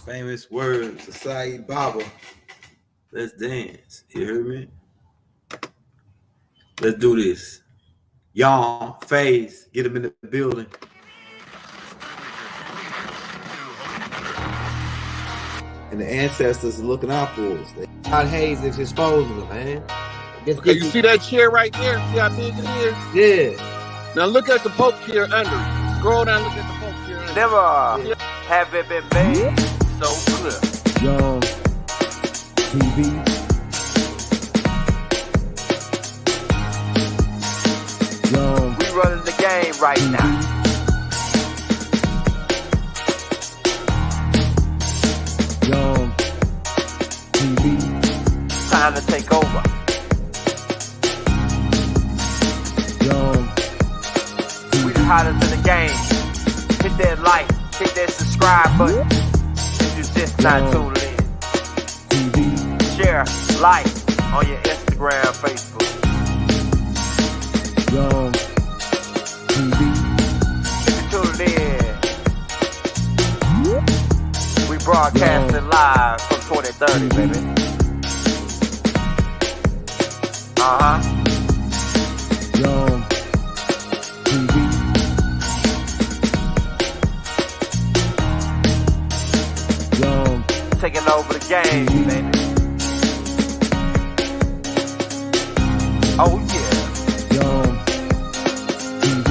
Famous words of Saeed Baba. Let's dance. You hear me? Let's do this. Y'all, Faise, get him in the building. And the ancestors are looking out for us. Todd Hayes is exposing them, man. Okay, you see that chair right there? See how big it is? Yeah. Now look at the Pope chair under. Scroll down, look at the Pope chair under. Never have it been made so clear. Young TV. Young. We running the game right now. Young TV. Time to take over. Young We the hottest in the game. Hit that like, hit that subscribe button. If you just not tuned in. TV. Share, like on your Instagram, Facebook. Young TV. If you tuned in, we broadcasting live from 2030, baby. Young TV. Young Taking over the game, baby. Oh yeah. Young TV.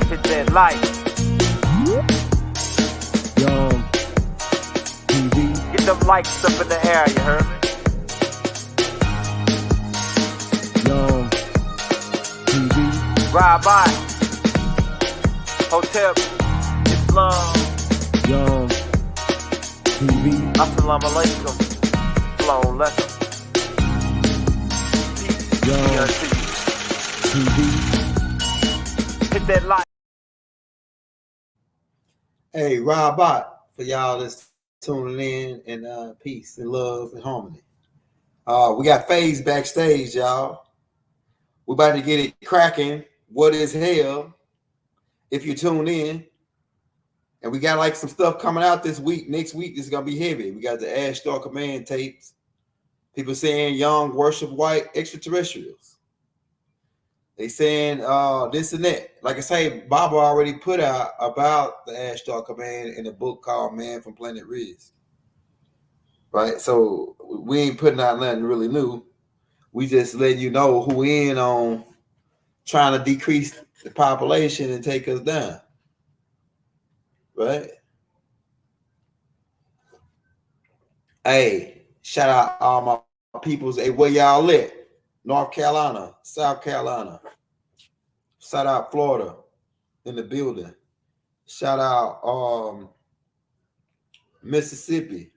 Hit that like. Young TV. Get them likes up in the air, you heard me? Young TV. Ride by. Hotel Islam. Young TV. Assalamu alaikum. Flow lesson. Peace. Young Be unto you. TV. Hit that like. Hey, Rob Bot, for y'all that's tuning in, and peace and love and harmony. We got Faise backstage, y'all. We're about to get it cracking. What is hell? If you tune in. And we got like some stuff coming out this week. Next week is gonna be heavy. We got the Ash Star Command tapes. People saying young worship white extraterrestrials. They saying this and that. Like I say, Baba already put out about the Ash Star Command in a book called Man from Planet Riz. Right? So we ain't putting out nothing really new. We just letting you know who in on trying to decrease the population and take us down. Right? Hey, shout out all my peoples. Hey, where y'all at? North Carolina, South Carolina. Shout out Florida in the building. Shout out Mississippi,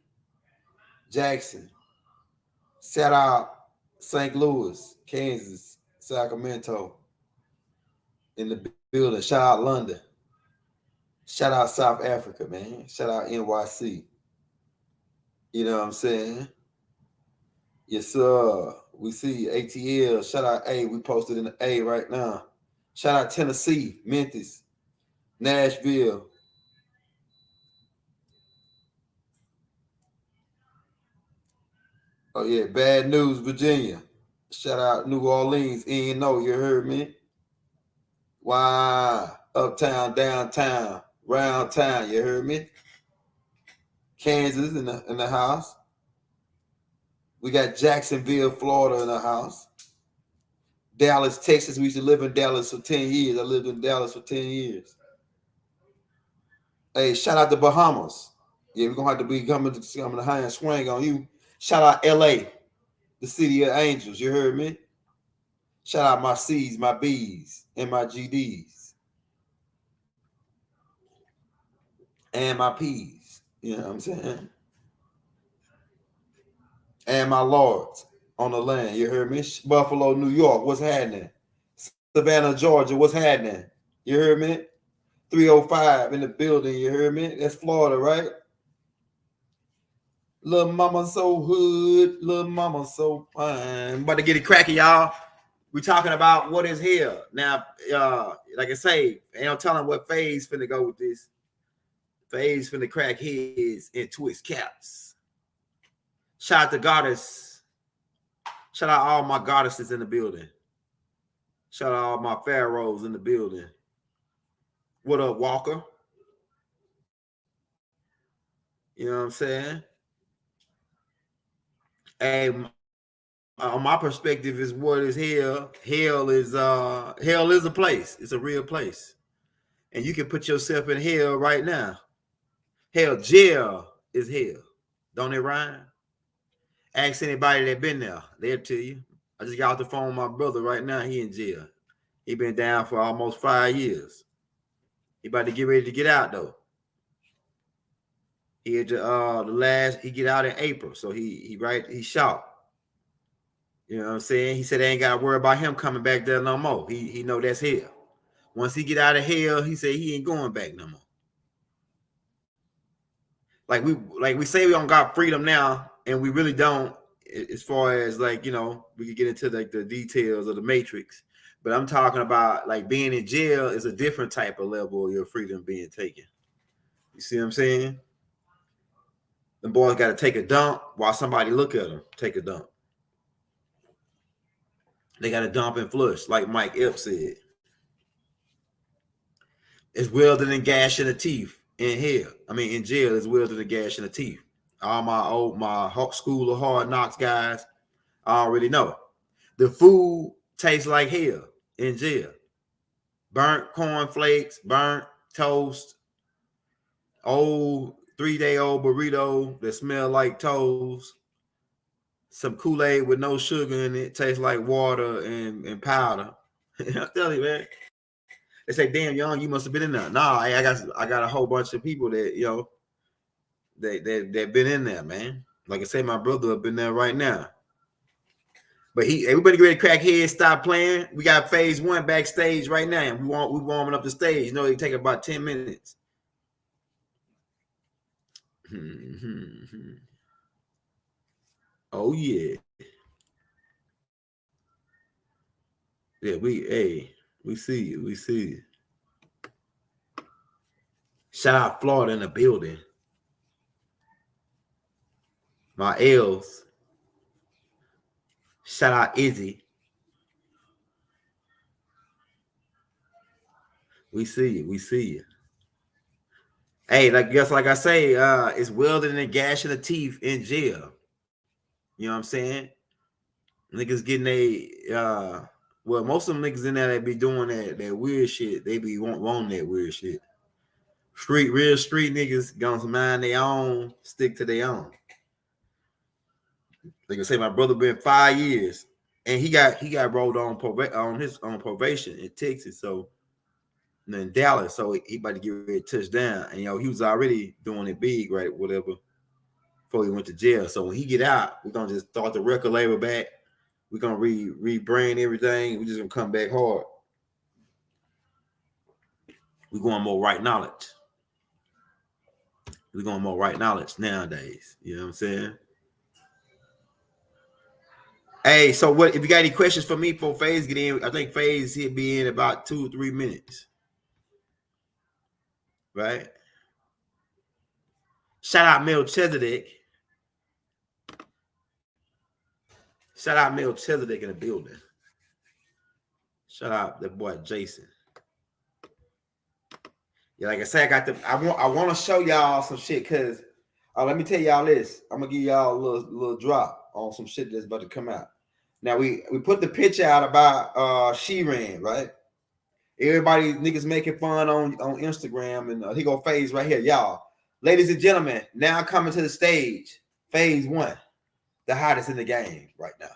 Jackson. Shout out St. Louis, Kansas, Sacramento in the building. Shout out London. Shout out South Africa, man. Shout out NYC. You know what I'm saying? Yes, sir. We see ATL. Shout out A. We posted in the A right now. Shout out Tennessee, Memphis, Nashville. Oh, yeah. Bad News, Virginia. Shout out New Orleans. E&O, you heard me? Wow. Uptown, downtown, round town, you heard me? Kansas in the house. We got Jacksonville, Florida in the house. Dallas, Texas. We used to live in Dallas for 10 years. I lived in Dallas for 10 years. Hey, shout out to Bahamas. Yeah, we're going to have to be coming to high and swing on you. Shout out LA, the city of angels. You heard me? Shout out my C's, my B's, and my GDs. And my P's. You know what I'm saying? And my lords on the land. You heard me? Buffalo, New York. What's happening? Savannah, Georgia. What's happening? You heard me? 305 in the building. You heard me? That's Florida, right? Little mama so hood. Little mama so fine. I'm about to get it cracking, y'all. We're talking about what is hell. Now, like I say, ain't no telling what phase finna go with this. Faise finna crack heads and twist caps. Shout out to goddess. Shout out all my goddesses in the building. Shout out all my pharaohs in the building. What up, Walker? You know what I'm saying? Hey, on my perspective is what is hell. Hell is a place. It's a real place. And you can put yourself in hell right now. Hell, jail is hell. Don't it rhyme? Ask anybody that been there. They'll tell you. I just got off the phone with my brother right now. He in jail. He been down for almost 5 years. He about to get ready to get out though. He had he get out in April. So he shot. You know what I'm saying? He said they ain't got to worry about him coming back there no more. He know that's hell. Once he get out of hell, he said he ain't going back no more. Like we say we don't got freedom now, and we really don't, as far as like, you know, we could get into like the details of the matrix. But I'm talking about like being in jail is a different type of level of your freedom being taken. You see what I'm saying? The boys got to take a dump while somebody look at them take a dump. They got to dump and flush, like Mike Epps said. It's welding and gashing the teeth in hell. I mean, in jail, it's welding and gashing the teeth. All my school of hard knocks guys, I already know. The food tastes like hell in jail. Burnt cornflakes, burnt toast, old 3-day-old burrito that smell like toast, some Kool-Aid with no sugar in it, tastes like water and powder. I'm telling you, man. They say, "Damn, young, you must have been in there." Nah, I got a whole bunch of people that, you know, that been in there, man. Like I say, my brother up in there right now. But everybody ready to crack heads, stop playing. We got Faise One backstage right now. We warming up the stage. You know, it take about 10 minutes. Oh yeah. Yeah, we see you. We see you. Shout out Florida in the building. My L's. Shout out Izzy. We see you. We see you. Hey, like I say, it's welding and gashing the teeth in jail. You know what I'm saying? Niggas getting well, most of them niggas in there that be doing that weird shit. They be wanting that weird shit. Real street niggas gonna mind their own, stick to their own. Like I say, my brother been 5 years, and he got rolled on probation in Texas, so in Dallas, so he about to get ready to touch down. And you know, he was already doing it big, right? Whatever, before he went to jail. So when he get out, we're gonna just start the record label back. We're gonna rebrand everything. We're just gonna come back hard. We're going more right knowledge. We're going more right knowledge nowadays. You know what I'm saying? Hey, so what if you got any questions for me before Faise get in? I think Faise he'll be in about 2 or 3 minutes. Right? Shout out Melchizedek. Shout out Melchizedek in the building. Shout out that boy Jason. Yeah, like I said, I want to show y'all some shit, because let me tell y'all this. I'm gonna give y'all a little drop on some shit that's about to come out. Now we put the picture out about She-Ran, right? Everybody niggas making fun on Instagram, and he go Faise right here, y'all. Ladies and gentlemen, now coming to the stage, Faise One, the hottest in the game right now.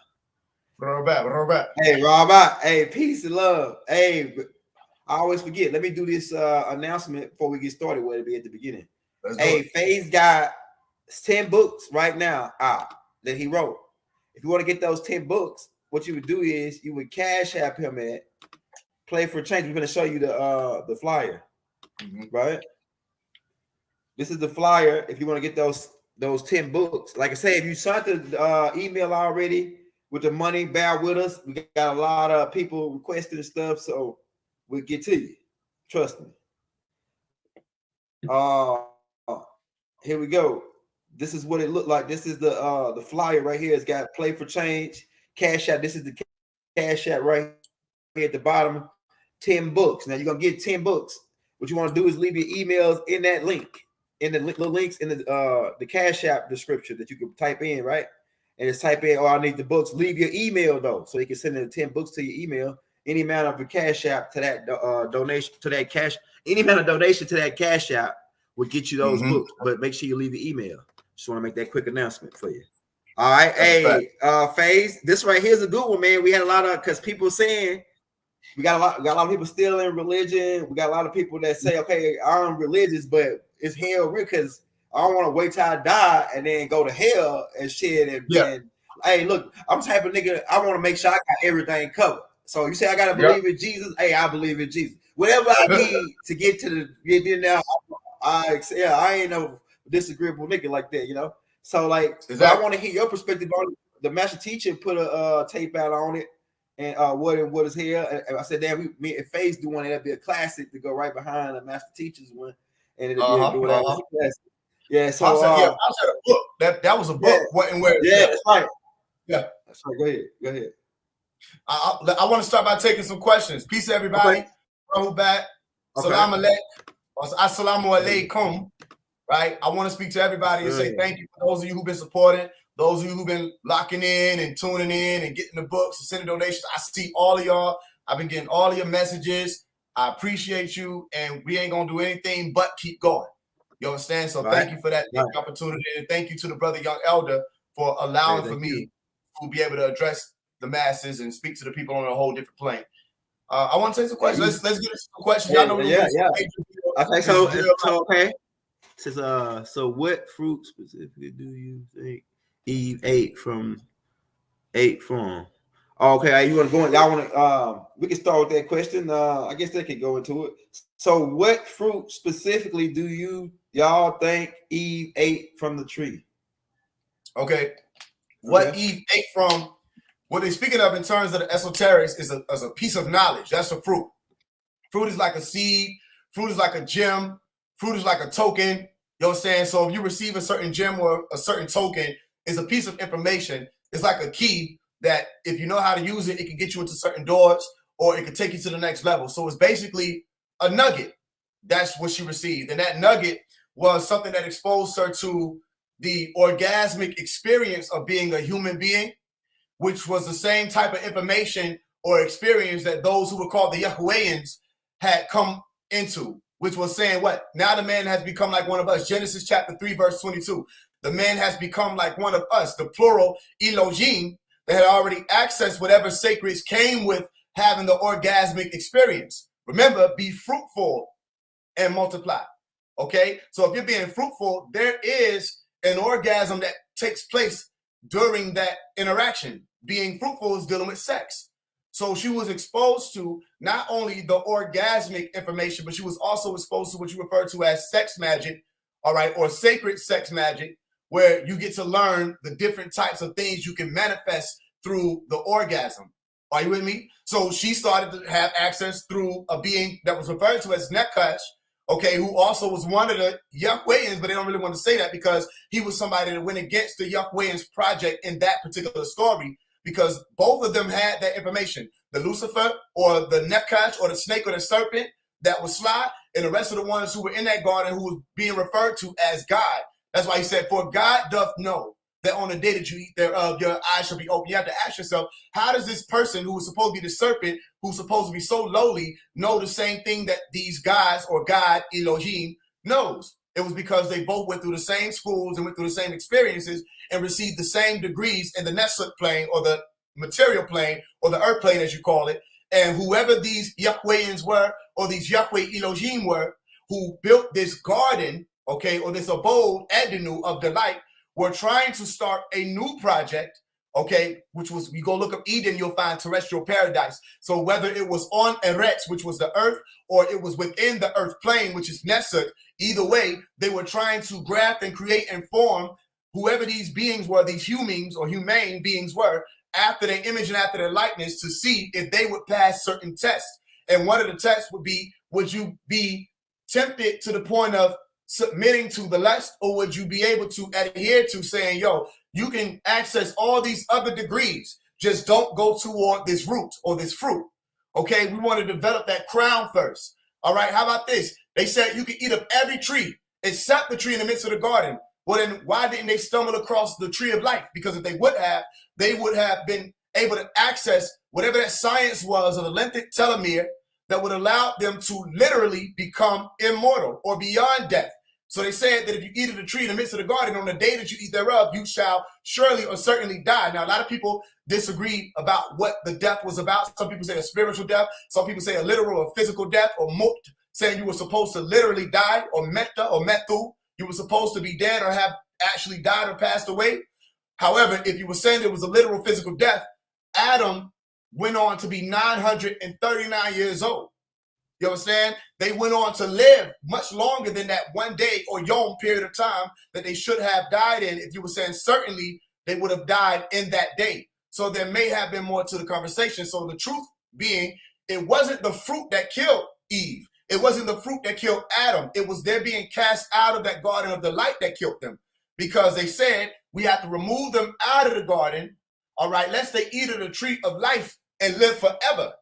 Robert. Hey, Robert. Hey, peace and love. Hey, I always forget. Let me do this announcement before we get started. Where it'll be at the beginning. Hey, Faise got 10 books right now out that he wrote. If you want to get those 10 books, what you would do is you would cash app him at Play for Change. We're going to show you the flyer, right? This is the flyer. If you want to get those 10 books, like I say, if you sent the email already with the money, bear with us. We got a lot of people requesting stuff, so we'll get to you. Trust me. here we go. This is what it looked like. This is the flyer right here. It's got play for change, cash out. This is the cash out right here at the bottom. 10 books. Now you're gonna get 10 books. What you want to do is leave your emails in that link, in the little links in the cash app description that you can type in, right? And just type in, oh, I need the books. Leave your email though, so you can send the 10 books to your email. Any amount of a cash app to that donation to that cash, any amount of donation to that cash app will get you those books. But make sure you leave your email. Just want to make that quick announcement for you. All right, hey, Faise, this right here is a good one, man. We had a lot of because people saying we got a lot of people still in religion. We got a lot of people that say, okay, I'm religious, but it's hell real because I don't want to wait till I die and then go to hell and shit. And hey, look, I'm the type of nigga. I want to make sure I got everything covered. So you say I gotta believe in Jesus. Hey, I believe in Jesus. Whatever I need to get in there, I ain't no disagreeable nigga like that, you know. So like, I want to hear your perspective on it. The master teacher put a tape out on it, and what is here. And I said, damn, me and Faise do one. That'd be a classic to go right behind the master teacher's one, and it'll be a classic. Yeah. So I said a book. That was a book. What and where? Yeah, that's right. Yeah, that's right. Go ahead. I want to start by taking some questions. Peace, everybody. Back. Salam alaikum. Assalamu alaikum. Right. I want to speak to everybody and say thank you for those of you who've been supporting, those of you who've been locking in and tuning in and getting the books and sending donations. I see all of y'all. I've been getting all of your messages. I appreciate you, and we ain't gonna do anything but keep going. You understand? So thank you for that opportunity, and thank you to the brother Young Elder for allowing for me to be able to address the masses and speak to the people on a whole different plane. I want to take some questions. Let's get into some questions. Y'all know I think so. Okay. Says so what fruit specifically do you think Eve ate from? Okay, you want to go in? Y'all want to? We can start with that question. I guess they could go into it. So, what fruit specifically do y'all think Eve ate from the tree? Okay, what Eve ate from? What they're speaking of in terms of the esoterics is a piece of knowledge. That's a fruit. Fruit is like a seed. Fruit is like a gem. Fruit is like a token. You know what I'm saying? So if you receive a certain gem or a certain token, it's a piece of information. It's like a key that if you know how to use it, it can get you into certain doors or it can take you to the next level. So it's basically a nugget. That's what she received. And that nugget was something that exposed her to the orgasmic experience of being a human being, which was the same type of information or experience that those who were called the Yahwehans had come into, which was saying what? Now the man has become like one of us. Genesis chapter 3, verse 22. The man has become like one of us, the plural Elohim, that had already accessed whatever sacreds came with having the orgasmic experience. Remember, be fruitful and multiply. Okay? So if you're being fruitful, there is an orgasm that takes place during that interaction. Being fruitful is dealing with sex. So she was exposed to not only the orgasmic information, but she was also exposed to what you refer to as sex magic, all right, or sacred sex magic, where you get to learn the different types of things you can manifest through the orgasm. Are you with me? So she started to have access through a being that was referred to as Nekash, okay, who also was one of the Yahwehans, but they don't really want to say that because he was somebody that went against the Yahwehans project in that particular story, because both of them had that information. The Lucifer or the Nekash or the snake or the serpent that was sly, and the rest of the ones who were in that garden who was being referred to as God. That's why he said, for God doth know that on the day that you eat thereof, your eyes shall be open. You have to ask yourself, how does this person who was supposed to be the serpent, who's supposed to be so lowly, know the same thing that these guys or God, Elohim, knows? It was because they both went through the same schools and went through the same experiences and received the same degrees in the Nesut plane or the material plane or the earth plane, as you call it. And whoever these Yahwehans were or these Yahweh Elohim were who built this garden, okay, or this abode, Adenu, of delight, were trying to start a new project, okay, which was, you go look up Eden, you'll find terrestrial paradise. So whether it was on Eretz, which was the earth, or it was within the earth plane, which is Nesut, either way, they were trying to graft and create and form whoever these beings were, these humans or humane beings were, after their image and after their likeness, to see if they would pass certain tests. And one of the tests would be, would you be tempted to the point of submitting to the lust, or would you be able to adhere to saying, yo, you can access all these other degrees, just don't go toward this root or this fruit? Okay, we want to develop that crown first. All right, how about this? They said you can eat of every tree except the tree in the midst of the garden. Well, then why didn't they stumble across the tree of life? Because if they would have been able to access whatever that science was, or the lengthic telomere that would allow them to literally become immortal or beyond death. So they said that if you eat of the tree in the midst of the garden, on the day that you eat thereof, you shall surely or certainly die. Now, a lot of people disagree about what the death was about. Some people say a spiritual death. Some people say a literal or physical death, or mut, saying you were supposed to literally die, or metta or methu, you were supposed to be dead or have actually died or passed away. However, if you were saying it was a literal physical death, Adam went on to be 939 years old. You understand? They went on to live much longer than that one day or yom period of time that they should have died in. If you were saying certainly they would have died in that day. So there may have been more to the conversation. So the truth being, it wasn't the fruit that killed Eve. It wasn't the fruit that killed Adam. It was their being cast out of that garden of delight that killed them, because they said we have to remove them out of the garden. All right, lest they eat of the tree of life and live forever.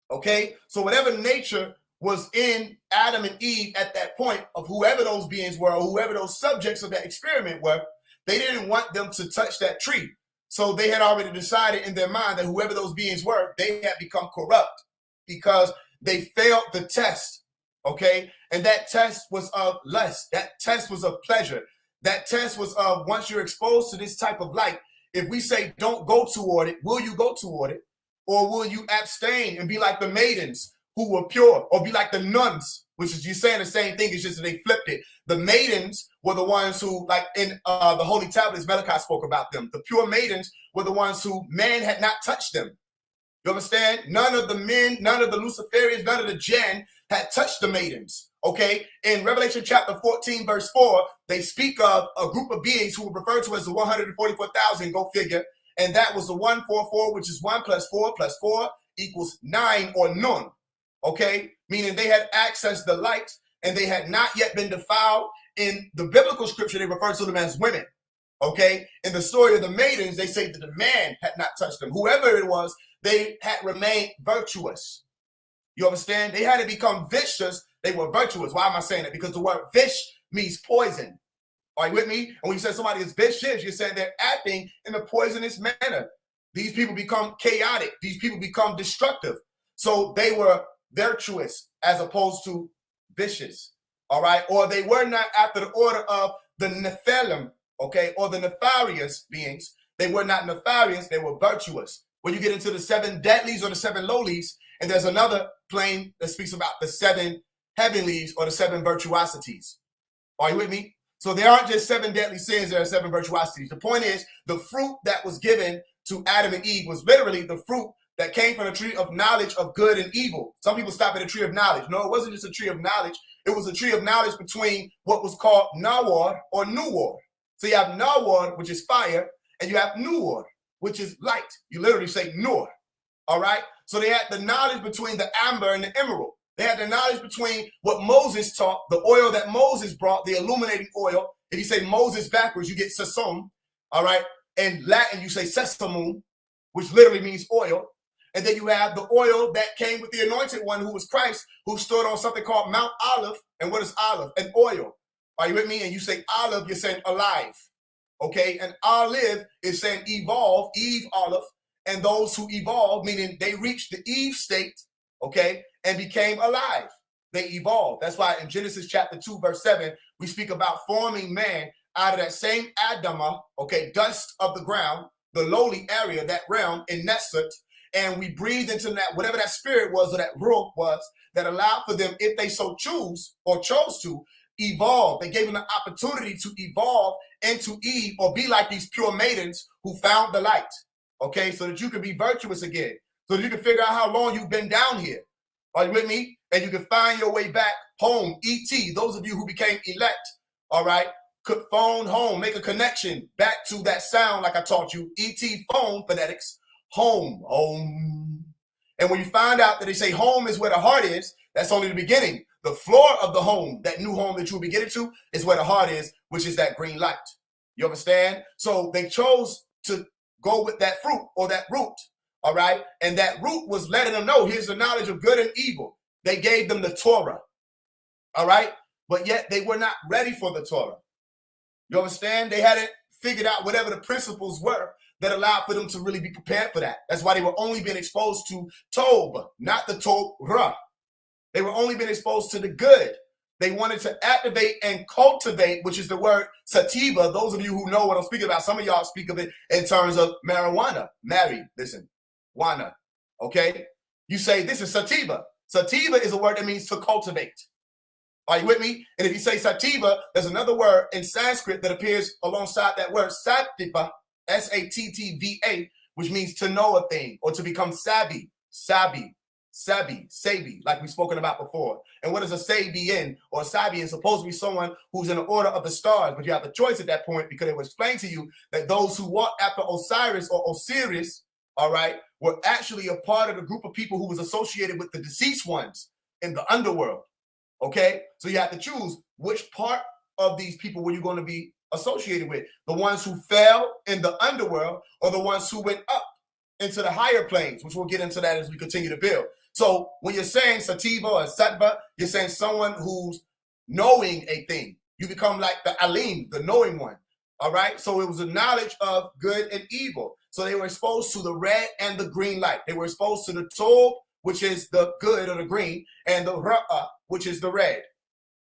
Okay, so whatever nature was in Adam and Eve at that point, of whoever those beings were, or whoever those subjects of that experiment were, they didn't want them to touch that tree. So they had already decided in their mind that whoever those beings were, they had become corrupt because they failed the test. Okay, and that test was of lust. That test was of pleasure. That test was of, once you're exposed to this type of light, if we say don't go toward it, will you go toward it? Or will you abstain and be like the maidens who were pure, or be like the nuns, which is, you're saying the same thing, it's just that they flipped it. The maidens were the ones who, like in the Holy Tablets, Malachi spoke about them. The pure maidens were the ones who man had not touched them. You understand? None of the men, none of the Luciferians, none of the jinn had touched the maidens. Okay? In Revelation chapter 14, verse 4, they speak of a group of beings who were referred to as the 144,000, go figure. And that was the 144, which is 1 + 4 + 4 equals 9, or nun. Okay? Meaning they had accessed the light and they had not yet been defiled. In the biblical scripture, they refer to them as women. Okay? In the story of the maidens, they say that the man had not touched them. Whoever it was, they had remained virtuous. You understand? They had to become vicious. They were virtuous. Why am I saying that? Because the word vish means poison. Are you with me? And when you say somebody is vicious, you're saying they're acting in a poisonous manner. These people become chaotic. These people become destructive. So they were virtuous as opposed to vicious. All right? Or they were not after the order of the Nephilim, okay, or the nefarious beings. They were not nefarious. They were virtuous. When you get into the 7 deadlies or the 7 lowlies, and there's another plane that speaks about the 7 heavenlies or the 7 virtuosities. Are you with me? So there aren't just 7 deadly sins, there are 7 virtuosities. The point is, the fruit that was given to Adam and Eve was literally the fruit that came from the tree of knowledge of good and evil. Some people stop at the tree of knowledge. No, it wasn't just a tree of knowledge. It was a tree of knowledge between what was called Nawar or Nuwar. So you have Nawar, which is fire, and you have Nuwar, which is light. You literally say Nur. All right? So they had the knowledge between the amber and the emerald. They had the knowledge between what Moses taught, the oil that Moses brought, the illuminating oil. If you say Moses backwards, you get sesum. All right? In Latin, you say sesamum, which literally means oil. And then you have the oil that came with the anointed one, who was Christ, who stood on something called Mount Olive. And what is olive? An oil. Are you with me? And you say olive, you're saying alive. Okay? And olive is saying evolve, Eve olive. And those who evolve, meaning they reached the Eve state, okay, and became alive. They evolved. That's why in Genesis chapter 2, verse 7, we speak about forming man out of that same Adamah, okay, dust of the ground, the lowly area, that realm in Nesset, and we breathed into that, whatever that spirit was or that ruach was, that allowed for them, if they so choose or chose to, evolve. They gave them the opportunity to evolve into Eve, or be like these pure maidens who found the light, okay, so that you can be virtuous again, so that you can figure out how long you've been down here. Are you with me? And you can find your way back home, ET. Those of you who became elect, all right, could phone home, make a connection back to that sound like I taught you, ET phone phonetics, home. And when you find out that they say home is where the heart is, that's only the beginning. The floor of the home, that new home that you'll be getting to, is where the heart is, which is that green light. You understand? So they chose to go with that fruit or that root, all right? And that root was letting them know, here's the knowledge of good and evil. They gave them the Torah, all right? But yet they were not ready for the Torah. You understand? They hadn't figured out whatever the principles were that allowed for them to really be prepared for that. That's why they were only being exposed to Tob, not the Torah. They were only being exposed to the good. They wanted to activate and cultivate, which is the word sativa. Those of you who know what I'm speaking about, some of y'all speak of it in terms of marijuana. Listen, wana, okay? You say this is sativa. Sativa is a word that means to cultivate. Are you with me? And if you say sativa, there's another word in Sanskrit that appears alongside that word, sattva, S-A-T-T-V-A, which means to know a thing or to become savvy, Sabi, like we've spoken about before. And what is a Sabian or a Sabian? Supposed to be someone who's in the order of the stars, but you have the choice at that point because it was explained to you that those who walk after Osiris or Osiris, all right, were actually a part of the group of people who was associated with the deceased ones in the underworld, okay? So you have to choose which part of these people were you going to be associated with, the ones who fell in the underworld or the ones who went up into the higher planes, which we'll get into that as we continue to build. So when you're saying sativa or sattva, you're saying someone who's knowing a thing. You become like the alim, the knowing one. All right. So it was a knowledge of good and evil. So they were exposed to the red and the green light. They were exposed to the tob, which is the good or the green, and the ra'ah, which is the red.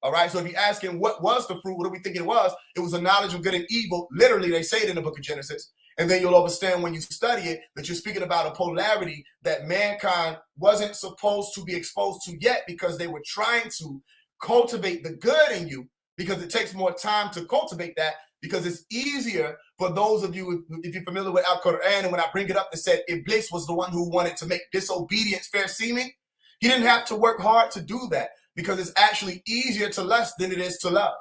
All right. So if you're asking what was the fruit, what do we think it was? It was a knowledge of good and evil. Literally, they say it in the book of Genesis. And then you'll understand when you study it that you're speaking about a polarity that mankind wasn't supposed to be exposed to yet because they were trying to cultivate the good in you because it takes more time to cultivate that because it's easier for those of you, if you're familiar with Al-Quran, and when I bring it up, it said Iblis was the one who wanted to make disobedience fair seeming. He didn't have to work hard to do that because it's actually easier to lust than it is to love.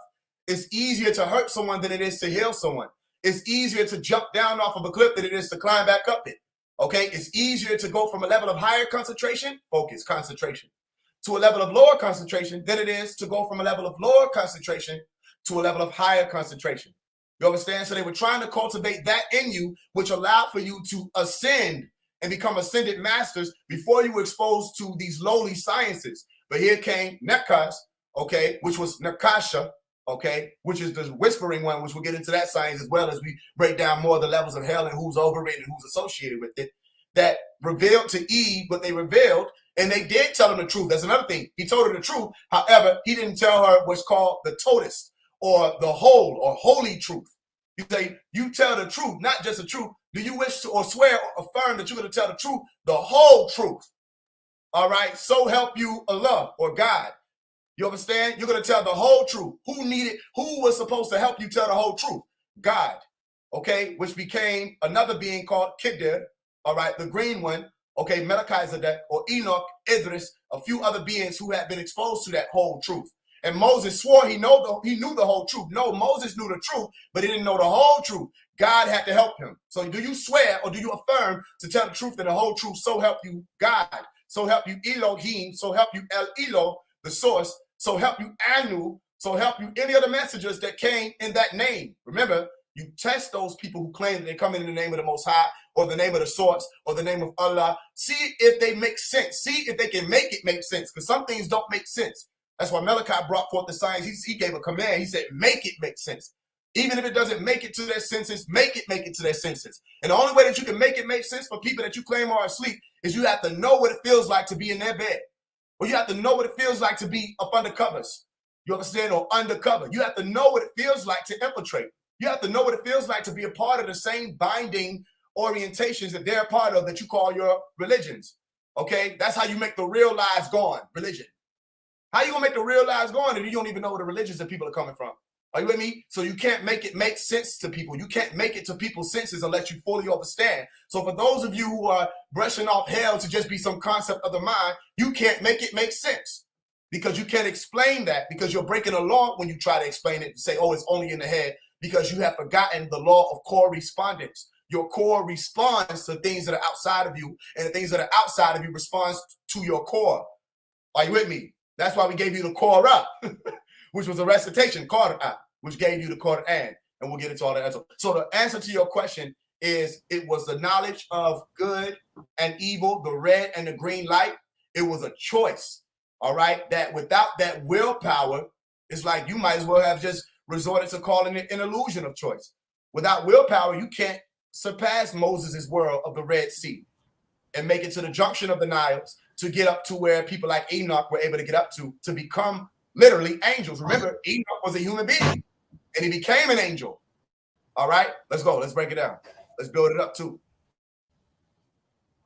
It's easier to hurt someone than it is to heal someone. It's easier to jump down off of a cliff than it is to climb back up it. Okay, it's easier to go from a level of higher concentration, focus, concentration, to a level of lower concentration than it is to go from a level of lower concentration to a level of higher concentration. You understand? So they were trying to cultivate that in you, which allowed for you to ascend and become ascended masters before you were exposed to these lowly sciences. But here came Nekas, okay, which was Nakasha, okay, which is the whispering one, which we'll get into that science as well as we break down more of the levels of hell and who's over it and who's associated with it, that revealed to Eve what they revealed, and they did tell him the truth. That's another thing. He told her the truth. However, he didn't tell her what's called the totus or the whole or holy truth. You say, you tell the truth, not just the truth. Do you wish to or swear or affirm that you're going to tell the truth, the whole truth? All right, so help you Allah or God. You understand? You're going to tell the whole truth. Who was supposed to help you tell the whole truth? God, okay, which became another being called Kidder, all right, the green one, okay, Melchizedek or Enoch, Idris, a few other beings who had been exposed to that whole truth. And Moses swore he knew the whole truth. No, Moses knew the truth, but he didn't know the whole truth. God had to help him. So do you swear or do you affirm to tell the truth and the whole truth, so help you God, so help you Elohim, so help you El Elo, the source, so help you Anu, so help you any other messengers that came in that name. Remember, you test those people who claim that they come in the name of the Most High or the name of the source or the name of Allah. See if they make sense. See if they can make it make sense, because some things don't make sense. That's why Malachi brought forth the science. He gave a command. He said, make it make sense. Even if it doesn't make it to their senses, make it to their senses. And the only way that you can make it make sense for people that you claim are asleep is you have to know what it feels like to be in their bed. Or you have to know what it feels like to be up under covers. You understand? Or undercover. You have to know what it feels like to infiltrate. You have to know what it feels like to be a part of the same binding orientations that they're a part of that you call your religions. Okay? That's how you make the real lies gone, religion. How you gonna make the real lies gone if you don't even know where the religions that people are coming from? Are you with me? So you can't make it make sense to people. You can't make it to people's senses unless you fully understand. So for those of you who are brushing off hell to just be some concept of the mind, you can't make it make sense because you can't explain that, because you're breaking a law when you try to explain it and say, oh, it's only in the head, because you have forgotten the law of correspondence. Your core responds to things that are outside of you, and the things that are outside of you responds to your core. Are you with me? That's why we gave you the Korah, which was a recitation, Korah, which gave you the Quran. And we'll get into all that. So the answer to your question is it was the knowledge of good and evil, the red and the green light. It was a choice, all right? That without that willpower, it's like you might as well have just resorted to calling it an illusion of choice. Without willpower, you can't surpass Moses' world of the Red Sea and make it to the junction of the Niles to get up to where people like Enoch were able to get up to become literally angels. Remember, Enoch was a human being and he became an angel. All right, let's go. Let's break it down. Let's build it up too.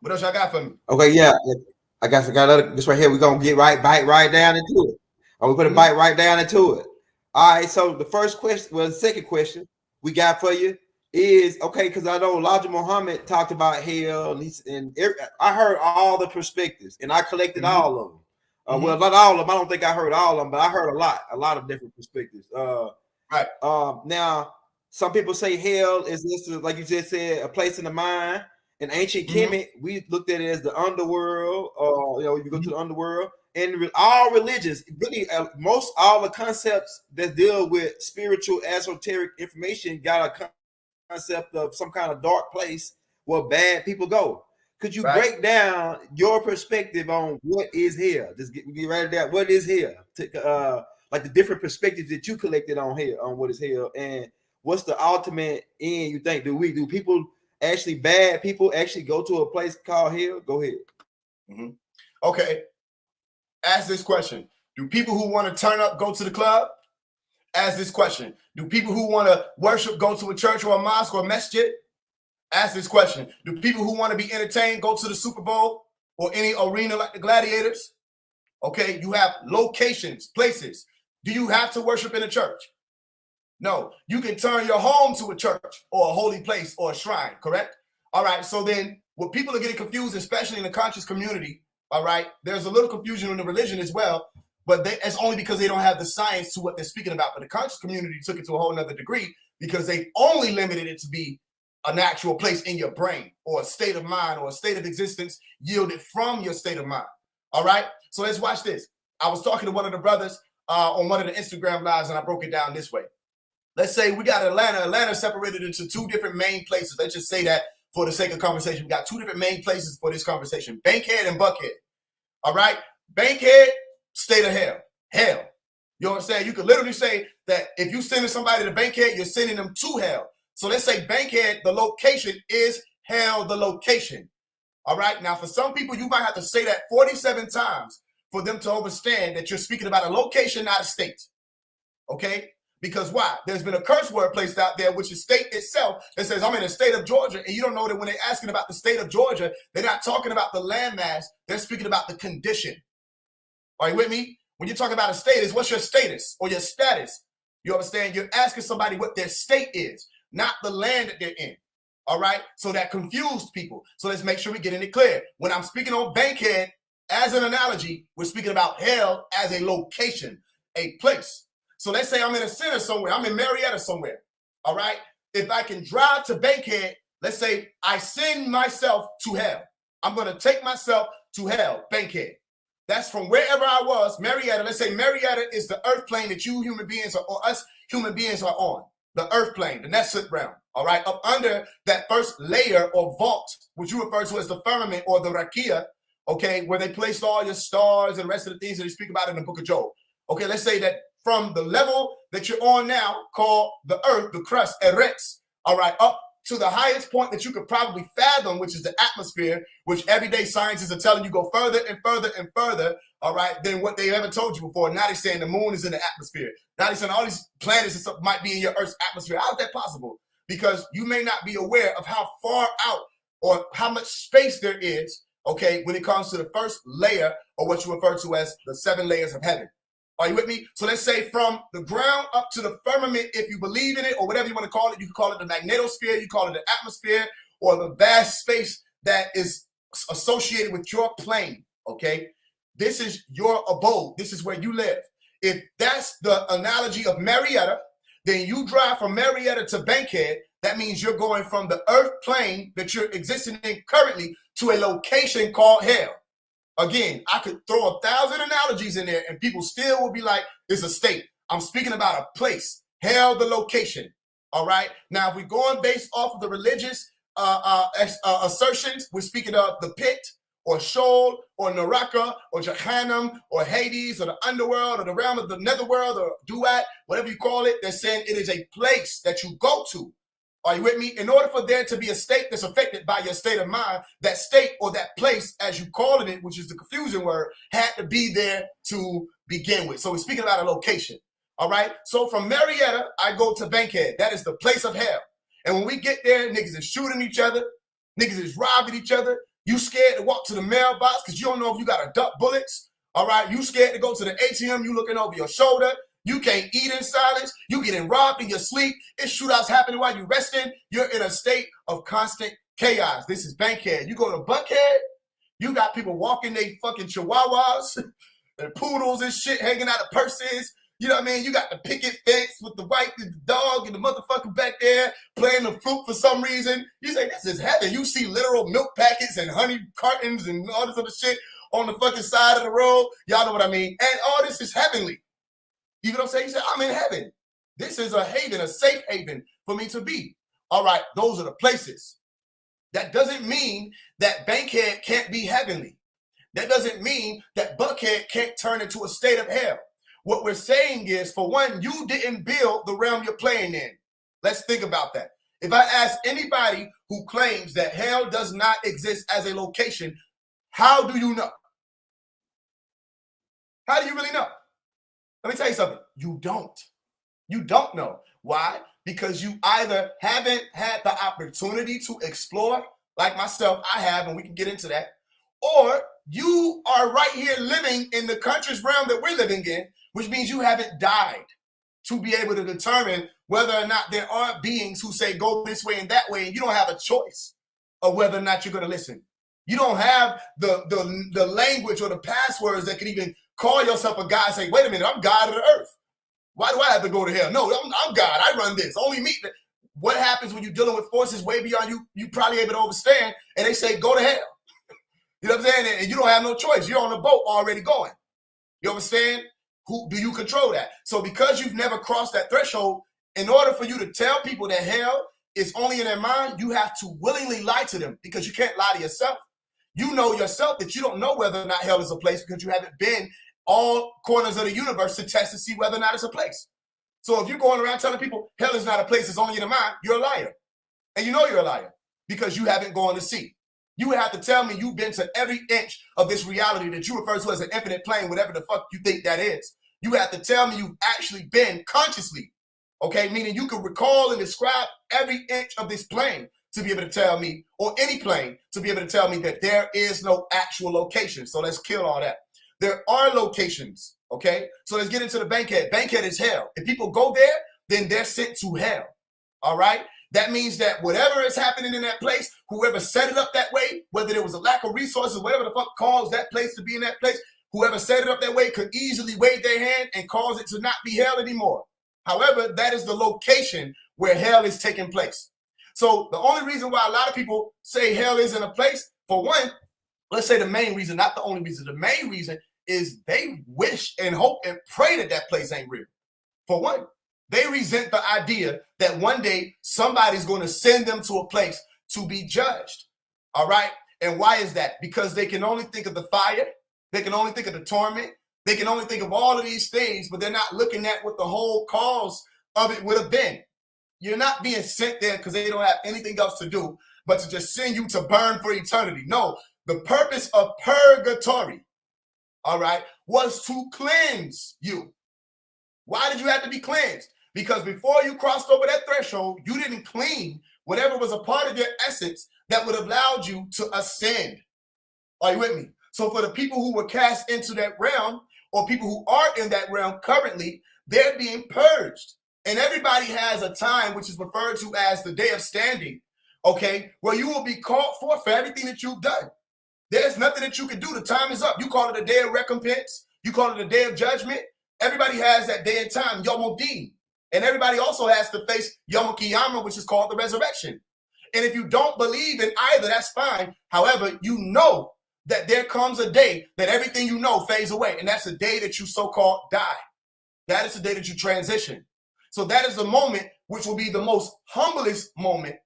What else y'all got for me? Okay, yeah. I got this right here. We're gonna bite right down into it. We're gonna bite right down into it. All right, so the first question, well, the second question we got for you is, okay, because I know Elijah Muhammad talked about hell, and I heard all the perspectives, and I collected all of them. Well, not all of them. I don't think I heard all of them, but I heard a lot of different perspectives. Right. Now, some people say hell is just, like you just said, a place in the mind. In ancient Kemet, we looked at it as the underworld, you go to the underworld. And all religions, really, most all the concepts that deal with spiritual, esoteric information got a concept of some kind of dark place where bad people go. Could you break down your perspective on what is hell? Just get right there. What is hell? Like the different perspectives that you collected on hell, on what is hell, and what's the ultimate end? You think do people actually, bad people actually go to a place called hell? Go ahead. Okay. Ask this question. Do people who want to turn up go to the club? Ask this question. Do people who want to worship go to a church or a mosque or a masjid? Ask this question. Do people who want to be entertained go to the Super Bowl or any arena like the Gladiators? Okay, you have locations, places. Do you have to worship in a church? No, you can turn your home to a church or a holy place or a shrine, correct? All right, so then what people are getting confused, especially in the conscious community, all right, there's a little confusion in the religion as well, but it's only because they don't have the science to what they're speaking about. But the conscious community took it to a whole nother degree because they only limited it to be an actual place in your brain or a state of mind or a state of existence yielded from your state of mind. All right, so let's watch this. I was talking to one of the brothers on one of the Instagram lives, and I broke it down this way. Let's say we got Atlanta. Atlanta separated into two different main places. Let's just say that for the sake of conversation, we got two different main places for this conversation: Bankhead and Buckhead. All right, Bankhead, state of hell. Hell. You know what I'm saying? You could literally say that if you sending somebody to Bankhead, you're sending them to hell. So let's say Bankhead, the location is hell, the location. All right. Now, for some people, you might have to say that 47 times for them to understand that you're speaking about a location, not a state. Okay. Because why? There's been a curse word placed out there, which is state itself, that says, I'm in the state of Georgia. And you don't know that when they're asking about the state of Georgia, they're not talking about the landmass. They're speaking about the condition. Are you with me? When you're talking about a status, what's your status or your status? You understand? You're asking somebody what their state is, not the land that they're in. All right. So that confused people. So let's make sure we're getting it clear. When I'm speaking on Bankhead as an analogy, we're speaking about hell as a location, a place. So let's say I'm in a center somewhere. I'm in Marietta somewhere. All right. If I can drive to Bankhead, let's say I send myself to hell. I'm going to take myself to hell, Bankhead. That's from wherever I was, Marietta. Let's say Marietta is the earth plane that you human beings are, or us human beings are on. The earth plane, the Nesset realm. All right. Up under that first layer or vault, which you refer to as the firmament or the rakia. Okay. Where they placed all your stars and the rest of the things that they speak about in the book of Job. Okay. Let's say that from the level that you're on now, called the earth, the crust, Eretz, all right, up to the highest point that you could probably fathom, which is the atmosphere, which everyday scientists are telling you go further and further and further, all right, than what they ever told you before. Now they're saying the moon is in the atmosphere. Now they're saying all these planets and stuff might be in your Earth's atmosphere. How is that possible? Because you may not be aware of how far out or how much space there is, okay, when it comes to the first layer or what you refer to as the 7 layers of heaven. Are you with me? So let's say from the ground up to the firmament, if you believe in it or whatever you want to call it, you can call it the magnetosphere, you call it the atmosphere, or the vast space that is associated with your plane, okay? This is your abode. This is where you live. If that's the analogy of Marietta, then you drive from Marietta to Bankhead. That means you're going from the earth plane that you're existing in currently to a location called hell. Again, I could throw 1,000 analogies in there and people still will be like, it's a state. I'm speaking about a place, hell, the location. All right. Now, if we're going based off of the religious assertions, we're speaking of the pit or Sheol or Naraka or Jahannam or Hades or the underworld or the realm of the netherworld or Duat, whatever you call it. They're saying it is a place that you go to. Are you with me? In order for there to be a state that's affected by your state of mind, that state or that place, as you calling it, which is the confusing word, had to be there to begin with. So we're speaking about a location. All right. So from Marietta, I go to Bankhead. That is the place of hell. And when we get there, niggas is shooting each other. Niggas is robbing each other. You scared to walk to the mailbox because you don't know if you got to duck bullets. All right. You scared to go to the ATM. You looking over your shoulder. You can't eat in silence. You getting robbed in your sleep. It's shootouts happening while you're resting. You're in a state of constant chaos. This is Bankhead. You go to Buckhead, you got people walking they fucking chihuahuas and poodles and shit hanging out of purses. You know what I mean? You got the picket fence with the white and the dog and the motherfucker back there playing the flute for some reason. You say, this is heaven. You see literal milk packets and honey cartons and all this other shit on the fucking side of the road. Y'all know what I mean? And all this is heavenly. You know what I'm saying? You say, I'm in heaven. This is a haven, a safe haven for me to be. All right, those are the places. That doesn't mean that Bankhead can't be heavenly. That doesn't mean that Buckhead can't turn into a state of hell. What we're saying is, for one, you didn't build the realm you're playing in. Let's think about that. If I ask anybody who claims that hell does not exist as a location, how do you know? How do you really know? Let me tell you something. You don't. You don't know. Why? Because you either haven't had the opportunity to explore, like myself, I have, and we can get into that, or you are right here living in the conscious realm that we're living in, which means you haven't died to be able to determine whether or not there are beings who say go this way and that way, and you don't have a choice of whether or not you're going to listen. You don't have the language or the passwords that can even call yourself a God and say, wait a minute, I'm God of the earth. Why do I have to go to hell? No, I'm God. I run this. Only me. What happens when you're dealing with forces way beyond you probably able to understand, and they say, go to hell. You know what I'm saying? And you don't have no choice. You're on a boat already going. You understand? Who do you control that? So because you've never crossed that threshold, in order for you to tell people that hell is only in their mind, you have to willingly lie to them, because you can't lie to yourself. You know yourself that you don't know whether or not hell is a place because you haven't been all corners of the universe to test to see whether or not it's a place. So if you're going around telling people hell is not a place, it's only in the mind, you're a liar. And you know you're a liar because you haven't gone to see. You would have to tell me you've been to every inch of this reality that you refer to as an infinite plane, whatever the fuck you think that is. You have to tell me you've actually been consciously, okay? Meaning you can recall and describe every inch of this plane to be able to tell me, or any plane, to be able to tell me that there is no actual location. So let's kill all that. There are locations, okay? So let's get into the Bankhead. Bankhead is hell. If people go there, then they're sent to hell, all right? That means that whatever is happening in that place, whoever set it up that way, whether there was a lack of resources, whatever the fuck caused that place to be in that place, whoever set it up that way could easily wave their hand and cause it to not be hell anymore. However, that is the location where hell is taking place. So the only reason why a lot of people say hell isn't a place, for one, let's say the main reason, not the only reason, the main reason is they wish and hope and pray that that place ain't real. For one, they resent the idea that one day somebody's going to send them to a place to be judged. All right. And why is that? Because they can only think of the fire. They can only think of the torment. They can only think of all of these things, but they're not looking at what the whole cause of it would have been. You're not being sent there because they don't have anything else to do but to just send you to burn for eternity. No, the purpose of purgatory, all right, was to cleanse you. Why did you have to be cleansed? Because before you crossed over that threshold, you didn't clean whatever was a part of your essence that would have allowed you to ascend. Are you with me? So for the people who were cast into that realm, or people who are in that realm currently, they're being purged. And everybody has a time which is referred to as the day of standing, okay, where you will be called for everything that you've done. There's nothing that you can do. The time is up. You call it a day of recompense. You call it a day of judgment. Everybody has that day and time, Yom Din. And everybody also has to face Yom Kiyama, which is called the resurrection. And if you don't believe in either, that's fine. However, you know that there comes a day that everything you know fades away. And that's the day that you so-called die. That is the day that you transition. So that is the moment which will be the most humblest moment,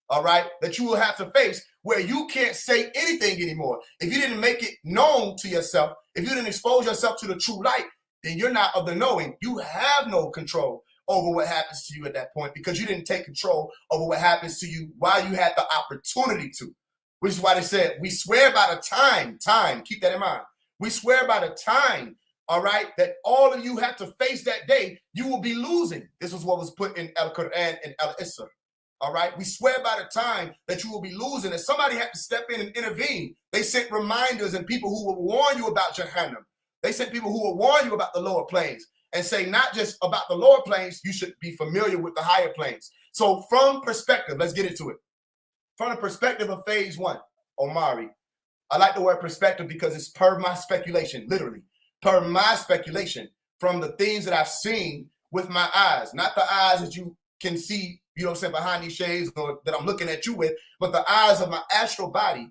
all right, that you will have to face, where you can't say anything anymore. If you didn't make it known to yourself, if you didn't expose yourself to the true light, then you're not of the knowing. You have no control over what happens to you at that point, because you didn't take control over what happens to you while you had the opportunity to. Which is why they said, we swear by the time, keep that in mind. We swear by the time, all right, that all of you have to face that day, you will be losing. This was what was put in Al-Quran and Al-Isra. All right, we swear by the time that you will be losing, and somebody had to step in and intervene. They sent reminders and people who will warn you about Jahannam. They sent people who will warn you about the lower planes and say not just about the lower planes, you should be familiar with the higher planes. So from perspective, let's get into it. From the perspective of phase one, Omari, I like the word perspective because it's per my speculation, literally, per my speculation from the things that I've seen with my eyes, not the eyes that you can see, you know what I'm saying, behind these shades or that I'm looking at you with, but the eyes of my astral body.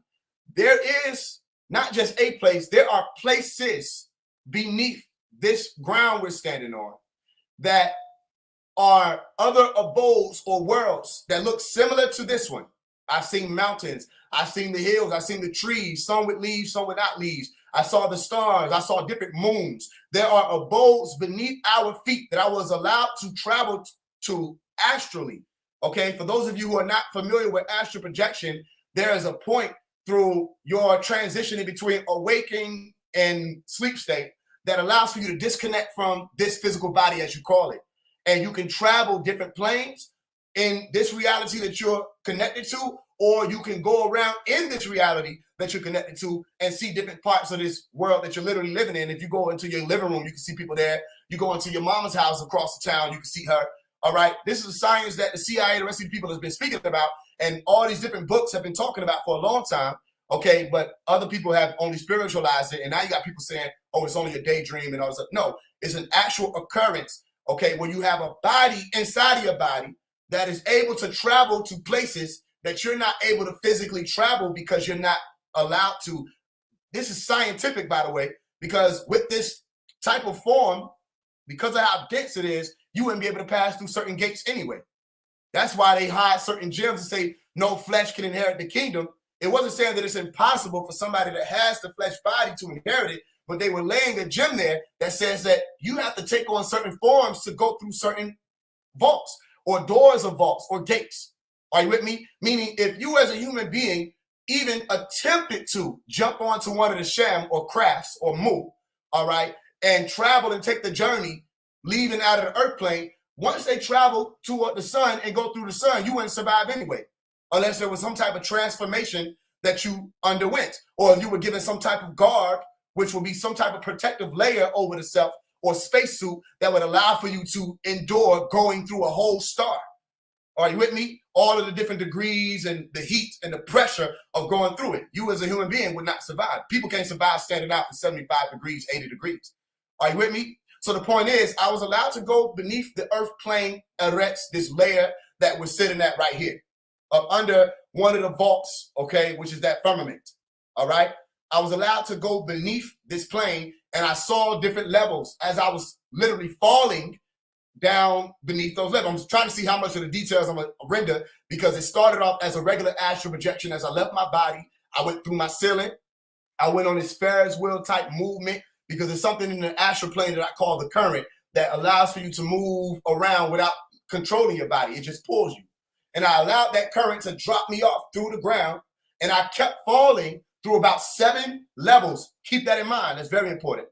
There is not just a place, there are places beneath this ground we're standing on that are other abodes or worlds that look similar to this one. I've seen mountains, I've seen the hills, I've seen the trees, some with leaves, some without leaves. I saw the stars, I saw different moons. There are abodes beneath our feet that I was allowed to travel to astrally. Okay, for those of you who are not familiar with astral projection, there is a point through your transition in between awakening and sleep state that allows for you to disconnect from this physical body, as you call it. And you can travel different planes in this reality that you're connected to, or you can go around in this reality that you're connected to and see different parts of this world that you're literally living in. If you go into your living room, you can see people there. You go into your mama's house across the town, you can see her. All right, this is a science that the CIA and the rest of the people has been speaking about, and all these different books have been talking about for a long time. Okay, but other people have only spiritualized it, and now you got people saying, "Oh, it's only a daydream," and all this. No, it's an actual occurrence. Okay, when you have a body inside of your body that is able to travel to places that you're not able to physically travel because you're not allowed to. This is scientific, by the way, because with this type of form, because of how dense it is, you wouldn't be able to pass through certain gates anyway. That's why they hide certain gems and say no flesh can inherit the kingdom. It wasn't saying that it's impossible for somebody that has the flesh body to inherit it, but they were laying a gem there that says that you have to take on certain forms to go through certain vaults or doors of vaults or gates. Are you with me? Meaning if you as a human being even attempted to jump onto one of the sham or crafts or move, all right, and travel and take the journey, leaving out of the earth plane, once they travel toward the sun and go through the sun, you wouldn't survive anyway, unless there was some type of transformation that you underwent, or you were given some type of garb, which would be some type of protective layer over the self or spacesuit that would allow for you to endure going through a whole star. Are you with me? All of the different degrees and the heat and the pressure of going through it. You as a human being would not survive. People can't survive standing out in 75 degrees, 80 degrees. Are you with me? So the point is, I was allowed to go beneath the earth plane eretz, this layer that we're sitting at right here, up under one of the vaults, okay, which is that firmament, all right? I was allowed to go beneath this plane, and I saw different levels as I was literally falling down beneath those levels. I'm trying to see how much of the details I'm going to render, because it started off as a regular astral projection. As I left my body, I went through my ceiling. I went on this Ferris wheel type movement, because there's something in the astral plane that I call the current that allows for you to move around without controlling your body. It just pulls you. And I allowed that current to drop me off through the ground, and I kept falling through about 7 levels. Keep that in mind. That's very important.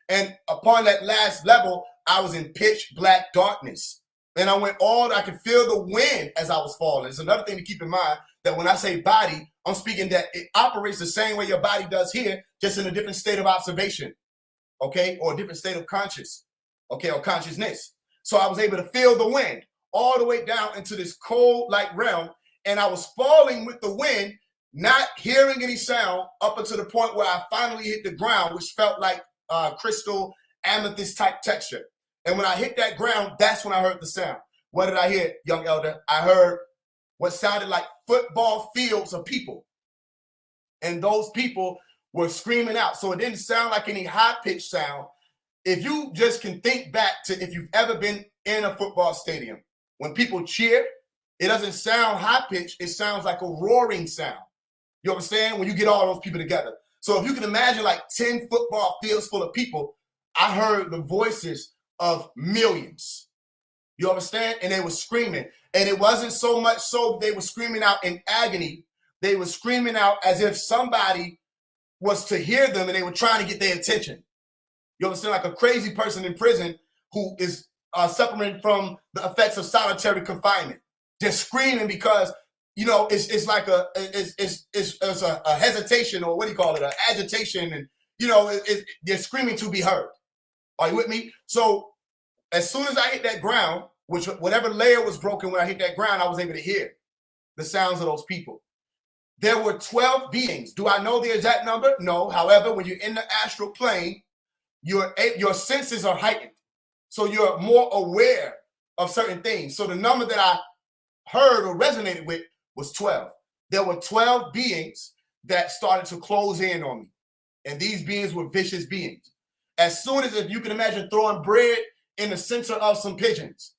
And upon that last level, I was in pitch black darkness. And I could feel the wind as I was falling. It's another thing to keep in mind, that when I say body, I'm speaking that it operates the same way your body does here, just in a different state of observation, okay, or a different state of okay, or consciousness. So I was able to feel the wind all the way down into this cold like realm, and I was falling with the wind, not hearing any sound, up until the point where I finally hit the ground, which felt like crystal amethyst type texture. And when I hit that ground, that's when I heard the sound. What did I hear, young elder? I heard what sounded like football fields of people. And those people were screaming out. So it didn't sound like any high-pitched sound. If you just can think back to if you've ever been in a football stadium, when people cheer, it doesn't sound high-pitched. It sounds like a roaring sound. You understand? When you get all those people together. So if you can imagine like 10 football fields full of people, I heard the voices of millions. You understand? And they were screaming. And it wasn't so much so they were screaming out in agony. They were screaming out as if somebody was to hear them and they were trying to get their attention. You understand? Like a crazy person in prison who is suffering from the effects of solitary confinement. Just screaming because, you know, it's like it's a hesitation, or what do you call it? An agitation. And, you know, they're screaming to be heard. Are you with me? So as soon as I hit that ground, which whatever layer was broken when I hit that ground, I was able to hear the sounds of those people. There were 12 beings. Do I know the exact number? No. However, when you're in the astral plane, your senses are heightened. So you're more aware of certain things. So the number that I heard or resonated with was 12. There were 12 beings that started to close in on me. And these beings were vicious beings. As soon as, if you can imagine throwing bread in the center of some pigeons,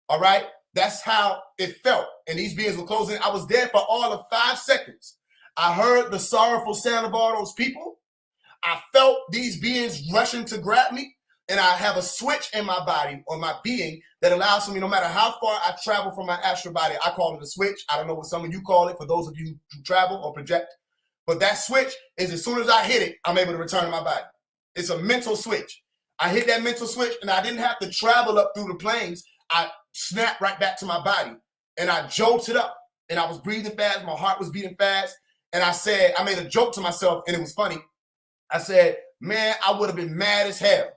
all right? That's how it felt. And these beings were closing. I was there for all of 5 seconds. I heard the sorrowful sound of all those people. I felt these beings rushing to grab me. And I have a switch in my body or my being that allows for me, no matter how far I travel from my astral body, I call it a switch. I don't know what some of you call it, for those of you who travel or project. But that switch is, as soon as I hit it, I'm able to return to my body. It's a mental switch. I hit that mental switch and I didn't have to travel up through the planes. I snapped right back to my body and I jolted up and I was breathing fast. My heart was beating fast. And I said, I made a joke to myself and it was funny. I said, man, I would have been mad as hell.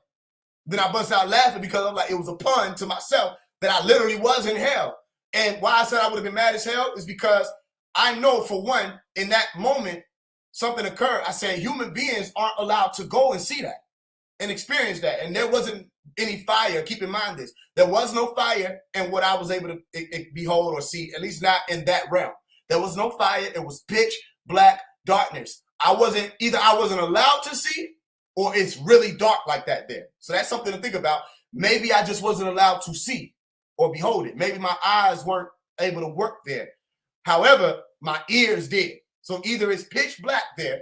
Then I bust out laughing because I'm like, it was a pun to myself that I literally was in hell. And why I said I would have been mad as hell is because I know, for one, in that moment, something occurred. I said, human beings aren't allowed to go and see that and experience that. And there wasn't any fire. Keep in mind this. There was no fire in what I was able to behold or see, at least not in that realm. There was no fire. It was pitch black darkness. I wasn't allowed to see, or it's really dark like that there. So that's something to think about. Maybe I just wasn't allowed to see or behold it. Maybe my eyes weren't able to work there. However, my ears did. So either it's pitch black there,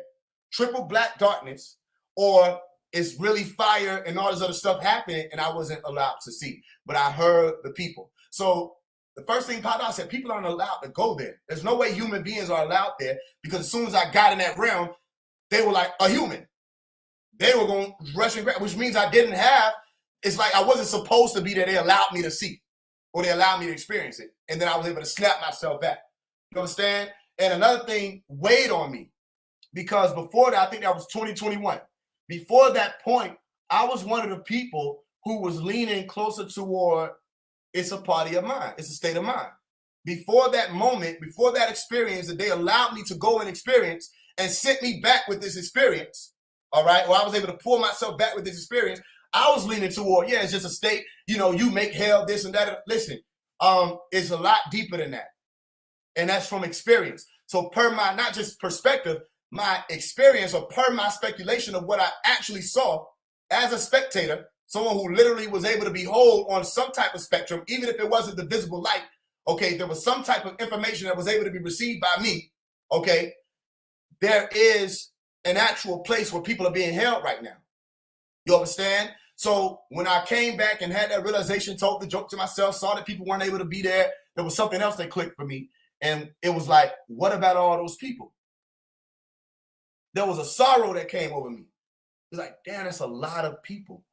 triple black darkness, or it's really fire and all this other stuff happening and I wasn't allowed to see. But I heard the people. So the first thing popped out, I said, people aren't allowed to go there. There's no way human beings are allowed there, because as soon as I got in that realm, they were like, a human. They were going to rush and grab, which means I didn't have, it's like I wasn't supposed to be there. They allowed me to see, or they allowed me to experience it. And then I was able to snap myself back. You understand? And another thing weighed on me, because before that, I think that was 2021. Before that point, I was one of the people who was leaning closer toward, it's a party of mind. It's a state of mind. Before that moment, before that experience that they allowed me to go and experience and sent me back with this experience, all right, or I was able to pull myself back with this experience, I was leaning toward, yeah, it's just a state, you know, you make hell, this and that. Listen, it's a lot deeper than that. And that's from experience. So per my, not just perspective, my experience, or per my speculation of what I actually saw as a spectator, someone who literally was able to behold on some type of spectrum, even if it wasn't the visible light, okay, there was some type of information that was able to be received by me, okay, there is an actual place where people are being held right now. You understand? So when I came back and had that realization, told the joke to myself, saw that people weren't able to be there, there was something else that clicked for me. And it was like, what about all those people? There was a sorrow that came over me. It was like, damn, that's a lot of people.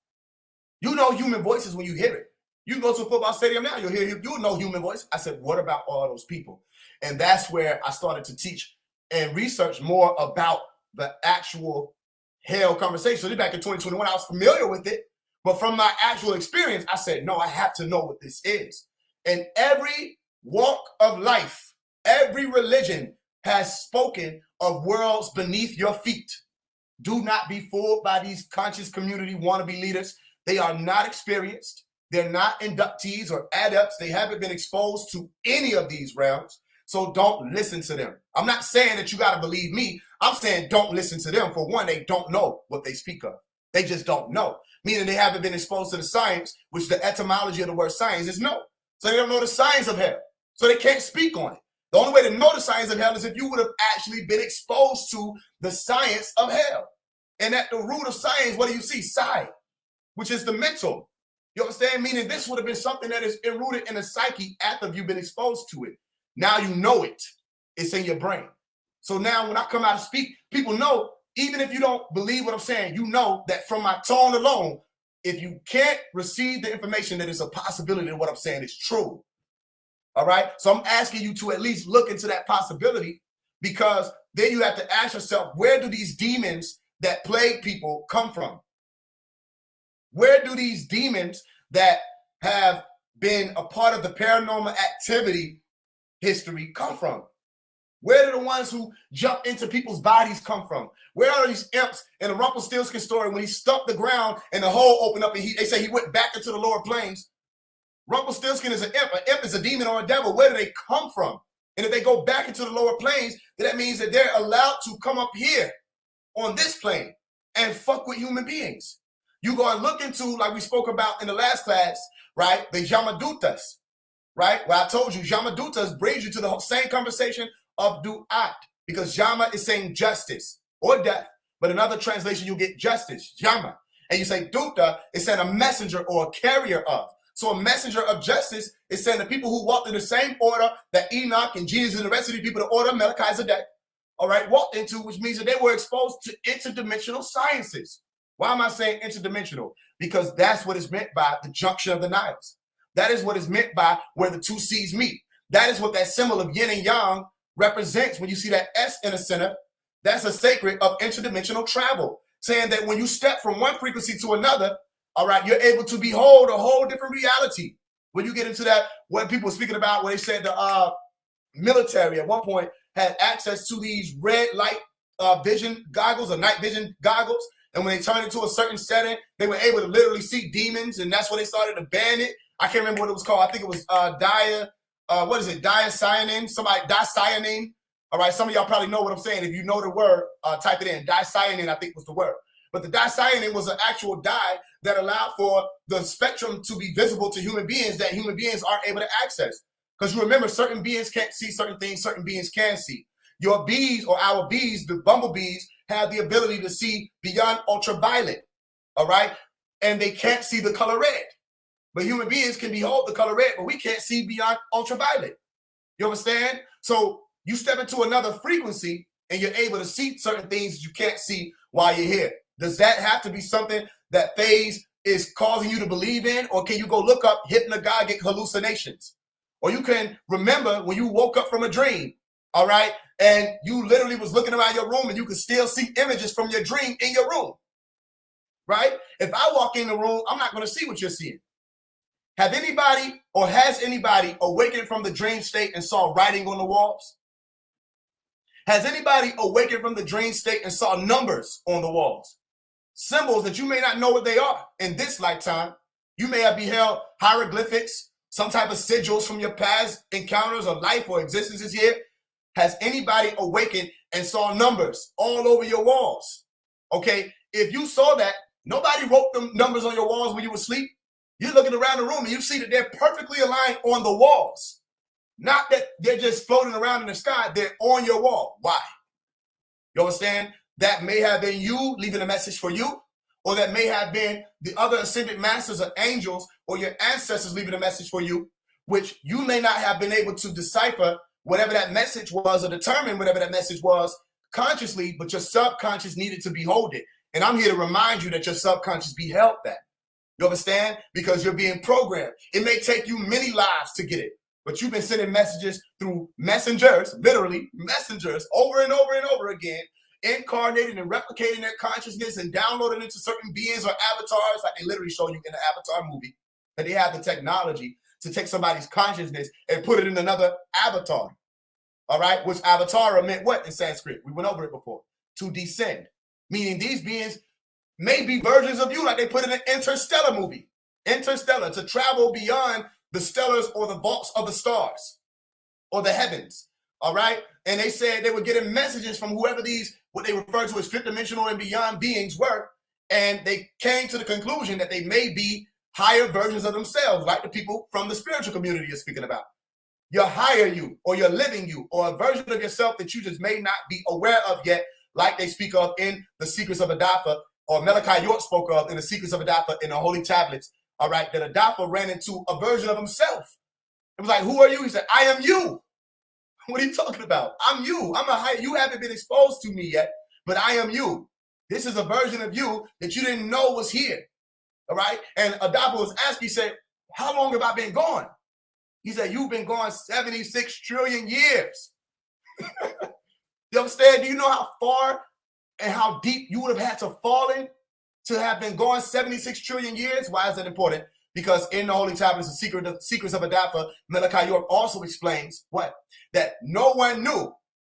You know human voices when you hear it. You can go to a football stadium now, you'll know human voice. I said, what about all those people? And that's where I started to teach and research more about the actual hell conversation. So back in 2021, I was familiar with it, but from my actual experience, I said, no, I have to know what this is. And every walk of life, every religion has spoken of worlds beneath your feet. Do not be fooled by these conscious community wannabe leaders. They are not experienced. They're not inductees or adepts. They haven't been exposed to any of these realms. So don't listen to them. I'm not saying that you got to believe me. I'm saying don't listen to them. For one, they don't know what they speak of. They just don't know, meaning they haven't been exposed to the science, which the etymology of the word science is no. So they don't know the science of hell. So they can't speak on it. The only way to know the science of hell is if you would have actually been exposed to the science of hell. And at the root of science, what do you see? Psi, which is the mental. You understand? Meaning this would have been something that is enrooted in the psyche after you've been exposed to it. Now you know it. It's in your brain. So now when I come out and speak, people know, even if you don't believe what I'm saying, you know that from my tone alone, if you can't receive the information that it's a possibility that what I'm saying is true. All right. So I'm asking you to at least look into that possibility, because then you have to ask yourself, where do these demons that plague people come from? Where do these demons that have been a part of the paranormal activity history come from? Where do the ones who jump into people's bodies come from? Where are these imps in the Rumpelstiltskin story when he stumped the ground and the hole opened up and they say he went back into the lower planes? Rumpelstiltskin is an imp. An imp is a demon or a devil. Where do they come from? And if they go back into the lower planes, then that means that they're allowed to come up here on this plane and fuck with human beings. You go and look into, like we spoke about in the last class, right? The Yamadutas, right? Where I told you Yamadutas brings you to the same conversation of du'at, because Yama is saying justice or death, but in other translation, you get justice, Yama. And you say Duta is saying a messenger or a carrier of. So a messenger of justice is saying the people who walked in the same order that Enoch and Jesus and the rest of the people, the order of Melchizedek, all right, walked into, which means that they were exposed to interdimensional sciences. Why am I saying interdimensional? Because that's what is meant by the junction of the Niles. That is what is meant by where the two seas meet. That is what that symbol of yin and yang represents. When you see that S in the center, that's a sacred of interdimensional travel, saying that when you step from one frequency to another, all right, you're able to behold a whole different reality. When you get into that, what people were speaking about, where they said the military at one point had access to these red light vision goggles or night vision goggles. And when they turned into a certain setting, they were able to literally see demons. And that's when they started to ban it. I can't remember what it was called. I think it was diacyanine, dicyanine. All right, some of y'all probably know what I'm saying. If you know the word, type it in. Dicyanine, I think was the word. But the dicyanine was an actual dye that allowed for the spectrum to be visible to human beings that human beings aren't able to access. Because you remember, certain beings can't see certain things, certain beings can see. Your bees or our bees, the bumblebees, have the ability to see beyond ultraviolet, all right? And they can't see the color red. But human beings can behold the color red, but we can't see beyond ultraviolet. You understand? So you step into another frequency and you're able to see certain things that you can't see while you're here. Does that have to be something that phase is causing you to believe in? Or can you go look up hypnagogic hallucinations? Or you can remember when you woke up from a dream, all right? And you literally was looking around your room and you could still see images from your dream in your room, right? If I walk in the room, I'm not going to see what you're seeing. Have anybody or has anybody awakened from the dream state and saw writing on the walls? Has anybody awakened from the dream state and saw numbers on the walls? Symbols that you may not know what they are in this lifetime. You may have beheld hieroglyphics, some type of sigils from your past encounters or life or existences here. Has anybody awakened and saw numbers all over your walls? Okay, if you saw that, nobody wrote them numbers on your walls when you were asleep. You're looking around the room and you see that they're perfectly aligned on the walls. Not that they're just floating around in the sky, they're on your wall. Why? You understand? That may have been you leaving a message for you, or that may have been the other ascended masters or angels or your ancestors leaving a message for you, which you may not have been able to decipher whatever that message was or determine whatever that message was consciously, but your subconscious needed to behold it. And I'm here to remind you that your subconscious beheld that. You understand? Because you're being programmed. It may take you many lives to get it, but you've been sending messages through messengers, literally messengers, over and over and over again, incarnating and replicating their consciousness and downloading into certain beings or avatars, like they literally show you in the Avatar movie, that they have the technology to take somebody's consciousness and put it in another avatar. All right, which avatara meant what in Sanskrit? We went over it before. To descend, meaning these beings may be versions of you, like they put in an Interstellar movie. Interstellar, to travel beyond the stellars or the vaults of the stars or the heavens. All right, and they said they were getting messages from whoever these what they refer to as fifth dimensional and beyond beings were, and they came to the conclusion that they may be higher versions of themselves, like the people from the spiritual community you're speaking about. Your higher you, or your living you, or a version of yourself that you just may not be aware of yet, like they speak of in the Secrets of Adafa, or Malachi York spoke of in the Secrets of Adafa in the Holy Tablets, all right, that Adafa ran into a version of himself. It was like, who are you? He said, I am you. What are you talking about? I'm you. I'm a higher. You haven't been exposed to me yet, but I am you. This is a version of you that you didn't know was here, all right? And Adafa was asking, he said, how long have I been gone? He said, you've been gone 76 trillion years. You understand? Do you know how far and how deep you would have had to fall in to have been gone 76 trillion years? Why is that important? Because in the Holy Tablets, the Secrets of Adafa, Malachi York also explains what? That no one knew,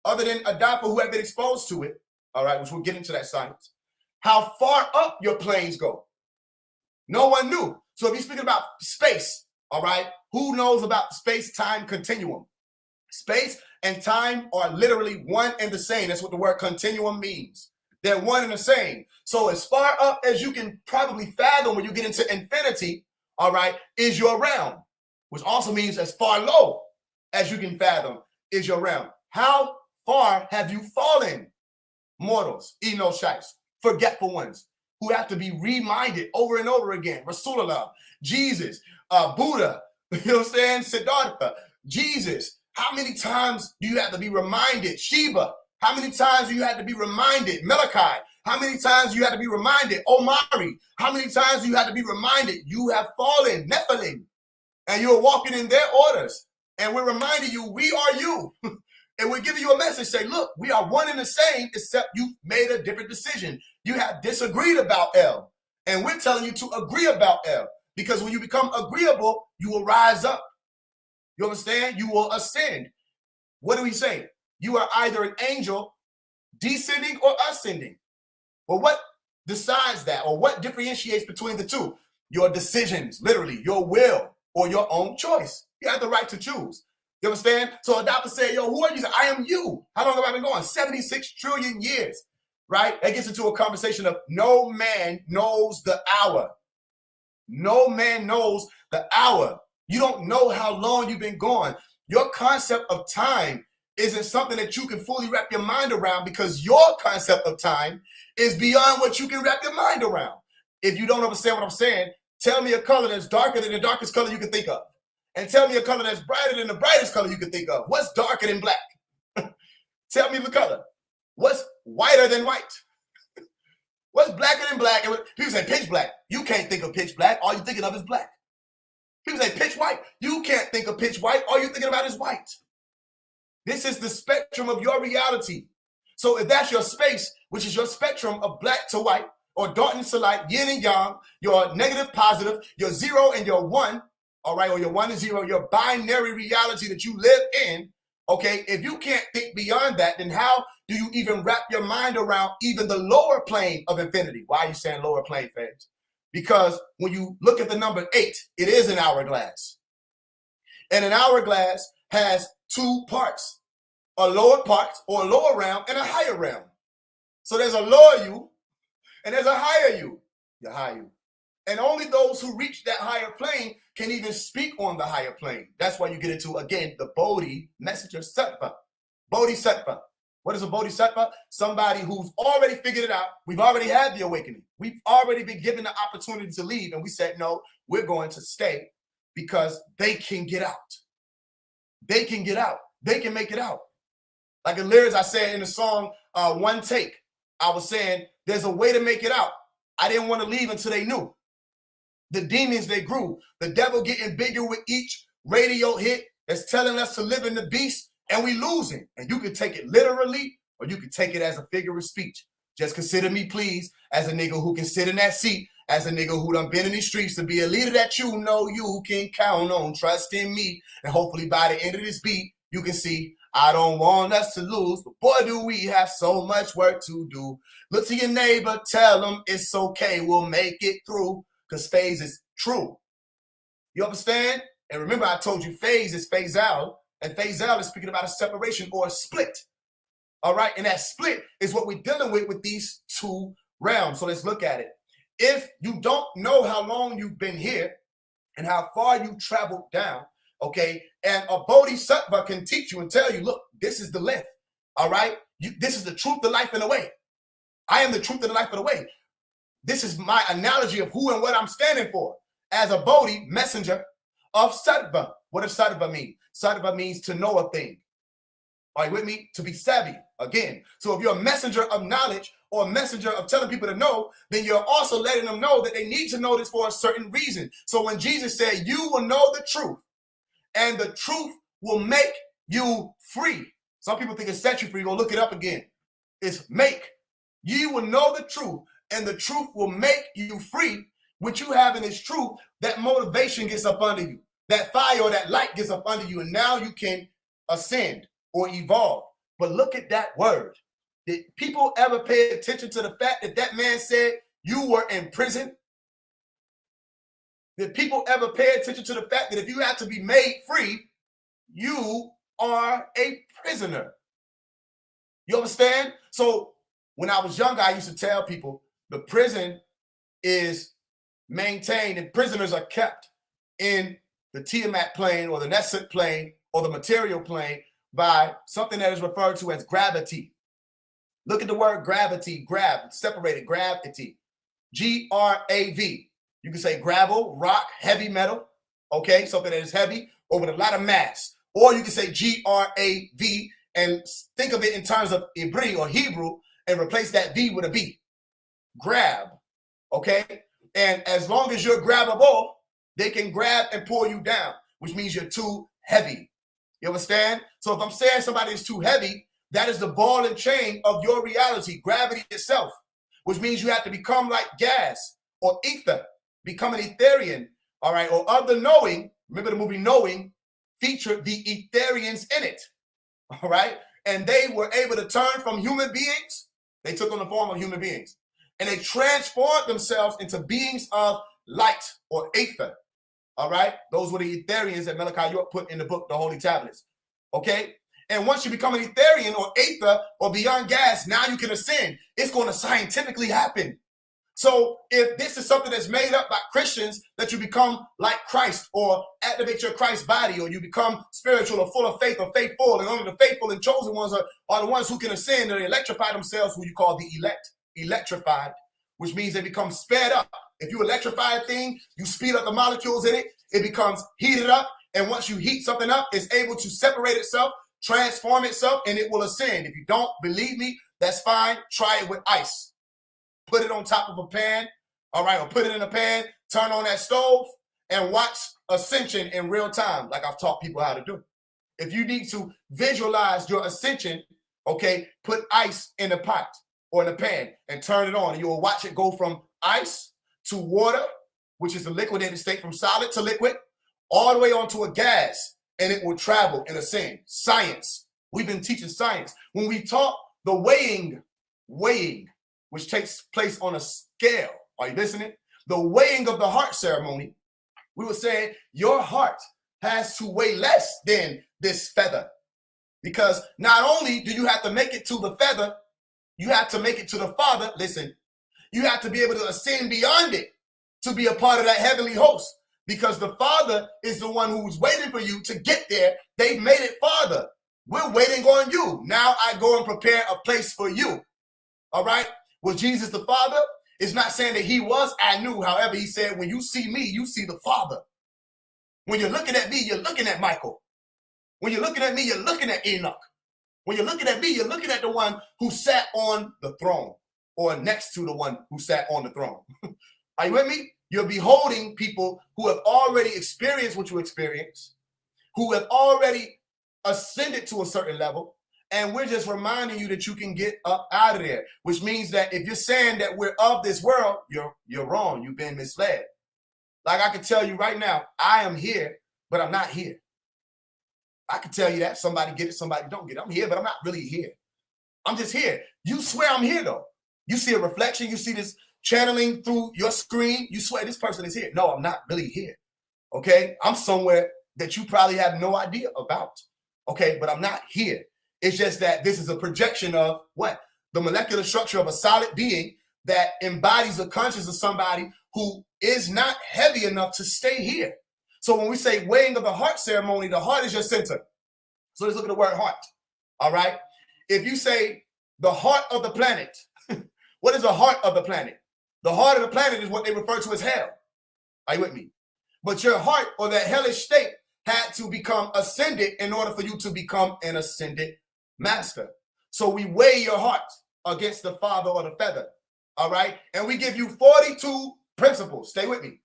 other than Adafa who had been exposed to it, all right, which we'll get into that science, how far up your planes go. No one knew. So if you're speaking about space, all right, who knows about space-time continuum? Space and time are literally one and the same. That's what the word continuum means. They're one and the same. So as far up as you can probably fathom when you get into infinity, all right, is your realm, which also means as far low as you can fathom is your realm. How far have you fallen, mortals, Enoshites, forgetful ones, who have to be reminded over and over again? Rasulullah, Jesus, Buddha, you know what I'm saying? Siddhartha, Jesus. How many times do you have to be reminded? Sheba, how many times do you have to be reminded? Malachi, how many times do you have to be reminded? Omari, how many times do you have to be reminded? You have fallen, Nephilim, and you're walking in their orders. And we're reminding you, we are you. And we're giving you a message, say, look, we are one and the same, except you made a different decision. You have disagreed about El. And we're telling you to agree about El. Because when you become agreeable, you will rise up. You understand? You will ascend. What do we say? You are either an angel descending or ascending. Well, what decides that, or what differentiates between the two? Your decisions, literally, your will or your own choice. You have the right to choose. You understand? So Adafa said, yo, who are you? He said, I am you. How long have I been going? 76 trillion years, right? That gets into a conversation of no man knows the hour. No man knows the hour. You don't know how long you've been gone. Your concept of time isn't something that you can fully wrap your mind around, because your concept of time is beyond what you can wrap your mind around. If you don't understand what I'm saying, tell me a color that's darker than the darkest color you can think of. And tell me a color that's brighter than the brightest color you can think of. What's darker than black? Tell me the color. What's whiter than white? What's blacker than black? And people say pitch black. You can't think of pitch black. All you're thinking of is black. People say pitch white. You can't think of pitch white. All you're thinking about is white. This is the spectrum of your reality. So if that's your space, which is your spectrum of black to white, or darkness to light, yin and yang, your negative, positive, your 0 and your 1, all right, or your 1 and 0, your binary reality that you live in, okay, if you can't think beyond that, then how do you even wrap your mind around even the lower plane of infinity? Why are you saying lower plane, Faise? Because when you look at the number 8, it is an hourglass. And an hourglass has two parts, a lower part or a lower realm and a higher realm. So there's a lower you and there's a higher you, the higher you. And only those who reach that higher plane can even speak on the higher plane. That's why you get into, again, the Bodhi messenger Sattva. Bodhisattva. What is a Bodhisattva? Somebody who's already figured it out. We've already had the awakening. We've already been given the opportunity to leave. And we said, no, we're going to stay because they can get out. They can get out. They can make it out. Like the lyrics I said in the song, One Take, I was saying, there's a way to make it out. I didn't want to leave until they knew. The demons, they grew. The devil getting bigger with each radio hit that's telling us to live in the beast, and we losing. And you can take it literally, or you can take it as a figure of speech. Just consider me, please, as a nigga who can sit in that seat, as a nigga who done been in these streets to be a leader that you know you can count on. Trust in me. And hopefully by the end of this beat, you can see I don't want us to lose, but boy, do we have so much work to do. Look to your neighbor, tell them it's okay, we'll make it through, because Faise is true. You understand? And remember, I told you Faise is Faisal, and Faisal is speaking about a separation or a split. All right. And that split is what we're dealing with these two realms. So let's look at it. If you don't know how long you've been here and how far you traveled down, okay, and a bodhisattva can teach you and tell you, look, this is the length. All right. This is the truth, the life, and the way. I am the truth and the life of the way. This is my analogy of who and what I'm standing for as a bodhi messenger of sattva. What does sattva mean? Sattva means to know a thing. Are you with me? To be savvy again. So if you're a messenger of knowledge or a messenger of telling people to know, then you're also letting them know that they need to know this for a certain reason. So when Jesus said, you will know the truth and the truth will make you free. Some people think it's set you free. Go look it up again. It's make. You will know the truth and the truth will make you free. What you have in this truth, that motivation gets up under you. That fire or that light gets up under you. And now you can ascend or evolve. But look at that word. Did people ever pay attention to the fact that that man said you were in prison? Did people ever pay attention to the fact that if you have to be made free, you are a prisoner? You understand? So when I was younger, I used to tell people the prison is maintained and prisoners are kept in the Tiamat plane or the Nesset plane or the material plane by something that is referred to as gravity. Look at the word gravity, separated, gravity, G-R-A-V. You can say gravel, rock, heavy metal, okay, something that is heavy or with a lot of mass. Or you can say G-R-A-V and think of it in terms of Hebrew or Hebrew and replace that V with a B. Grab, okay? And as long as you're grabbable, they can grab and pull you down, which means you're too heavy. You understand? So if I'm saying somebody is too heavy, that is the ball and chain of your reality, gravity itself, which means you have to become like gas or ether, become an Etherian, all right, or of the knowing. Remember the movie Knowing featured the Etherians in it, all right? And they were able to turn from human beings. They took on the form of human beings and they transformed themselves into beings of light or ether, all right? Those were the Etherians that Malachi York put in the book, The Holy Tablets, okay? And once you become an Etherian or ether or beyond gas, now you can ascend. It's going to scientifically happen. So if this is something that's made up by Christians, that you become like Christ or activate your Christ body, or you become spiritual or full of faith or faithful, and only the faithful and chosen ones are the ones who can ascend and electrify themselves, who you call the elect, electrified, which means they become sped up. If you electrify a thing, you speed up the molecules in it, it becomes heated up. And once you heat something up, it's able to separate itself, transform itself, and it will ascend. If you don't believe me, that's fine. Try it with ice. Put it on top of a pan, all right, or put it in a pan, turn on that stove, and watch ascension in real time, like I've taught people how to do. If you need to visualize your ascension, okay, put ice in a pot or in a pan and turn it on, and you will watch it go from ice to water, which is the liquidated state, from solid to liquid, all the way onto a gas, and it will travel and ascend. Science. We've been teaching science. When we taught the weighing, which takes place on a scale. Are you listening? The weighing of the heart ceremony, we were saying your heart has to weigh less than this feather. Because not only do you have to make it to the feather, you have to make it to the Father. Listen, you have to be able to ascend beyond it to be a part of that heavenly host. Because the Father is the one who's waiting for you to get there. They've made it farther. We're waiting on you. Now I go and prepare a place for you. All right? Was Jesus the Father? It's not saying that he was, I knew. However, he said, when you see me, you see the Father. When you're looking at me, you're looking at Michael. When you're looking at me, you're looking at Enoch. When you're looking at me, you're looking at the one who sat on the throne, or next to the one who sat on the throne. Are you with me? You're beholding people who have already experienced what you experience, who have already ascended to a certain level. And we're just reminding you that you can get up out of there, which means that if you're saying that we're of this world, you're wrong. You've been misled. Like I can tell you right now, I am here, but I'm not here. I can tell you that. Somebody get it, somebody don't get it. I'm here, but I'm not really here. I'm just here. You swear I'm here, though. You see a reflection. You see this channeling through your screen. You swear this person is here. No, I'm not really here. Okay? I'm somewhere that you probably have no idea about. Okay? But I'm not here. It's just that this is a projection of what? The molecular structure of a solid being that embodies the consciousness of somebody who is not heavy enough to stay here. So when we say weighing of the heart ceremony, the heart is your center. So let's look at the word heart. All right. If you say the heart of the planet, what is the heart of the planet? The heart of the planet is what they refer to as hell. Are you with me? But your heart, or that hellish state, had to become ascended in order for you to become an ascended master. So we weigh your heart against the father or the feather. All right. And we give you 42 principles. Stay with me.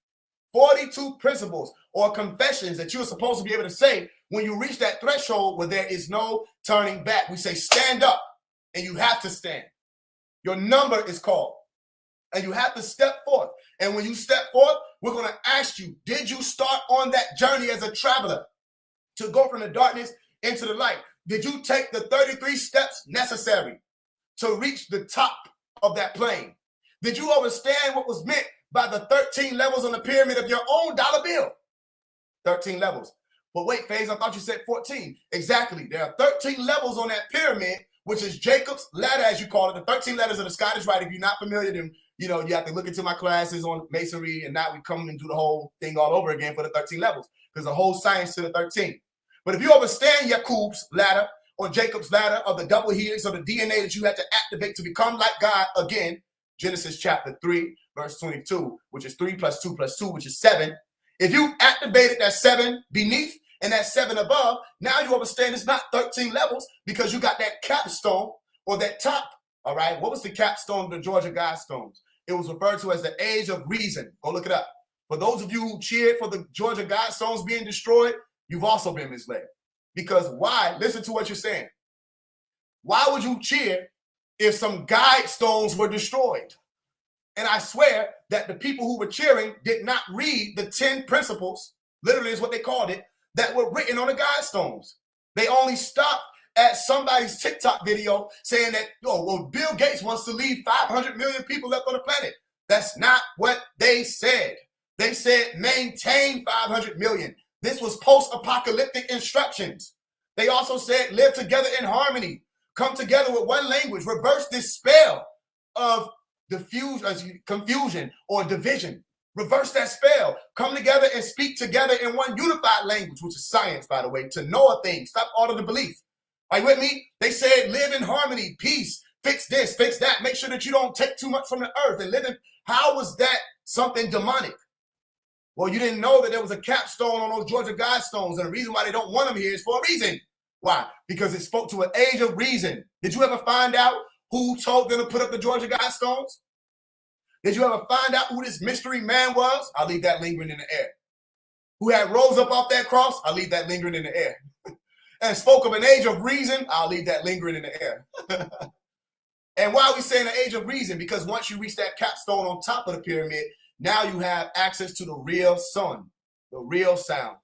42 principles or confessions that you're supposed to be able to say when you reach that threshold where there is no turning back. We say stand up, and you have to stand. Your number is called, and you have to step forth. And when you step forth, we're going to ask you, did you start on that journey as a traveler to go from the darkness into the light? Did you take the 33 steps necessary to reach the top of that plane? Did you understand what was meant by the 13 levels on the pyramid of your own dollar bill? 13 levels. But wait, Faise, I thought you said 14. Exactly. There are 13 levels on that pyramid, which is Jacob's ladder, as you call it. The 13 letters of the Scottish Rite. If you're not familiar, then you have to look into my classes on masonry, and now we come and do the whole thing all over again for the 13 levels. There's a whole science to the 13. But if you understand Jacob's ladder or Jacob's ladder of the double helix or the DNA that you had to activate to become like God again, Genesis chapter 3, verse 22, which is 3 plus 2 plus 2, which is 7. If you activated that 7 beneath and that 7 above, now you understand it's not 13 levels because you got that capstone or that top. All right. What was the capstone of the Georgia Guidestones? It was referred to as the age of reason. Go look it up. For those of you who cheered for the Georgia Guidestones being destroyed, you've also been misled. Because why? Listen to what you're saying. Why would you cheer if some guidestones were destroyed? And I swear that the people who were cheering did not read the 10 principles, literally is what they called it, that were written on the guidestones. They only stopped at somebody's TikTok video saying that, Bill Gates wants to leave 500 million people left on the planet. That's not what they said. They said maintain 500 million. This was post-apocalyptic instructions. They also said live together in harmony, come together with one language, reverse this spell of confusion or division. Reverse that spell. Come together and speak together in one unified language, which is science, by the way, to know a thing. Stop all of the belief. Are you with me? They said live in harmony, peace, fix this, fix that. Make sure that you don't take too much from the earth and live in. How was that something demonic? Well, you didn't know that there was a capstone on those Georgia Guidestones, and the reason why they don't want them here is for a reason. Why? Because it spoke to an age of reason. Did you ever find out who told them to put up the Georgia Guidestones? Did you ever find out who this mystery man was? I'll leave that lingering in the air. Who had rose up off that cross? I'll leave that lingering in the air. And spoke of an age of reason? I'll leave that lingering in the air. And why are we saying an age of reason? Because once you reach that capstone on top of the pyramid, now you have access to the real sun, the real sound.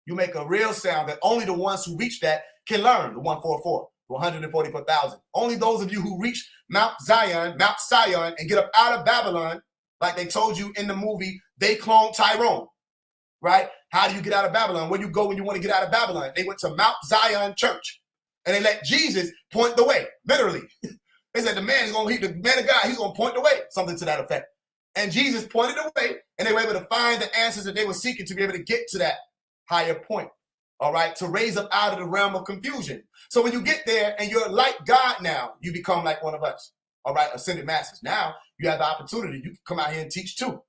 You make a real sound that only the ones who reach that can learn, the 144, the 144,000. Only those of you who reach Mount Zion, and get up out of Babylon, like they told you in the movie, They Cloned Tyrone, right? How do you get out of Babylon? Where you go when you want to get out of Babylon? They went to Mount Zion Church, and they let Jesus point the way, literally. They said the man of God, he's going to point the way, something to that effect. And Jesus pointed the way, and they were able to find the answers that they were seeking to be able to get to that higher point, all right, to raise up out of the realm of confusion. So when you get there and you're like God now, you become like one of us, all right, ascended masters. Now you have the opportunity. You can come out here and teach too,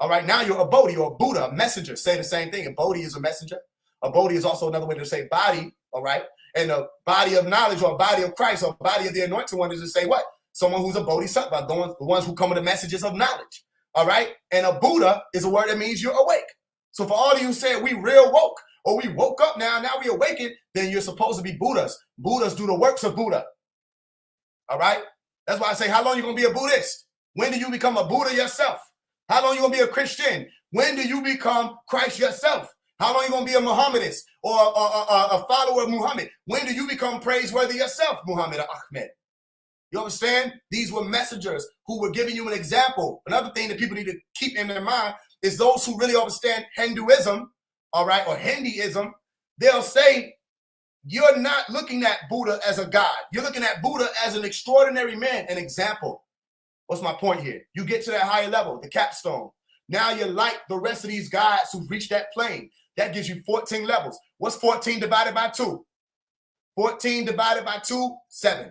all right. Now you're a Bodhi or a Buddha, a messenger. Say the same thing. A Bodhi is a messenger. A Bodhi is also another way to say body, all right, and a body of knowledge or a body of Christ or a body of the anointed one is to say what? Someone who's a Bodhisattva, the ones who come with the messages of knowledge. All right. And a Buddha is a word that means you're awake. So for all of you saying we real woke or we woke up now we awakened, then you're supposed to be Buddhas. Buddhas do the works of Buddha. All right. That's why I say, how long you going to be a Buddhist? When do you become a Buddha yourself? How long you going to be a Christian? When do you become Christ yourself? How long you going to be a Mohammedanist or a follower of Muhammad? When do you become praiseworthy yourself, Muhammad or Ahmed? You understand? These were messengers who were giving you an example. Another thing that people need to keep in their mind is those who really understand Hinduism, all right, or Hinduism, they'll say you're not looking at Buddha as a god. You're looking at Buddha as an extraordinary man, an example. What's my point here? You get to that higher level, the capstone. Now you're like the rest of these guys who've reached that plane. That gives you 14 levels. What's 14 divided by 2? 14 divided by 2, 7.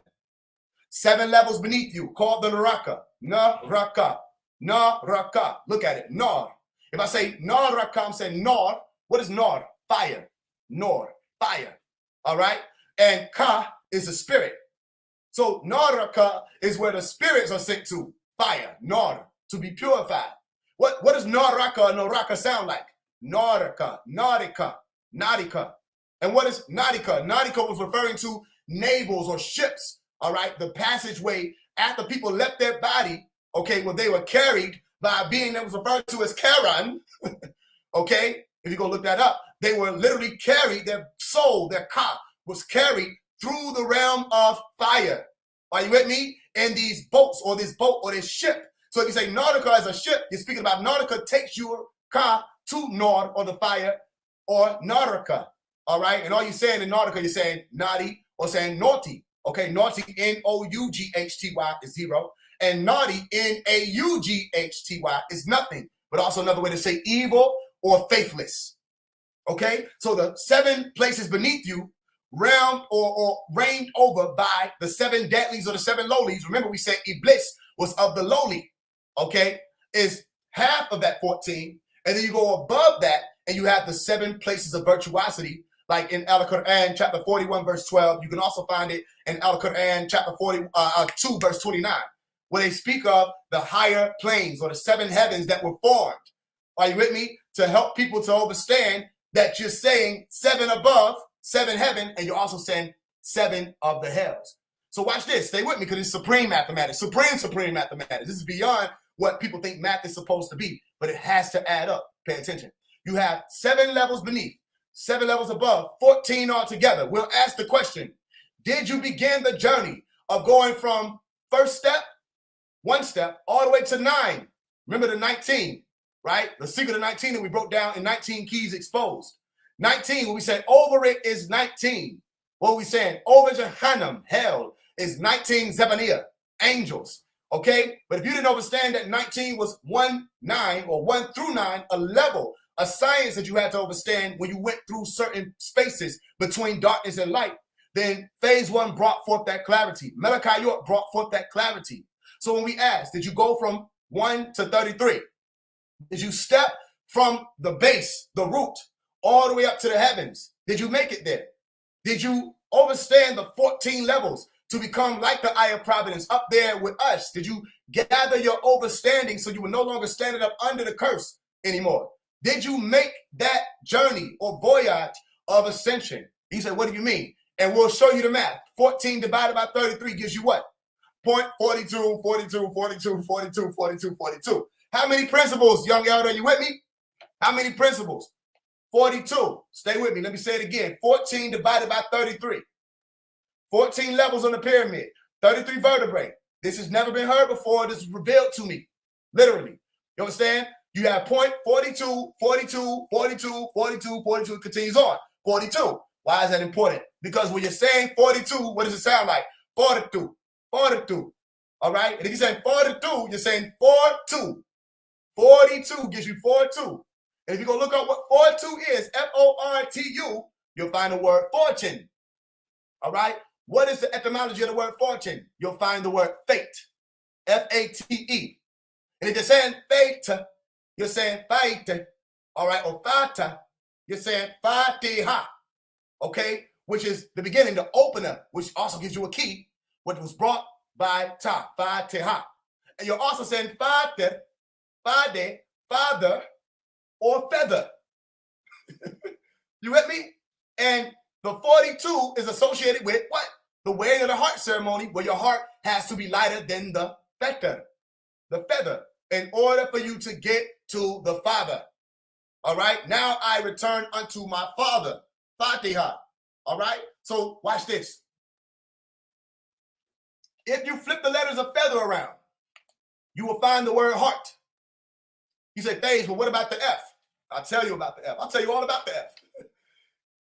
7 levels beneath you, called the Naraka. Naraka. Naraka. Look at it. Nar. If I say Naraka, I'm saying Nar. What is Nar? Fire. Nor. Fire. All right? And Ka is a spirit. So Naraka is where the spirits are sent to. Fire. Nar. To be purified. What does Naraka or Naraka sound like? Naraka. Narika. Narika. And what is Narika? Narika was referring to navels or ships. All right, the passageway after people left their body, okay, well, they were carried by a being that was referred to as Charon, okay? If you go look that up, they were literally carried, their soul, their ka, was carried through the realm of fire. Are you with me? In these boats or this boat or this ship. So if you say Nautica as a ship, you're speaking about Nautica takes your ka to Nord or the fire or Nautica, all right? And all you're saying in Nautica, you're saying naughty or saying naughty. Okay, naughty, N-O-U-G-H-T-Y is 0. And naughty, N-A-U-G-H-T-Y is nothing. But also another way to say evil or faithless. Okay, so the 7 places beneath you, realmed or reigned over by the 7 deadlies or the 7 lowlies. Remember, we said Iblis was of the lowly. Okay, is half of that 14. And then you go above that and you have the 7 places of virtuosity. Like in Al-Quran chapter 41 verse 12, you can also find it in Al-Quran chapter 2 verse 29, where they speak of the higher planes or the 7 heavens that were formed. Are you with me? To help people to understand that you're saying 7 above, 7 heaven, and you're also saying 7 of the hells. So watch this. Stay with me because it's supreme mathematics. Supreme mathematics. This is beyond what people think math is supposed to be, but it has to add up. Pay attention. You have 7 levels beneath. 7 levels above, 14 altogether. We'll ask the question, did you begin the journey of going from first step, 1 step, all the way to 9? Remember the 19, right? The secret of 19 that we broke down in 19 Keys Exposed. 19, when we said over it is 19. What are we saying? Over Jahannam, hell, is 19 Zebaniah, angels. Okay? But if you didn't understand that 19 was 1, 9, or 1 through 9, a level, a science that you had to understand when you went through certain spaces between darkness and light, then Phase One brought forth that clarity. Malachi York brought forth that clarity. So when we asked, did you go from 1 to 33? Did you step from the base, the root, all the way up to the heavens? Did you make it there? Did you understand the 14 levels to become like the Eye of Providence up there with us? Did you gather your understanding so you were no longer standing up under the curse anymore? Did you make that journey or voyage of ascension? He said, what do you mean? And we'll show you the math. 14 divided by 33 gives you what? 0.42, 42, 42, 42, 42, 42. How many principles, young elder? Are you with me? How many principles? 42. Stay with me. Let me say it again. 14 divided by 33. 14 levels on the pyramid. 33 vertebrae. This has never been heard before. This is revealed to me. Literally. You understand? You have 42, 42, 42, 42, 42. It continues on. 42. Why is that important? Because when you're saying 42, what does it sound like? 42. 42. All right? And if you're saying 42, you're saying 42. 42 gives you 42. And if you go look up what 42 is, F-O-R-T-U, you'll find the word fortune. All right? What is the etymology of the word fortune? You'll find the word fate. F-A-T-E. And if you're saying fate, you're saying fate. All right? Or fata, you're saying fatiha. Okay? Which is the beginning, the opener, which also gives you a key, what was brought by ta, fatiha. And you're also saying father, fade, father, or feather. You with me? And the 42 is associated with what? The wearing of the heart ceremony, where your heart has to be lighter than the feather. The feather. In order for you to get to the Father. All right? Now I return unto my Father. Fatiha. All right? So watch this. If you flip the letters of feather around, you will find the word heart. You say, Faise, but what about the F? I'll tell you about the F. I'll tell you all about the F.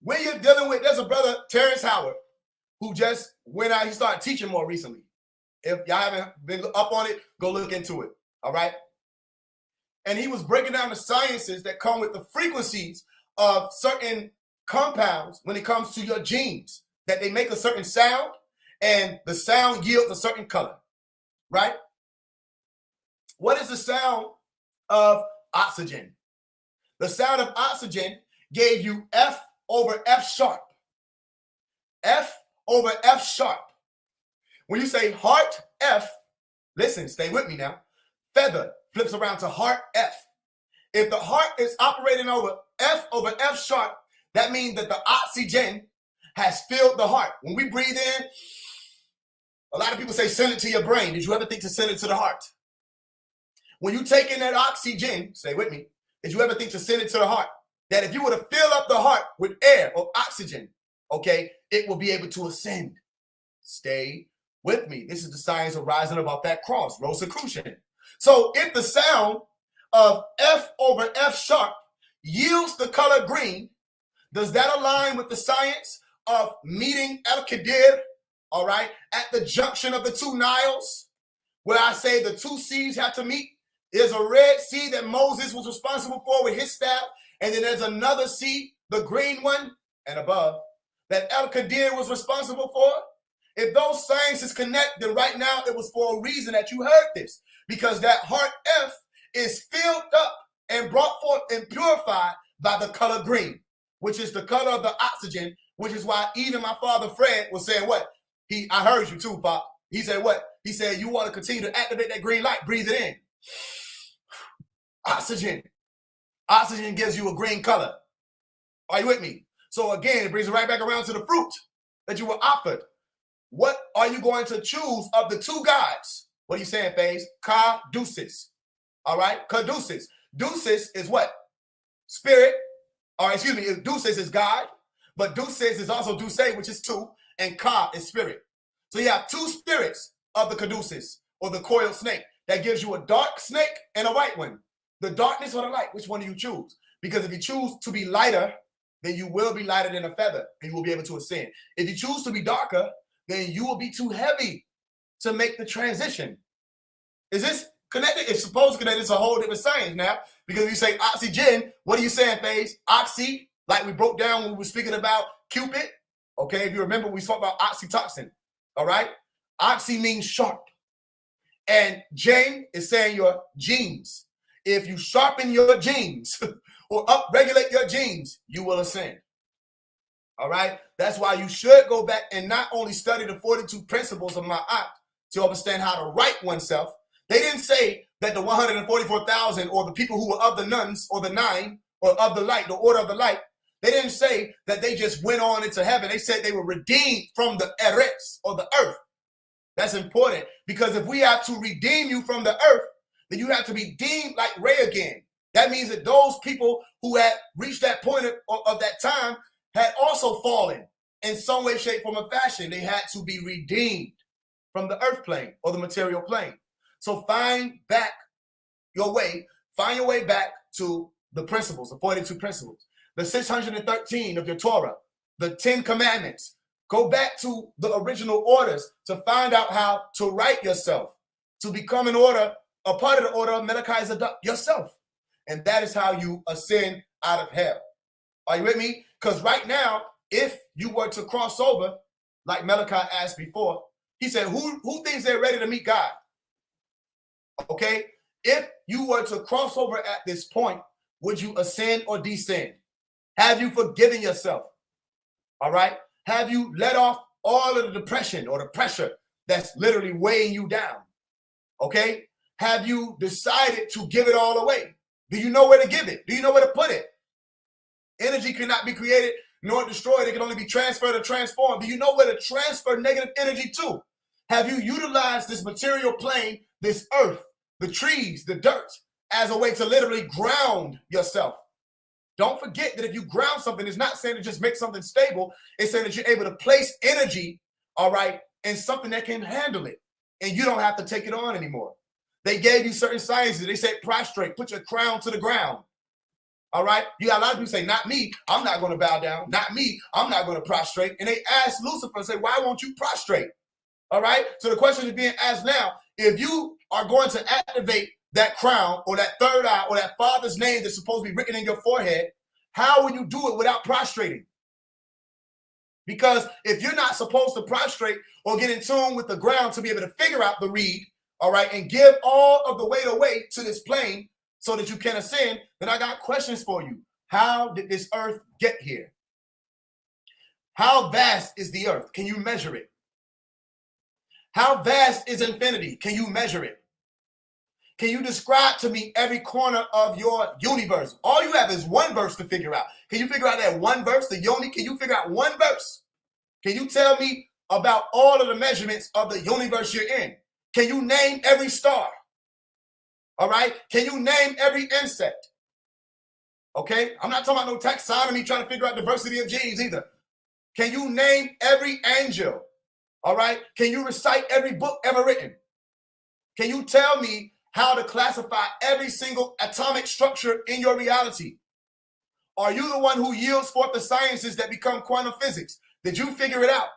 when you're dealing with, there's a brother, Terrence Howard, who just went out, he started teaching more recently. If y'all haven't been up on it, go look into it, all right? And he was breaking down the sciences that come with the frequencies of certain compounds when it comes to your genes, that they make a certain sound, and the sound yields a certain color, right? What is the sound of oxygen? The sound of oxygen gave you F over F sharp. F over F sharp. When you say heart F, listen, stay with me now. Feather flips around to heart F. If the heart is operating over F sharp, that means that the oxygen has filled the heart. When we breathe in, a lot of people say send it to your brain. Did you ever think to send it to the heart? When you take in that oxygen, stay with me, did you ever think to send it to the heart? That if you were to fill up the heart with air or oxygen, okay, it will be able to ascend. Stay with me. This is the science of rising above that cross, Rosicrucian. So if the sound of F over F sharp yields the color green, does that align with the science of meeting El Qadir, all right, at the junction of the two Niles, where I say the two seas have to meet? There's a red sea that Moses was responsible for with his staff, and then there's another sea, the green one, and above, that El Qadir was responsible for. If those sciences connect, then right now it was for a reason that you heard this, because that heart F is filled up and brought forth and purified by the color green, which is the color of the oxygen, which is why even my father Fred was saying what? I heard you too, Pop. He said what? He said, you want to continue to activate that green light, breathe it in. Oxygen. Oxygen gives you a green color. Are you with me? So again, it brings it right back around to the fruit that you were offered. What are you going to choose of the two gods? What are you saying, Faise? Caduceus. All right? Caduceus. Deuces is what? Spirit. Or excuse me, Deuces is God, but Deuces is also Duce, which is two, and Ka is spirit. So you have two spirits of the Caduceus, or the coiled snake, that gives you a dark snake and a white one. The darkness or the light, which one do you choose? Because if you choose to be lighter, then you will be lighter than a feather, and you will be able to ascend. If you choose to be darker, then you will be too heavy to make the transition. Is this connected? It's supposed to connect. It's a whole different science now, because if you say oxygen, what are you saying, Faise? Oxy, like we broke down when we were speaking about Cupid. Okay, if you remember, we talked about oxytocin. All right? Oxy means sharp. And Jane is saying your genes. If you sharpen your genes or upregulate your genes, you will ascend. All right? That's why you should go back and not only study the 42 principles of Ma'at to understand how to right oneself. They didn't say that the 144,000 or the people who were of the nuns or the nine or of the light, the order of the light, they didn't say that they just went on into heaven. They said they were redeemed from the eretz or the earth. That's important, because if we have to redeem you from the earth, then you have to be deemed like Ray again. That means that those people who had reached that point of that time had also fallen in some way, shape, form, or fashion. They had to be redeemed from the earth plane or the material plane. So find your way back to the principles, the 42 principles, the 613 of your Torah, the 10 commandments. Go back to the original orders to find out how to right yourself, to become a part of the order of Melech Zadok yourself. And that is how you ascend out of hell. Are you with me? Because right now, if you were to cross over, like Malachi asked before, he said, who thinks they're ready to meet God? Okay? If you were to cross over at this point, would you ascend or descend? Have you forgiven yourself? All right? Have you let off all of the depression or the pressure that's literally weighing you down? Okay? Have you decided to give it all away? Do you know where to give it? Do you know where to put it? Energy cannot be created nor destroyed. It can only be transferred or transformed. Do you know where to transfer negative energy to? Have you utilized this material plane, this earth, the trees, the dirt, as a way to literally ground yourself? Don't forget that if you ground something, it's not saying to just make something stable. It's saying that you're able to place energy, all right, in something that can handle it. And you don't have to take it on anymore. They gave you certain sciences. They said prostrate, put your crown to the ground. All right. You got a lot of people say, not me. I'm not going to bow down. Not me. I'm not going to prostrate. And they ask Lucifer and say, why won't you prostrate? All right. So the question is being asked now, if you are going to activate that crown or that third eye or that Father's name that's supposed to be written in your forehead, how will you do it without prostrating? Because if you're not supposed to prostrate or get in tune with the ground to be able to figure out the reed, all right, and give all of the weight away to this plane so that you can ascend, then I got questions for you. How did this earth get here? How vast is the earth? Can you measure it? How vast is infinity? Can you measure it? Can you describe to me every corner of your universe? All you have is one verse to figure out. Can you figure out that one verse, the yoni? Can you figure out one verse? Can you tell me about all of the measurements of the universe you're in? Can you name every star? All right. Can you name every insect? Okay. I'm not talking about no taxonomy trying to figure out diversity of genes either. Can you name every angel? All right. Can you recite every book ever written? Can you tell me how to classify every single atomic structure in your reality? Are you the one who yields forth the sciences that become quantum physics? Did you figure it out?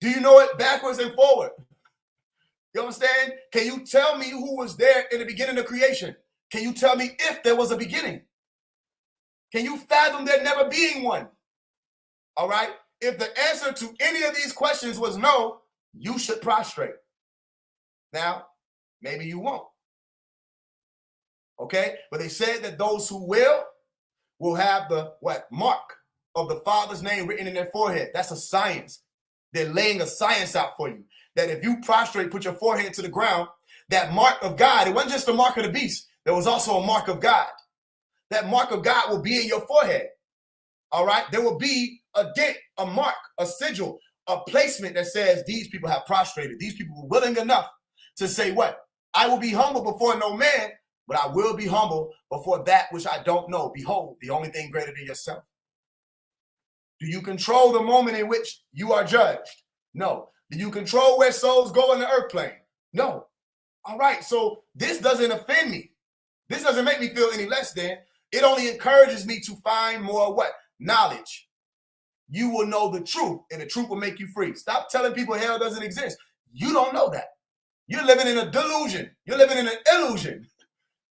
Do you know it backwards and forward? You understand? Can you tell me who was there in the beginning of creation? Can you tell me if there was a beginning? Can you fathom there never being one? All right. If the answer to any of these questions was no, you should prostrate. Now, maybe you won't. Okay. But they said that those who will have the mark of the Father's name written in their forehead. That's a science. They're laying a science out for you. That if you prostrate, put your forehead to the ground, that mark of God, it wasn't just the mark of the beast. There was also a mark of God. That mark of God will be in your forehead. All right. There will be a dent, a mark, a sigil, a placement that says these people have prostrated. These people were willing enough to say what? I will be humble before no man, but I will be humble before that which I don't know. Behold, the only thing greater than yourself. Do you control the moment in which you are judged? No. Do you control where souls go in the earth plane? No. All right. So this doesn't offend me. This doesn't make me feel any less than. It only encourages me to find more what? Knowledge. You will know the truth, and the truth will make you free. Stop telling people hell doesn't exist. You don't know that. You're living in a delusion. You're living in an illusion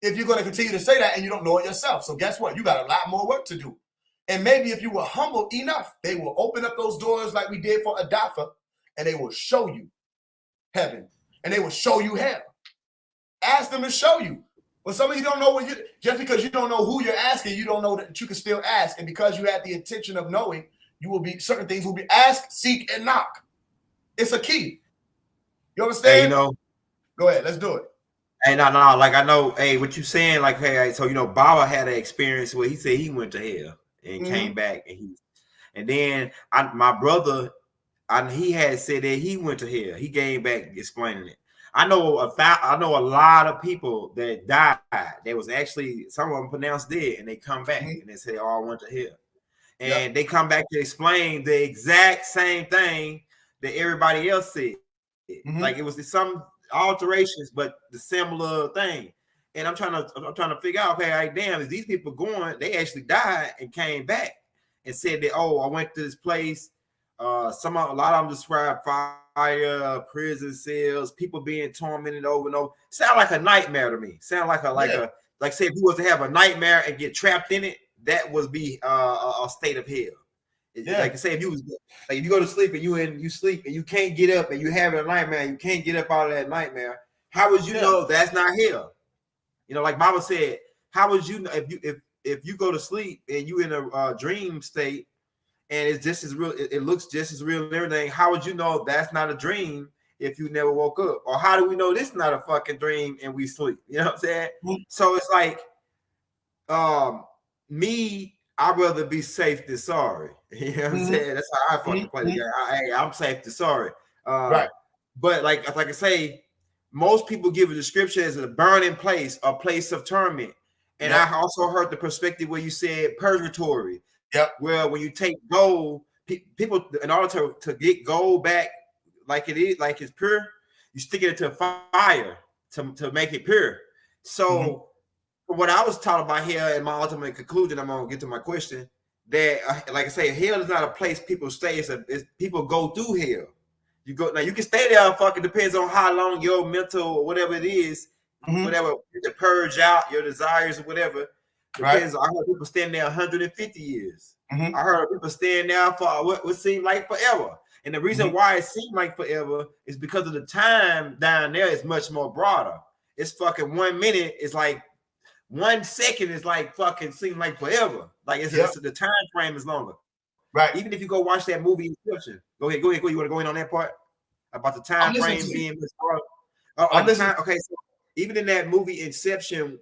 if you're going to continue to say that and you don't know it yourself. So guess what? You got a lot more work to do. And maybe if you were humble enough, they will open up those doors like we did for Adafa, and they will show you heaven, and they will show you hell. Ask them to show you. Well, some of you don't know what just because you don't know who you're asking, you don't know that you can still ask. And because you had the intention of knowing, you will be, certain things will be asked, seek, and knock. It's a key. You understand? Hey, you know, go ahead, let's do it. Hey, no, like I know, hey, what you saying, like, hey, so Baba had an experience where he said he went to hell and came back, and then my brother, he had said that he went to hell. He came back explaining it. I know a lot of people that died. There was actually some of them pronounced dead, and they come back and they say, "Oh, I went to hell," and they come back to explain the exact same thing that everybody else said. Like it was some alterations, but the similar thing. And I'm trying to figure out, okay, like, damn, is these people going? They actually died and came back and said that, oh, I went to this place. A lot of them describe fire, prison cells, people being tormented over and over. Sound like a nightmare to me. Sound like like say if you was to have a nightmare and get trapped in it, that would be a state of hell. Like say if you go to sleep and you sleep and you can't get up and you have a nightmare and you can't get up out of that nightmare, how would you know that's not hell? You know, like Baba said, how would you know if you go to sleep and you in a dream state and it's just as real, it looks just as real and everything, how would you know that's not a dream if you never woke up? Or how do we know this is not a fucking dream and we sleep? You know what I'm saying? So it's like I'd rather be safe than sorry. You know what I'm saying? That's how I fucking play the game. I'm safe than sorry. Right. But like I say, most people give a description as a burning place, a place of torment. And I also heard the perspective where you said purgatory. Where when you take gold, people, in order to get gold back like it is, like it's pure, you stick it into fire to make it pure. So what I was taught about here, and my ultimate conclusion, I'm gonna get to my question. That, like I say, hell is not a place people stay. It's people go through hell. You go now. You can stay there. Fucking depends on how long your mental or whatever it is, whatever to purge out your desires or whatever. Depends. I heard people staying there 150 years. I heard people staying there for what seemed like forever. And the reason why it seemed like forever is because of the time down there is much more broader. It's fucking 1 minute. It's like 1 second is like fucking seem like forever. Like it's the time frame is longer. Right. Even if you go watch that movie Inception. Go ahead. You want to go in on that part about the time frame being this broad? Okay, so even in that movie Inception,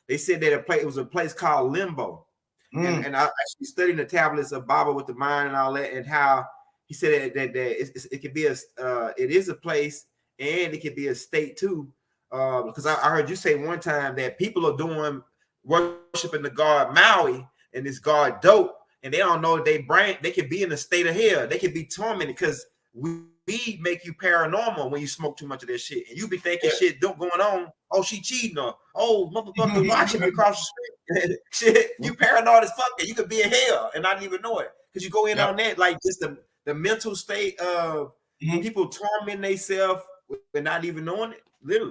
they said that it was a place called Limbo. And I actually studied the tablets of Baba with the mind and all that, and how he said that it could be it is a place and it could be a state too. Because I heard you say one time that people are doing worshiping the god Maui and this god Dope, and they don't know they could be in a state of hell. They could be tormented because we make you paranormal when you smoke too much of that shit, and you be thinking shit going on. Oh, she cheating, or oh, motherfucker watching me across the street. Shit, you paranoid as fuck, and you could be in hell and not even know it because you go in on that, like just the mental state of people tormenting themselves and not even knowing it. Literally.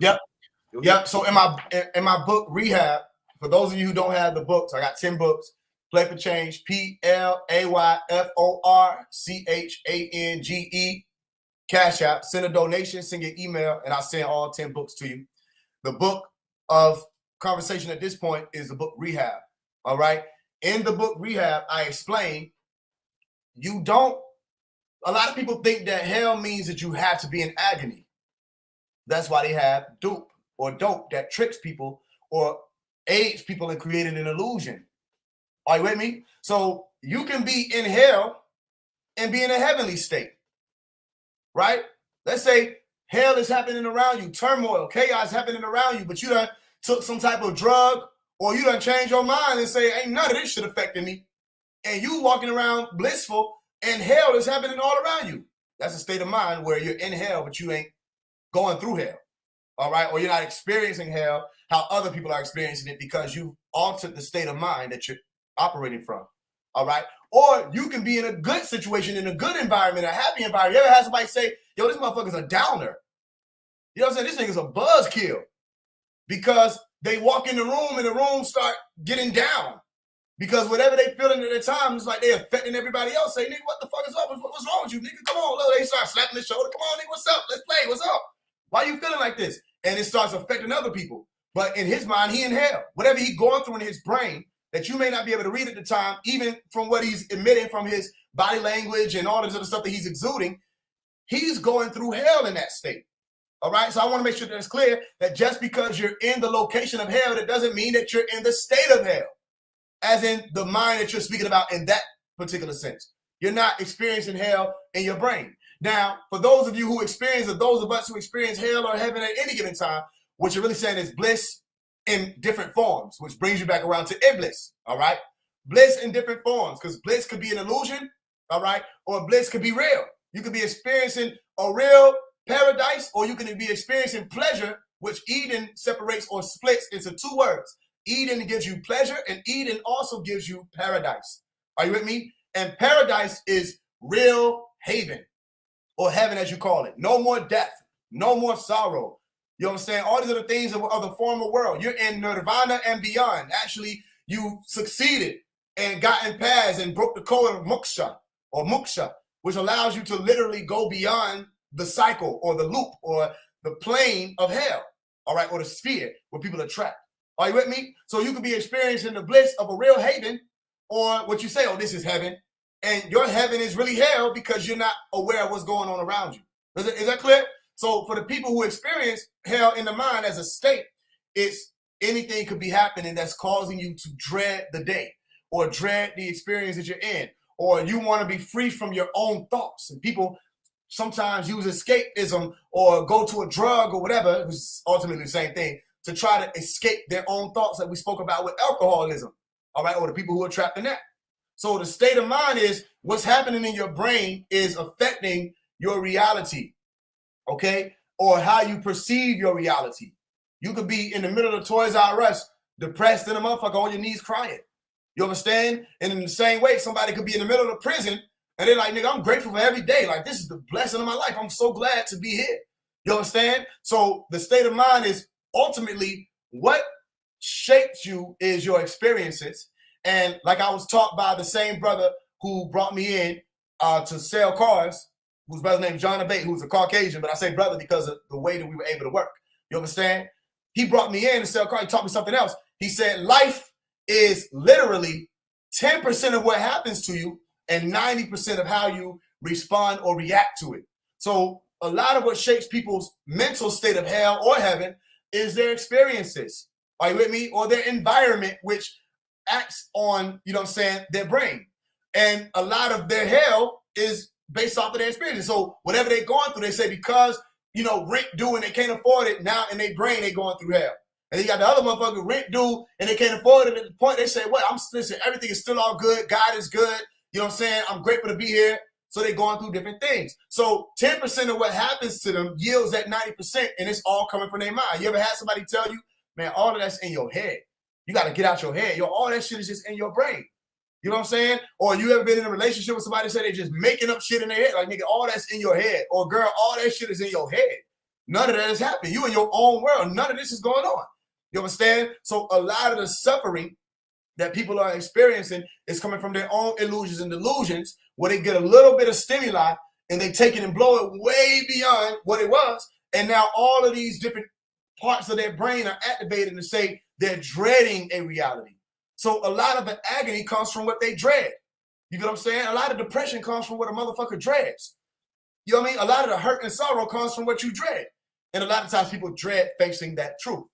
Yep. So in my book Rehab, for those of you who don't have the books, I got 10 books. Play for Change, PLAYFORCHANGE. Cash App. Send a donation, send your email, and I'll send all 10 books to you. The book of conversation at this point is the book Rehab. All right. In the book Rehab, I explain a lot of people think that hell means that you have to be in agony. That's why they have dope that tricks people or aids people in creating an illusion. Are you with me? So you can be in hell and be in a heavenly state, right? Let's say hell is happening around you, turmoil, chaos happening around you, but you done took some type of drug or you done changed your mind and say, ain't none of this shit affecting me. And you walking around blissful and hell is happening all around you. That's a state of mind where you're in hell, but you ain't going through hell. All right. Or you're not experiencing hell how other people are experiencing it because you've altered the state of mind that you're operating from. All right. Or you can be in a good situation, in a good environment, a happy environment. You ever had somebody say, yo, this motherfucker's a downer? You know what I'm saying? This nigga's a buzzkill because they walk in the room and the room start getting down because whatever they feeling at the time is like they're affecting everybody else. Say, nigga, what the fuck is up? What's wrong with you, nigga? Come on. Look, they start slapping their shoulder. Come on, nigga, what's up? Let's play. What's up? Why are you feeling like this? And it starts affecting other people. But in his mind, he in hell. Whatever he's going through in his brain that you may not be able to read at the time, even from what he's emitting from his body language and all this other stuff that he's exuding, he's going through hell in that state. All right. So I want to make sure that it's clear that just because you're in the location of hell, that doesn't mean that you're in the state of hell, as in the mind that you're speaking about in that particular sense. You're not experiencing hell in your brain. Now, for those of you who experience, or those of us who experience hell or heaven at any given time, what you're really saying is bliss in different forms, which brings you back around to Iblis. All right. Bliss in different forms, because bliss could be an illusion. All right. Or bliss could be real. You could be experiencing a real paradise, or you can be experiencing pleasure, which Eden separates or splits into two words. Eden gives you pleasure, and Eden also gives you paradise. Are you with me? And paradise is real haven, or heaven as you call it. No more death, no more sorrow. You understand? All these are the things of the former world. You're in nirvana and beyond. Actually, you succeeded and gotten past and broke the code of moksha, which allows you to literally go beyond the cycle or the loop or the plane of hell, all right, or the sphere where people are trapped. Are you with me? So you could be experiencing the bliss of a real haven, or what you say, oh, this is heaven, and your heaven is really hell because you're not aware of what's going on around you. Is that clear? So for the people who experience hell in the mind as a state, it's anything could be happening that's causing you to dread the day or dread the experience that you're in, or you want to be free from your own thoughts. And people sometimes use escapism or go to a drug or whatever, which is ultimately the same thing, to try to escape their own thoughts that we spoke about with alcoholism, all right, or the people who are trapped in that. So the state of mind is what's happening in your brain is affecting your reality, okay, or how you perceive your reality. You could be in the middle of Toys R Us depressed and a motherfucker on your knees crying. You understand? And in the same way, somebody could be in the middle of the prison and they're like, nigga, I'm grateful for every day. Like, this is the blessing of my life. I'm so glad to be here. You understand? So the state of mind is ultimately what shapes you is your experiences. And like I was taught by the same brother who brought me in to sell cars, whose brother's name is John Abate, who's a Caucasian, but I say brother because of the way that we were able to work. You understand? He brought me in to sell cars. He taught me something else. He said life is literally 10% of what happens to you and 90% of how you respond or react to it. So a lot of what shapes people's mental state of hell or heaven is their experiences. Are you with me? Or their environment, which acts on, you know what I'm saying, their brain. And a lot of their hell is based off of their experiences. So whatever they're going through, they say because, you know, rent due and they can't afford it, now in their brain they going through hell. And you got the other motherfucker, rent due, and they can't afford it. At the point they say, well, listen, everything is still all good. God is good. You know what I'm saying? I'm grateful to be here. So they're going through different things. So 10% of what happens to them yields that 90%, and it's all coming from their mind. You ever had somebody tell you, man, all of that's in your head. You got to get out your head. Yo, all that shit is just in your brain. You know what I'm saying? Or you ever been in a relationship with somebody say they're just making up shit in their head? Like, nigga, all that's in your head. Or girl, all that shit is in your head. None of that is happening. You in your own world. None of this is going on. You understand? So a lot of the suffering that people are experiencing is coming from their own illusions and delusions, where they get a little bit of stimuli and they take it and blow it way beyond what it was. And now all of these different parts of their brain are activated to say they're dreading a reality. So a lot of the agony comes from what they dread. You get what I'm saying? A lot of depression comes from what a motherfucker dreads. You know what I mean? A lot of the hurt and sorrow comes from what you dread. And a lot of times people dread facing that truth.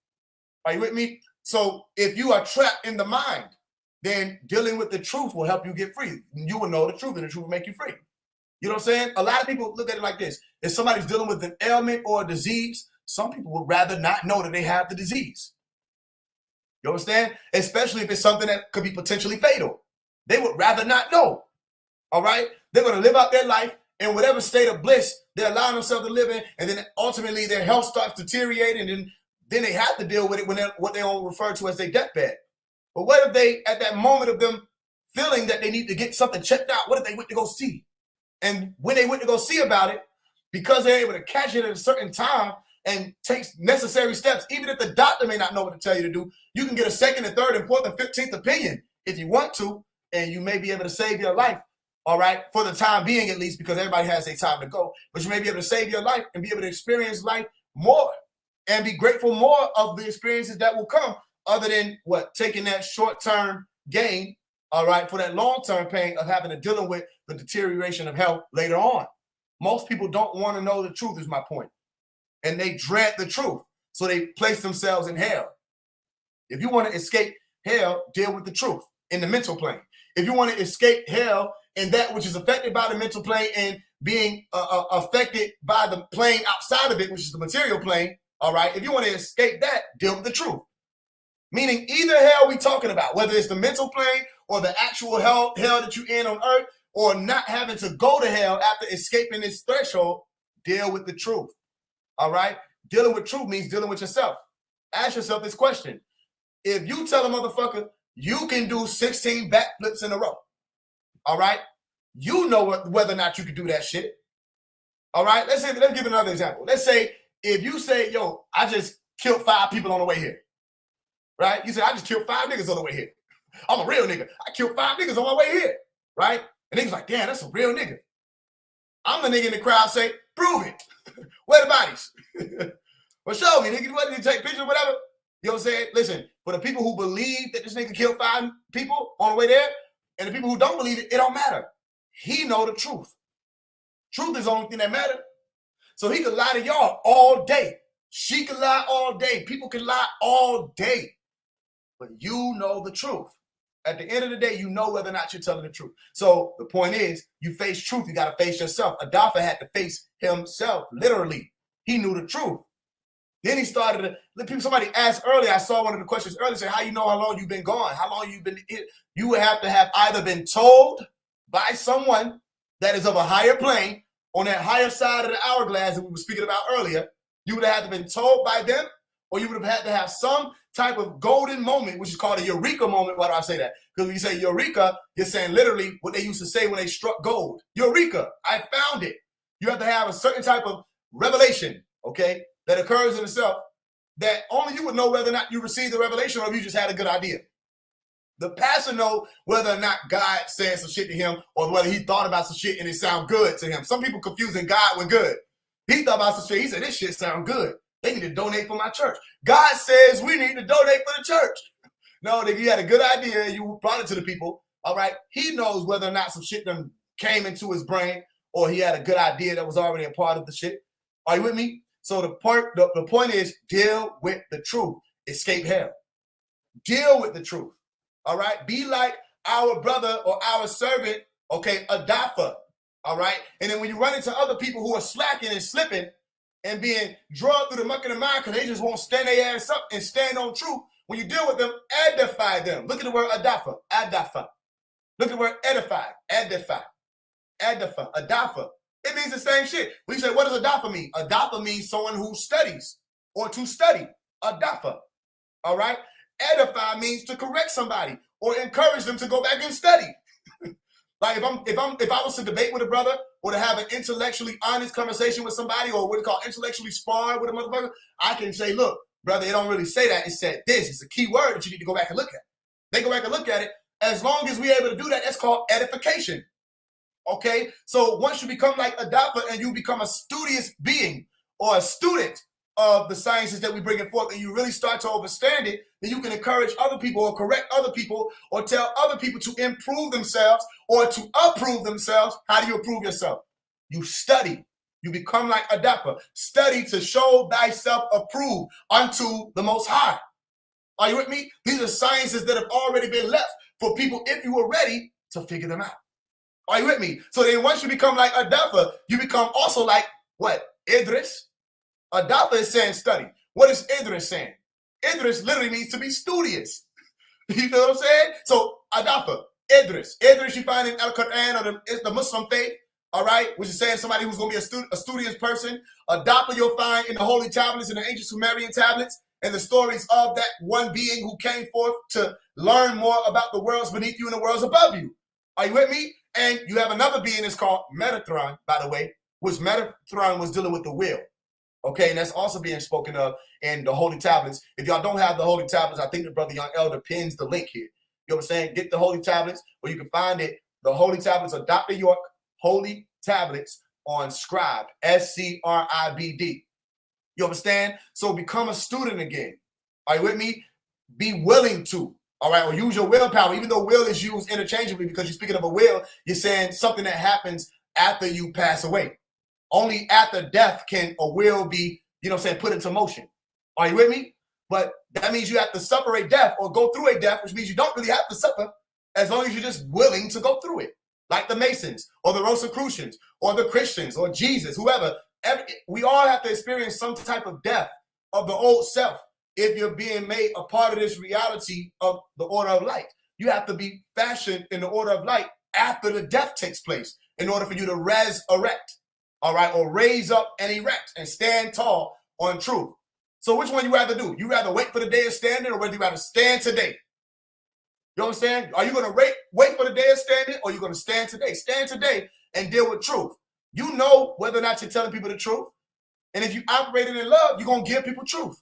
Are you with me? So if you are trapped in the mind, then dealing with the truth will help you get free. You will know the truth, and the truth will make you free. You know what I'm saying? A lot of people look at it like this. If somebody's dealing with an ailment or a disease, some people would rather not know that they have the disease. You understand? Especially if it's something that could be potentially fatal. They would rather not know. All right? They're going to live out their life in whatever state of bliss they're allowing themselves to live in, and then ultimately their health starts deteriorating, and then they have to deal with it when they're what they all refer to as their deathbed. But what if they, at that moment of them feeling that they need to get something checked out, what if they went to go see? And when they went to go see about it, because they're able to catch it at a certain time and take necessary steps, even if the doctor may not know what to tell you to do, you can get a second and third and fourth and 15th opinion if you want to, and you may be able to save your life, all right, for the time being at least, because everybody has their time to go. But you may be able to save your life and be able to experience life more and be grateful more of the experiences that will come, other than what, taking that short-term gain, all right, for that long-term pain of having to deal with the deterioration of health later on. Most people don't want to know the truth, is my point. And they dread the truth. So they place themselves in hell. If you want to escape hell, deal with the truth in the mental plane. If you want to escape hell and that which is affected by the mental plane and being affected by the plane outside of it, which is the material plane, all right, if you want to escape that, deal with the truth. Meaning either hell we talking about, whether it's the mental plane or the actual hell that you're in on earth, or not having to go to hell after escaping this threshold, deal with the truth. All right? Dealing with truth means dealing with yourself. Ask yourself this question. If you tell a motherfucker you can do 16 backflips in a row, all right, you know whether or not you can do that shit. All right? Let's give another example. Let's say if you say, yo, I just killed 5 people on the way here. Right? You say, I just killed 5 niggas on the way here. I'm a real nigga. I killed 5 niggas on my way here. Right? And niggas like, damn, that's a real nigga. I'm the nigga in the crowd say, prove it. Where the bodies? Well, show me, nigga. What, did you take pictures or whatever? You know what I'm saying? Listen, for the people who believe that this nigga killed 5 people on the way there, and the people who don't believe it, it don't matter. He know the truth. Truth is the only thing that matters. So he could lie to y'all all day. She could lie all day. People can lie all day. But you know the truth. At the end of the day, you know whether or not you're telling the truth. So the point is, you face truth, you got to face yourself. Adafa had to face himself, literally. He knew the truth. Then he started to, somebody asked earlier, I saw one of the questions earlier, say, how you know how long you've been gone? How long you've been, you would have to have either been told by someone that is of a higher plane, on that higher side of the hourglass that we were speaking about earlier. You would have to been told by them, or you would have had to have some type of golden moment, which is called a eureka moment. Why do I say that? Because when you say eureka, you're saying literally what they used to say when they struck gold. Eureka, I found it. You have to have a certain type of revelation, okay, that occurs in itself that only you would know whether or not you received the revelation or if you just had a good idea. The pastor know whether or not God said some shit to him or whether he thought about some shit and it sound good to him. Some people confusing God with good. He thought about some shit. He said, this shit sound good. They need to donate for my church. God says we need to donate for the church. No, if you had a good idea, you brought it to the people. All right. He knows whether or not some shit done came into his brain or he had a good idea that was already a part of the shit. Are you with me? So the point is deal with the truth. Escape hell. Deal with the truth. All right. Be like our brother or our servant. Okay. Adafa. All right. And then when you run into other people who are slacking and slipping and being drawn through the muck and the mire because they just won't stand their ass up and stand on truth, when you deal with them, edify them. Look at the word adafa. Adafa. Look at the word edify. Edify. Edify. Adafa. It means the same shit. When you say, what does adafa mean? Adafa means someone who studies or to study. Adafa. All right. Edify means to correct somebody or encourage them to go back and study. Like if I was to debate with a brother or to have an intellectually honest conversation with somebody or what we call intellectually spar with a motherfucker, I can say, look, brother, it don't really say that. It said this. It's a key word that you need to go back and look at. They go back and look at it. As long as we're able to do that, that's called edification. Okay? So once you become like Adafa and you become a studious being or a student of the sciences that we bring forth and you really start to understand it, then you can encourage other people or correct other people or tell other people to improve themselves or to approve themselves. How do you approve yourself? You study. You become like Adafa. Study to show thyself approved unto the Most High. Are you with me? These are sciences that have already been left for people if you were ready to figure them out. Are you with me? So then once you become like Adafa, you become also like what? Idris. Adafa is saying study. What is Idris saying? Idris literally means to be studious. You know what I'm saying? So Adafa, Idris. Idris you find in Al-Quran or the Muslim faith, all right, which is saying somebody who's going to be a studious person. Adafa you'll find in the Holy Tablets and the ancient Sumerian tablets and the stories of that one being who came forth to learn more about the worlds beneath you and the worlds above you. Are you with me? And you have another being that's called Metatron, by the way, which Metatron was dealing with the will. Okay, and that's also being spoken of in the Holy Tablets. If y'all don't have the Holy Tablets, I think the brother Young Elder pins the link here. You know what I'm saying? Get the Holy Tablets, or you can find it. The Holy Tablets of Dr. York, Holy Tablets on Scribe, SCRIBD. You understand? So become a student again. Are you with me? Be willing to, all right, or use your willpower, even though will is used interchangeably because you're speaking of a will, you're saying something that happens after you pass away. Only after death can a will be, you know what I'm saying, put into motion. Are you with me? But that means you have to suffer a death or go through a death, which means you don't really have to suffer as long as you're just willing to go through it. Like the Masons or the Rosicrucians or the Christians or Jesus, whoever. We all have to experience some type of death of the old self if you're being made a part of this reality of the order of light. You have to be fashioned in the order of light after the death takes place in order for you to resurrect. All right, or raise up and erect and stand tall on truth. So which one you rather do? You rather wait for the day of standing or whether you rather stand today? You understand? Are you going to wait for the day of standing or are you going to stand today? Stand today and deal with truth. You know whether or not you're telling people the truth. And if you operating in love, you're going to give people truth.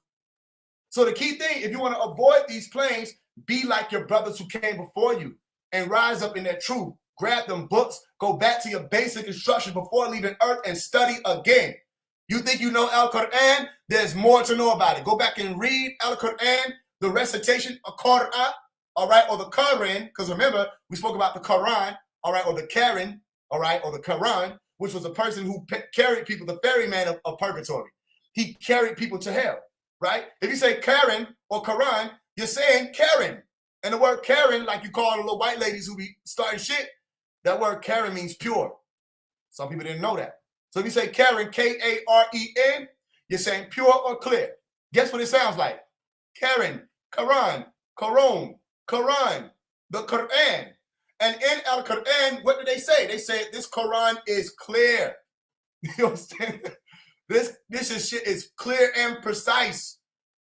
So the key thing, if you want to avoid these planes, be like your brothers who came before you and rise up in their truth. Grab them books, go back to your basic instruction before leaving earth and study again. You think you know Al-Quran? There's more to know about it. Go back and read Al-Quran, the recitation of Qur'an, all right, or the Quran, because remember, we spoke about the Quran, all right, or the Karen, all right, or the Quran, which was a person who carried people, the ferryman of purgatory. He carried people to hell, right? If you say Karen or Quran, you're saying Karen. And the word Karen, like you call the little white ladies who be starting shit, that word Karen means pure. Some people didn't know that. So if you say Karen, Karen, you're saying pure or clear. Guess what it sounds like? Karen, Quran, Quran, Quran, the Quran. And in Al-Quran, what did they say? They said this Quran is clear. You understand? This shit is clear and precise.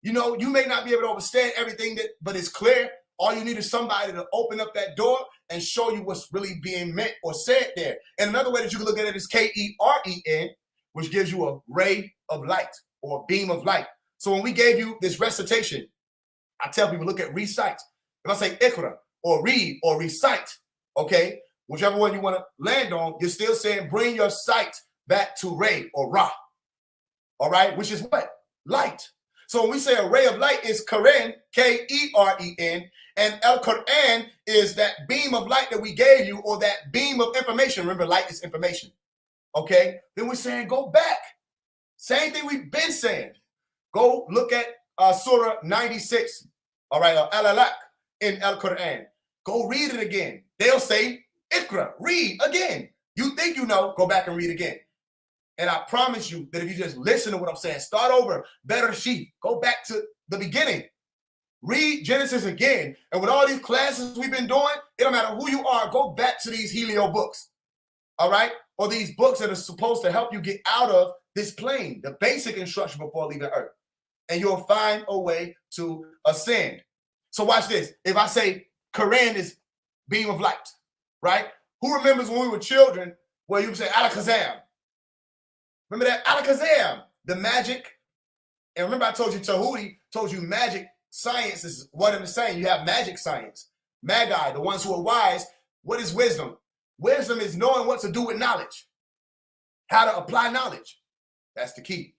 You know, you may not be able to understand everything, but it's clear. All you need is somebody to open up that door and show you what's really being meant or said there. And another way that you can look at it is K-E-R-E-N, which gives you a ray of light or a beam of light. So when we gave you this recitation, I tell people, look at recite. If I say ikra or read or recite, okay, whichever one you want to land on, you're still saying bring your sight back to ray or ra, all right, which is what? Light. So when we say a ray of light is Quran, K-E-R-E-N, and Al-Quran is that beam of light that we gave you or that beam of information. Remember, light is information, okay? Then we're saying go back. Same thing we've been saying. Go look at Surah 96, all right, Al-Alaq in Al-Quran. Go read it again. They'll say, Ikra, read again. You think you know, go back and read again. And I promise you that if you just listen to what I'm saying, start over, better sheep, go back to the beginning. Read Genesis again. And with all these classes we've been doing, it don't matter who you are, go back to these Helio books, all right? Or these books that are supposed to help you get out of this plane, the basic instruction before leaving Earth. And you'll find a way to ascend. So watch this. If I say Quran is beam of light, right? Who remembers when we were children where you would say Al-Kazam? Remember that? Al-Kazam, the magic. And remember I told you Tahuti told you magic science is one and the same. You have magic science. Magi, the ones who are wise. What is wisdom? Wisdom is knowing what to do with knowledge. How to apply knowledge. That's the key.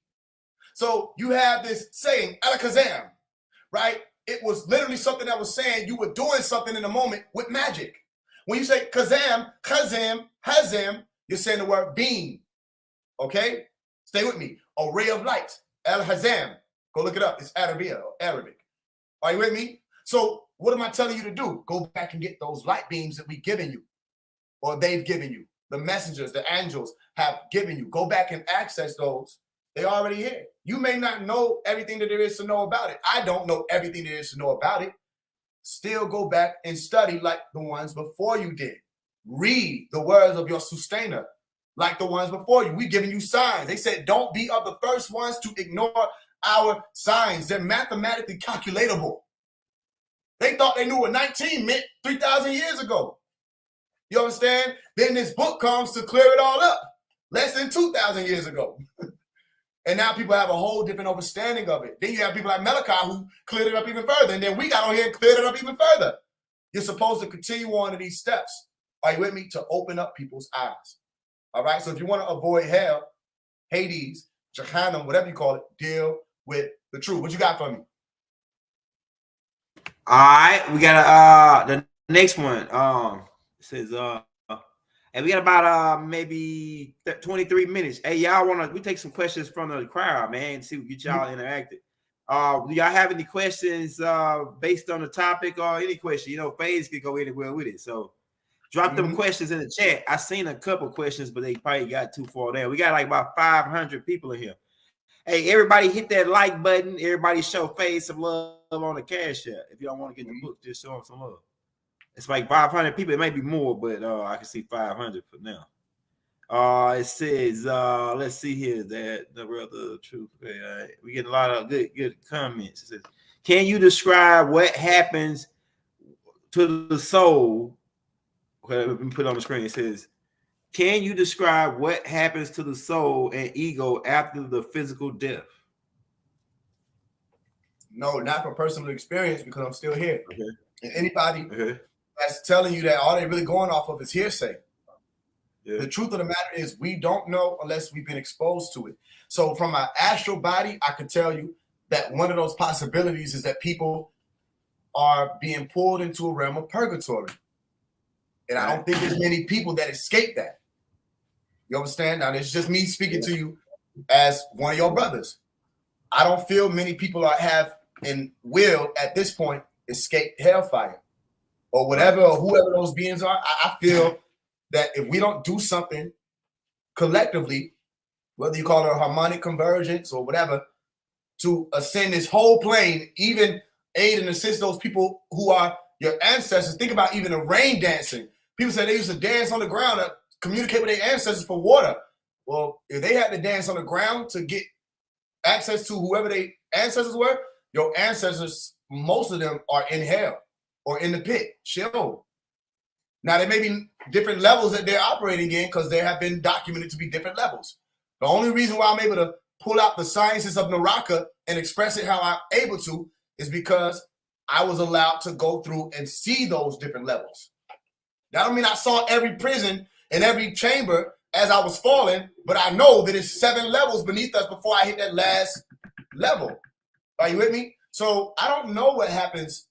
So you have this saying, Al-Kazam, right? It was literally something that was saying you were doing something in the moment with magic. When you say Kazam, Kazam, Hazam, you're saying the word beam. Okay? Stay with me. A ray of light. Al-Hazam. Go look it up. It's Arabic. Are you with me? So what am I telling you to do? Go back and get those light beams that we've given you or they've given you. The messengers, the angels have given you. Go back and access those. They're already here. You may not know everything that there is to know about it. I don't know everything there is to know about it. Still go back and study like the ones before you did. Read the words of your sustainer like the ones before you. We've given you signs. They said, don't be of the first ones to ignore our signs. They're mathematically calculatable. They thought they knew what 19 meant 3,000 years ago. You understand? Then this book comes to clear it all up. Less than 2,000 years ago. And now people have a whole different understanding of it. Then you have people like Malachi who cleared it up even further. And then we got on here and cleared it up even further. You're supposed to continue on to these steps. Are you with me? To open up people's eyes. All right? So if you want to avoid hell, Hades, Jahannam, whatever you call it, deal with the truth. What you got for me? All right. We got the next one. It says and we got about maybe 23 minutes. Hey, y'all we take some questions from the crowd, man, and see we get y'all interactive. Do y'all have any questions based on the topic or any question? You know, Faise could go anywhere with it. So drop them questions in the chat. I seen a couple questions, but they probably got too far there. We got like about 500 people in here. Hey, everybody hit that like button. Everybody show Faise some love on the Cash App. If you don't want to get the book, just show them some love. It's like 500 people. It may be more, but I can see 500 for now. It says, let's see here that the real truth. Okay, we get a lot of good comments. It says, can you describe what happens to the soul? Okay, let me put it on the screen. It says, can you describe what happens to the soul and ego after the physical death? No, not from personal experience because I'm still here. Okay. And anybody that's telling you that all they're really going off of is hearsay. Yeah. The truth of the matter is we don't know unless we've been exposed to it. So from my astral body, I could tell you that one of those possibilities is that people are being pulled into a realm of purgatory. And I don't think there's many people that escape that. You understand? Now, it's just me speaking to you as one of your brothers. I don't feel many people have and will at this point escape hellfire or whatever or whoever those beings are. I feel that if we don't do something collectively, whether you call it a harmonic convergence or whatever, to ascend this whole plane, even aid and assist those people who are your ancestors. Think about even the rain dancing. People say they used to dance on the ground to communicate with their ancestors for water. Well, if they had to dance on the ground to get access to whoever their ancestors were, your ancestors, most of them are in hell or in the pit, Sheol. Now, there may be different levels that they're operating in because there have been documented to be different levels. The only reason why I'm able to pull out the sciences of Naraka and express it how I'm able to is because I was allowed to go through and see those different levels. That don't mean I saw every prison and every chamber as I was falling, but I know that it's 7 levels beneath us before I hit that last level. Are you with me? So I don't know what happens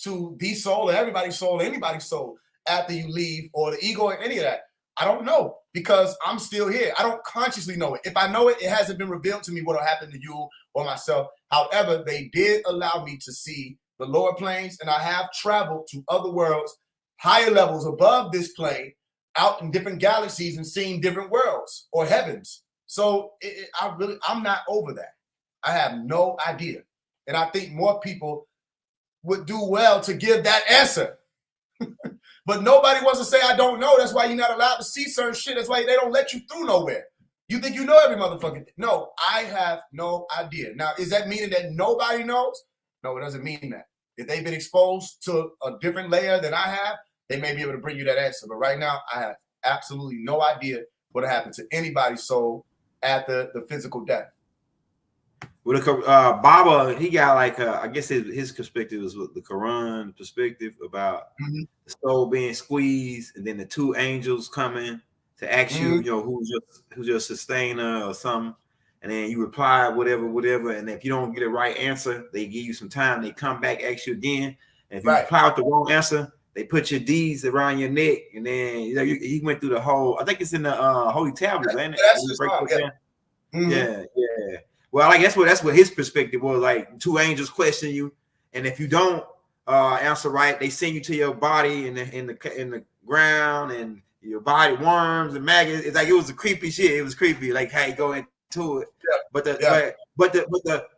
to the soul or everybody's soul or anybody's soul after you leave, or the ego or any of that. I don't know because I'm still here. I don't consciously know it. If I know it, it hasn't been revealed to me what will happen to you or myself. However, they did allow me to see the lower planes, and I have traveled to other worlds, higher levels above this plane, out in different galaxies and seeing different worlds or heavens. So I'm not over that. I have no idea. And I think more people would do well to give that answer. But nobody wants to say, I don't know. That's why you're not allowed to see certain shit. That's why they don't let you through nowhere. You think you know every motherfucking thing. No, I have no idea. Now, is that meaning that nobody knows? No, it doesn't mean that. If they've been exposed to a different layer than I have, they may be able to bring you that answer. But right now, I have absolutely no idea what happened to anybody's soul after the physical death. Well, Baba, he got like I guess his perspective was the Quran perspective about the soul being squeezed, and then the 2 angels coming to ask you, you know, who's your sustainer or something, and then you reply whatever, and if you don't get a right answer, they give you some time. They come back, ask you again, and if you reply with the wrong answer, they put your deeds around your neck, and then you know he went through the whole. I think it's in the Holy Tablets, ain't it? Yeah. Well, I guess that's what his perspective was. Like 2 angels question you, and if you don't answer right, they send you to your body in the ground, and your body worms and maggots. It's like it was a creepy shit. It was creepy, like how you go into it. Yeah.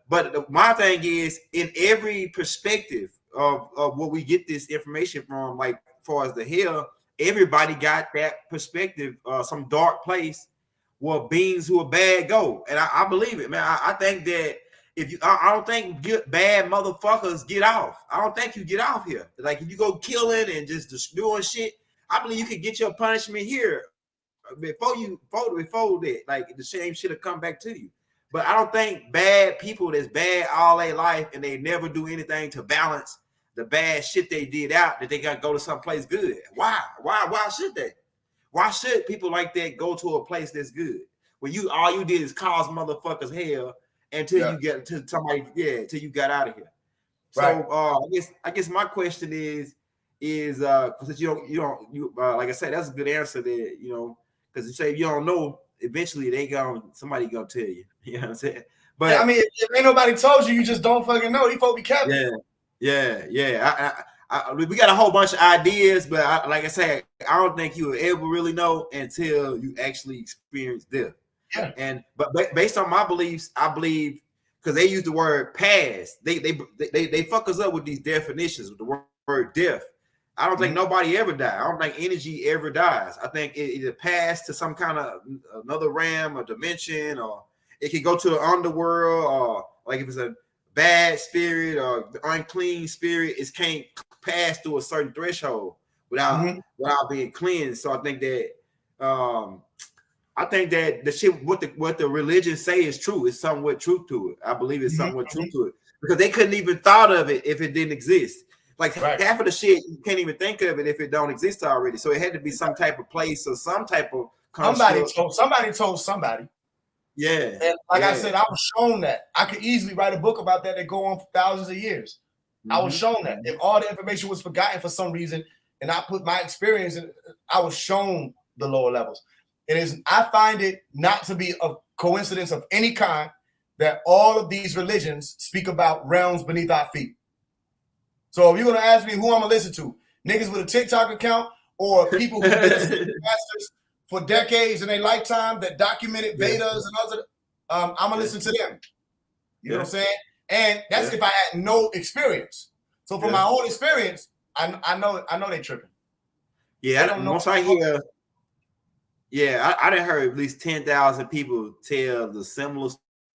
But my thing is, in every perspective of what we get this information from, like as far as the hell, everybody got that perspective. Some dark place where beings who are bad go, and I believe it, man. I think that I don't think bad motherfuckers get off. I don't think you get off here. Like if you go killing and just doing shit, I believe you could get your punishment here before that. Like the same shit will come back to you. But I don't think bad people that's bad all their life and they never do anything to balance the bad shit they did out, that they gotta go to someplace good. Why should they? Why should people like that go to a place that's good? When all you did is cause motherfuckers hell until you get to somebody, until you got out of here. Right. So I guess my question is because you like I said, that's a good answer there, you know, because you say if you don't know, eventually somebody gonna tell you. You know what I'm saying? But I mean, if ain't nobody told you, you just don't fucking know. These folks be capping. Yeah. We got a whole bunch of ideas, but like I said, I don't think you will ever really know until you actually experience death. Yeah. But based on my beliefs, I believe because they use the word past, they fuck us up with these definitions with the word death. I don't think nobody ever died. I don't think energy ever dies. I think it either passed to some kind of another realm or dimension, or it can go to the underworld, or like if it's a bad spirit or unclean spirit, it can't pass through a certain threshold without being cleansed. So I think that the shit what the religion say is true. It's somewhat truth to it. I believe it's somewhat truth to it, because they couldn't even thought of it if it didn't exist. Like half of the shit you can't even think of it if it don't exist already. So it had to be some type of place or some type of somebody told somebody. Yeah. And like I said, I was shown that. I could easily write a book about that go on for thousands of years. I was shown that. If all the information was forgotten for some reason, and I put my experience in, I was shown the lower levels. I find it not to be a coincidence of any kind that all of these religions speak about realms beneath our feet. So if you're going to ask me who I'm going to listen to, niggas with a TikTok account or people who've been masters for decades in their lifetime that documented Vedas and other, I'm going to listen to them. You know what I'm saying? And that's if I had no experience. So from my own experience, I know they tripping. Yeah, I done heard at least 10,000 people tell the similar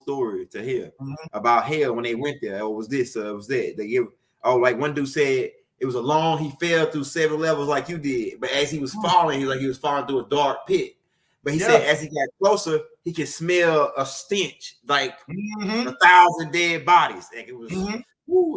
story to hear about hell when they went there. Oh, it was this, it was that. They give like one dude said it was he fell through 7 levels like you did, but as he was falling, he was falling through a dark pit. But he said as he got closer, he could smell a stench like 1,000 dead bodies. Like it was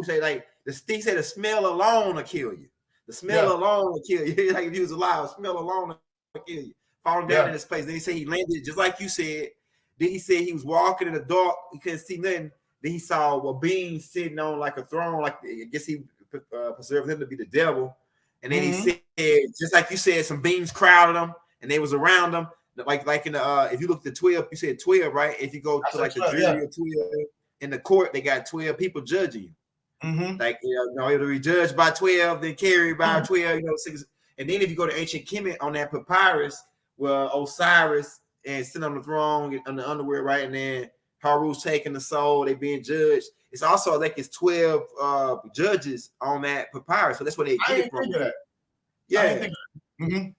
say like he said the smell alone will kill you. The smell alone will kill you. Like if you was alive, the smell alone will kill you. Falling down in this place. Then he said he landed just like you said. Then he said he was walking in the dark. He couldn't see nothing. Then he saw a being sitting on like a throne. Like I guess he preserved him to be the devil. And then he said, just like you said, some beings crowded him and they was around him. Like in the if you look at the 12, you said 12, right? If you go to like the jury of 12 in the court, they got 12 people judging you. Like it'll be judged by 12, then carried by 12. 6. And then if you go to ancient Kemet on that papyrus, where Osiris and sitting on the throne on the underworld, right? And then Haru's taking the soul, they being judged. It's also like it's 12 judges on that papyrus, so that's where they get it from. Yeah.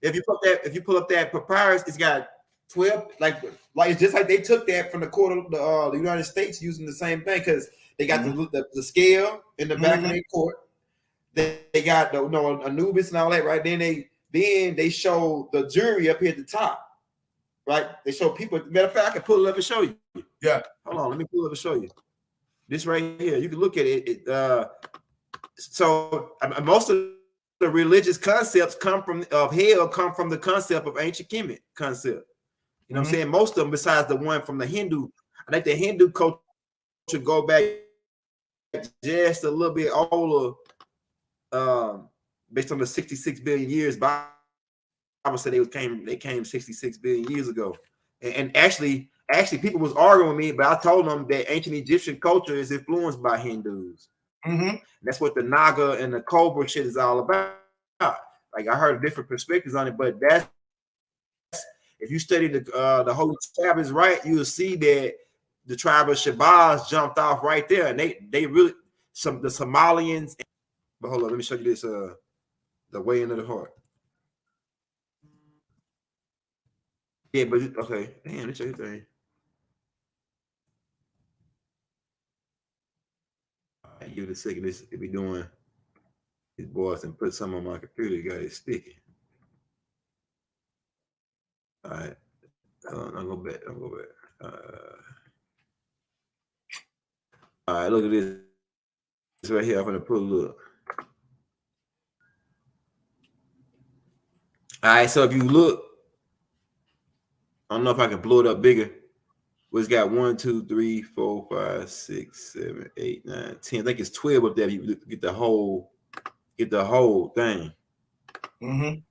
If you pull up that papyrus, it's got 12, like it's just like they took that from the court of the United States using the same thing because they got the scale in the back of their court. They got the Anubis and all that, right? Then they show the jury up here at the top, right? They show people. Matter of fact, I can pull it up and show you. Yeah. Hold on, let me pull it up and show you. This right here, you can look at it. So most of the religious concepts come from the concept of ancient Kemet concept. You know what I'm saying? Most of them, besides the one from the Hindu, I think the Hindu culture go back just a little bit older, based on the 66 billion years. Bible said they came 66 billion years ago, and actually people was arguing with me, but I told them that ancient Egyptian culture is influenced by Hindus. That's what the Naga and the Cobra shit is all about. Like I heard different perspectives on it, but that's if you study the Holy Tablets, right, you will see that the tribe of Shabazz jumped off right there, and they really the Somalians. But hold on, let me show you this. The way into the heart. Yeah, but okay, damn, it's everything. Give it a second. This be doing these boys and put some on my computer. Got it sticky. All right, I'll go back. All right, look at this. This right here. I'm gonna put a look. All right, so if you look, I don't know if I can blow it up bigger. It's got 1, 2, 3, 4, 5, 6, 7, 8, 9, 10. I think it's 12 up there. You get the whole thing.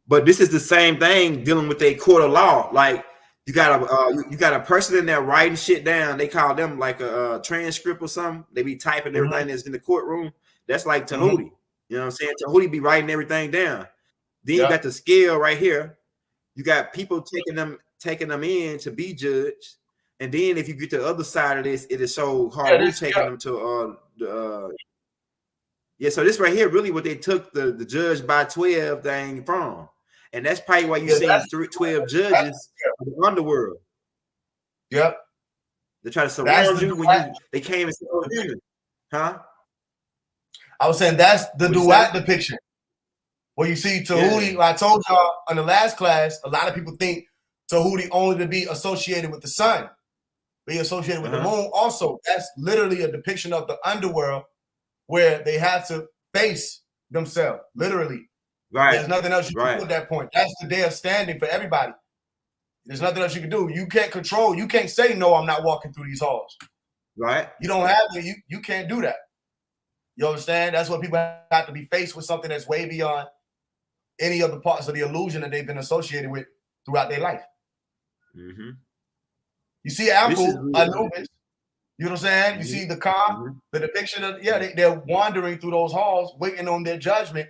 But this is the same thing dealing with a court of law. Like you got a person in there writing shit down. They call them like a transcript or something. They be typing everything that's in the courtroom. That's like Tahuti. You know what I'm saying? Tahuti be writing everything down. Then you got the scale right here. You got people taking them in to be judged. And then if you get to the other side of this, it is so hard taking them to so this right here really what they took the judge by 12 thing from. And that's probably why you see 12 judges of the underworld. Yep. They try to surround you when they came and said, huh? I was saying that's the Duat depiction. Where you see Tahuti, I told y'all in the last class, a lot of people think Tahuti only to be associated with the sun, be associated with the moon. Also, that's literally a depiction of the underworld where they have to face themselves, literally. Right. There's nothing else you can do at that point. That's the day of standing for everybody. There's nothing else you can do. You can't control. You can't say, no, I'm not walking through these halls. Right. You don't have to. You can't do that. You understand? That's what people have to be faced with, something that's way beyond any of the parts of the illusion that they've been associated with throughout their life. You see Apple, Anubis, you know what I'm saying? You see the car, the depiction of, they're wandering through those halls, waiting on their judgment.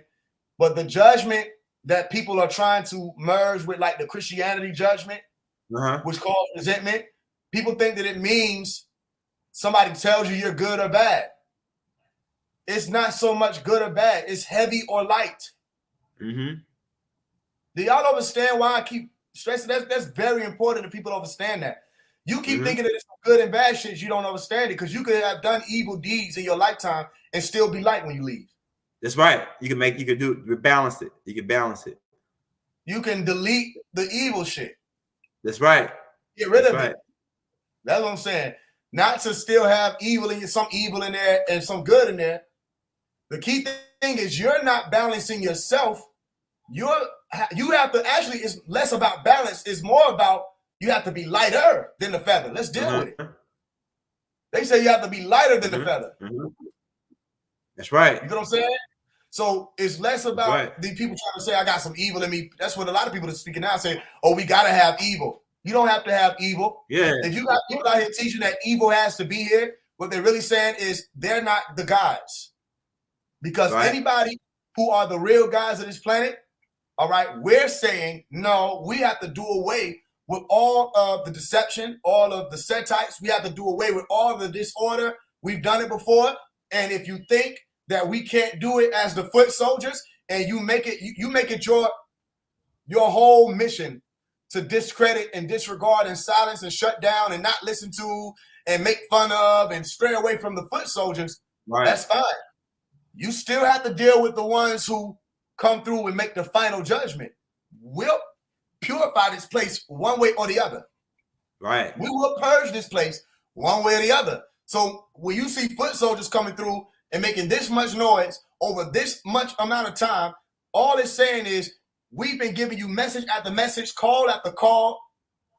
But the judgment that people are trying to merge with, like the Christianity judgment, which causes resentment, people think that it means somebody tells you you're good or bad. It's not so much good or bad. It's heavy or light. Do y'all understand why I keep stressing? That's very important that people understand that. You keep thinking that it's good and bad shit. You don't understand it because you could have done evil deeds in your lifetime and still be light when you leave. That's right. You can balance it. You can balance it. You can delete the evil shit. That's right. Get rid of it. That's what I'm saying. Not to still have evil in you, some evil in there and some good in there. The key thing is you're not balancing yourself. You have to actually, it's less about balance. It's more about you have to be lighter than the feather. Let's deal with it. They say you have to be lighter than the feather. That's right. You know what I'm saying? So it's less about the people trying to say, I got some evil in me. That's what a lot of people are speaking now say, oh, we got to have evil. You don't have to have evil. Yeah. If you got people out here teaching that evil has to be here, what they're really saying is they're not the gods. Because anybody who are the real guys of this planet, all right, we're saying, no, we have to do away with all of the deception, all of the set types. We have to do away with all of the disorder. We've done it before. And if you think that we can't do it as the foot soldiers and you make it your whole mission to discredit and disregard and silence and shut down and not listen to and make fun of and stray away from the foot soldiers, that's fine. You still have to deal with the ones who come through and make the final judgment. We'll purify this place one way or the other. Right. We will purge this place one way or the other. So when you see foot soldiers coming through and making this much noise over this much amount of time, all it's saying is we've been giving you message after message, call after call.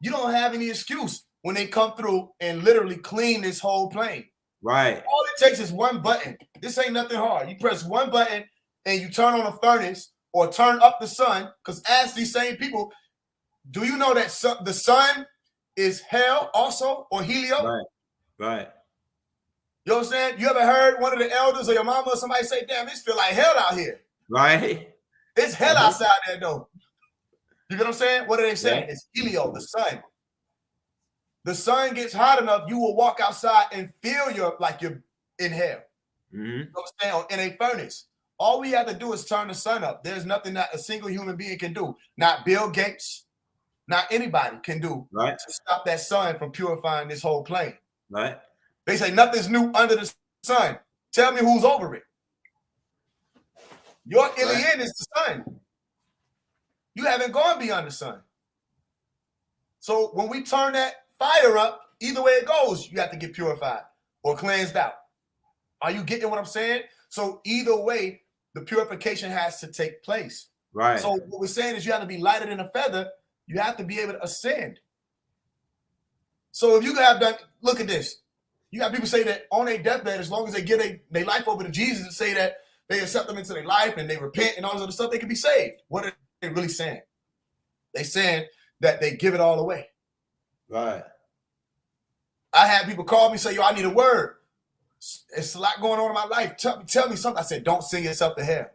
You don't have any excuse when they come through and literally clean this whole plane. Right. All it takes is one button. This ain't nothing hard. You press one button and you turn on a furnace or turn up the sun. Because ask these same people, do you know that the sun is hell also or helio? Right. Right. You know what I'm saying? You ever heard one of the elders or your mama or somebody say, damn, this feel like hell out here. Right. It's hell outside there though. You know what I'm saying? What are they saying? It's helio, the sun. The sun gets hot enough, you will walk outside and feel like you're in hell. You know what I'm saying? In a furnace. All we have to do is turn the sun up. There's nothing that a single human being can do. Not Bill Gates, not anybody can do to stop that sun from purifying this whole plane. Right. They say nothing's new under the sun. Tell me who's over it. Your alien is the sun. You haven't gone beyond the sun. So when we turn that fire up, either way it goes, you have to get purified or cleansed out. Are you getting what I'm saying? So either way, the purification has to take place. Right. So what we're saying is you have to be lighter than a feather. You have to be able to ascend. So if you have done, look at this. You got people say that on their deathbed, as long as they give their life over to Jesus and say that they accept them into their life and they repent and all this other stuff, they can be saved. What are they really saying? They saying that they give it all away. Right. I had people call me and say, yo, I need a word. It's a lot going on in my life. Tell me something. I said, don't sing yourself to hell.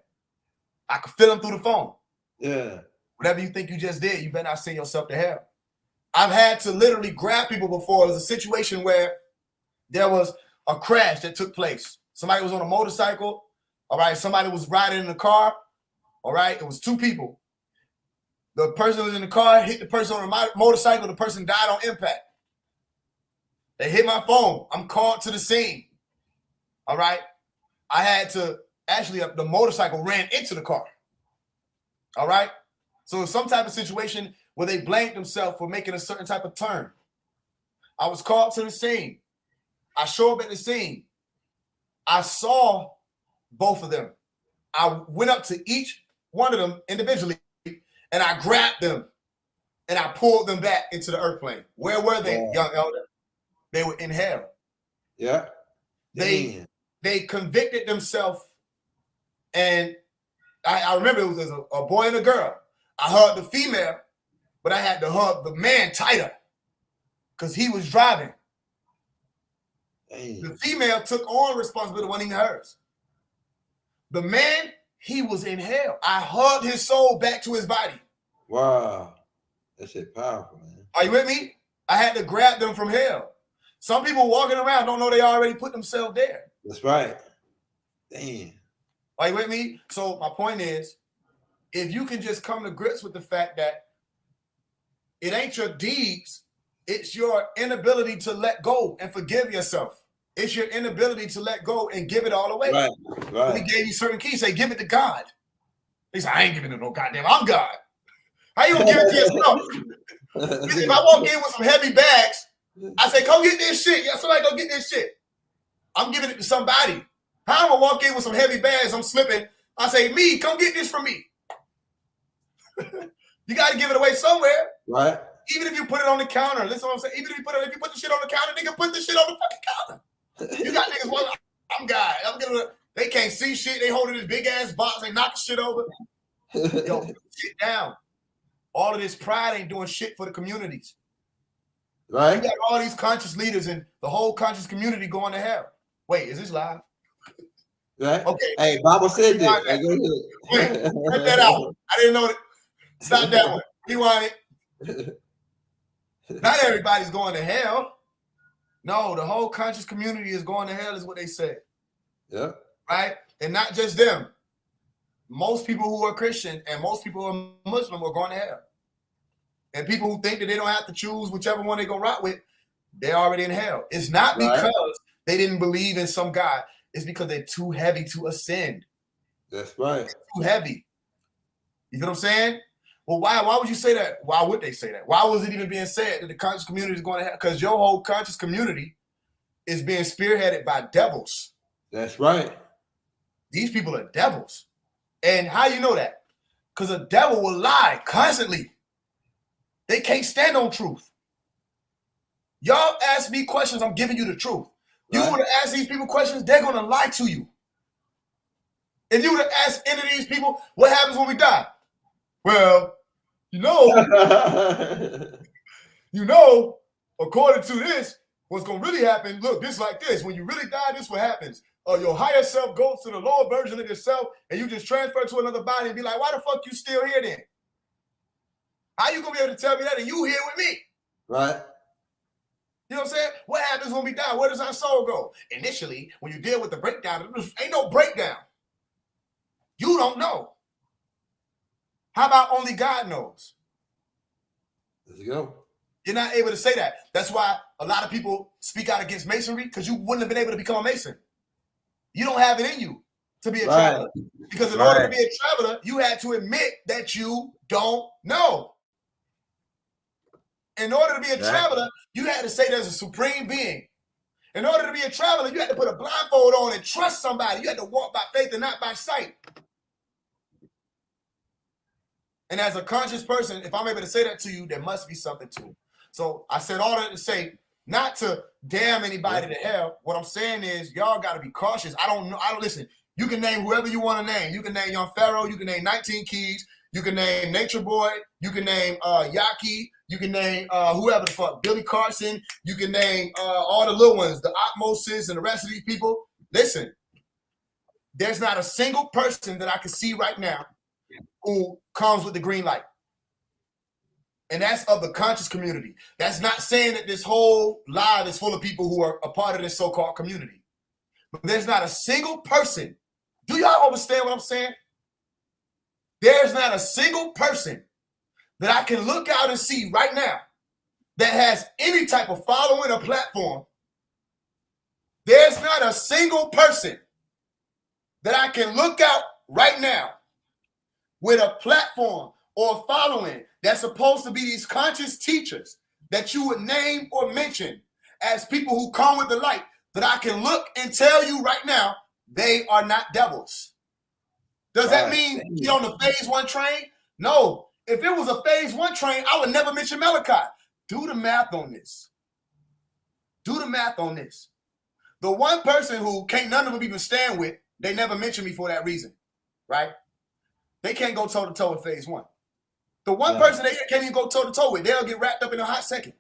I could feel them through the phone. Yeah. Whatever you think you just did, you better not sing yourself to hell. I've had to literally grab people before. It was a situation where there was a crash that took place. Somebody was on a motorcycle. All right. Somebody was riding in the car. All right. It was two people. The person who was in the car hit the person on the motorcycle. The person died on impact. They hit my phone. I'm called to the scene. All right. I had to actually, the motorcycle ran into the car. All right. So some type of situation where they blamed themselves for making a certain type of turn. I was called to the scene. I show up at the scene. I saw both of them. I went up to each one of them individually and I grabbed them and I pulled them back into the earth plane. Where were they, young elder? They were in hell. Yeah. They convicted themselves. And I remember it was a boy and a girl. I hugged the female, but I had to hug the man tighter because he was driving. Dang. The female took on responsibility, wasn't even hers. The man, he was in hell. I hugged his soul back to his body. Wow. That shit powerful, man. Are you with me? I had to grab them from hell. Some people walking around don't know they already put themselves there. That's right. Damn. Are you with me? So my point is, if you can just come to grips with the fact that it ain't your deeds, It's your inability to let go and forgive yourself. It's your inability to let go and give it all away. Right. Right. We gave you certain keys. Say, give it to God. He said, I ain't giving it no goddamn. I'm God. How you gonna give it to yourself? If I walk in with some heavy bags, I say, come get this shit. Yeah, somebody go get this shit. I'm giving it to somebody. How am I walk in with some heavy bags? I'm slipping. I say, me, come get this from me. You got to give it away somewhere. Right. Even if you put it on the counter. Listen to what I'm saying. Even if you put the shit on the counter, nigga, put the shit on the fucking counter. You got niggas, well, I'm God. They can't see shit. They holding this big ass box. They knock shit over. Yo, sit down. All of this pride ain't doing shit for the communities. Right. You got all these conscious leaders and the whole conscious community going to hell. Wait, is this live? Right. Okay. Hey, Bible said that. Hey, go Wait, ahead. cut that out. I didn't know that. Stop that one. Rewind it. Not everybody's going to hell. No, the whole conscious community is going to hell, is what they said. Yeah. Right? And not just them. Most people who are Christian and most people who are Muslim are going to hell. And people who think that they don't have to choose whichever one they're going to rock with, they're already in hell. It's not because they didn't believe in some God. It's because they're too heavy to ascend. That's right. They're too heavy. You know what I'm saying? Well, why would you say that? Why would they say that? Why was it even being said that the conscious community is going to hell? Because your whole conscious community is being spearheaded by devils. That's right. These people are devils. And how you know that? Because a devil will lie constantly. They can't stand on truth. Y'all ask me questions, I'm giving you the truth. You would have asked these people questions, they're going to lie to you. If you would have asked any of these people, what happens when we die? Well, you know, according to this, what's going to really happen, look, this like this. When you really die, this what happens. Your higher self goes to the lower version of yourself, and you just transfer to another body and be like, why the fuck you still here then? How you going to be able to tell me that and you here with me? Right. You know what I'm saying? What happens when we die? Where does our soul go? Initially, when you deal with the breakdown, there ain't no breakdown. You don't know. How about only God knows? Let's go. You're not able to say that. That's why a lot of people speak out against masonry, because you wouldn't have been able to become a mason. You don't have it in you to be a traveler. Because in order to be a traveler, you had to admit that you don't know. In order to be a traveler, you had to say there's a supreme being. In order to be a traveler, you had to put a blindfold on and trust somebody. You had to walk by faith and not by sight. And as a conscious person, if I'm able to say that to you, there must be something to it. So I said all that to say, not to damn anybody to hell. What I'm saying is, y'all got to be cautious. I don't know. Listen. You can name whoever you want to name. You can name Young Pharaoh. You can name 19 Keys. You can name Nature Boy. You can name Yaki. You can name whoever the fuck, Billy Carson. You can name all the little ones, the Otmoses and the rest of these people. Listen, there's not a single person that I can see right now who comes with the green light. And that's of the conscious community. That's not saying that this whole live is full of people who are a part of this so-called community. But there's not a single person. Do y'all understand what I'm saying? There's not a single person that I can look out and see right now that has any type of following or platform. There's not a single person that I can look out right now with a platform or following that's supposed to be these conscious teachers that you would name or mention as people who come with the light, that I can look and tell you right now, they are not devils. Does that mean you're on the Phase One train? No. If it was a Phase One train, I would never mention Malachi. Do the math on this. Do the math on this. The one person who can't none of them even stand with, they never mention me for that reason, right? They can't go toe-to-toe with Phase One. The one person they can't even go toe-to-toe with, they'll get wrapped up in a hot second.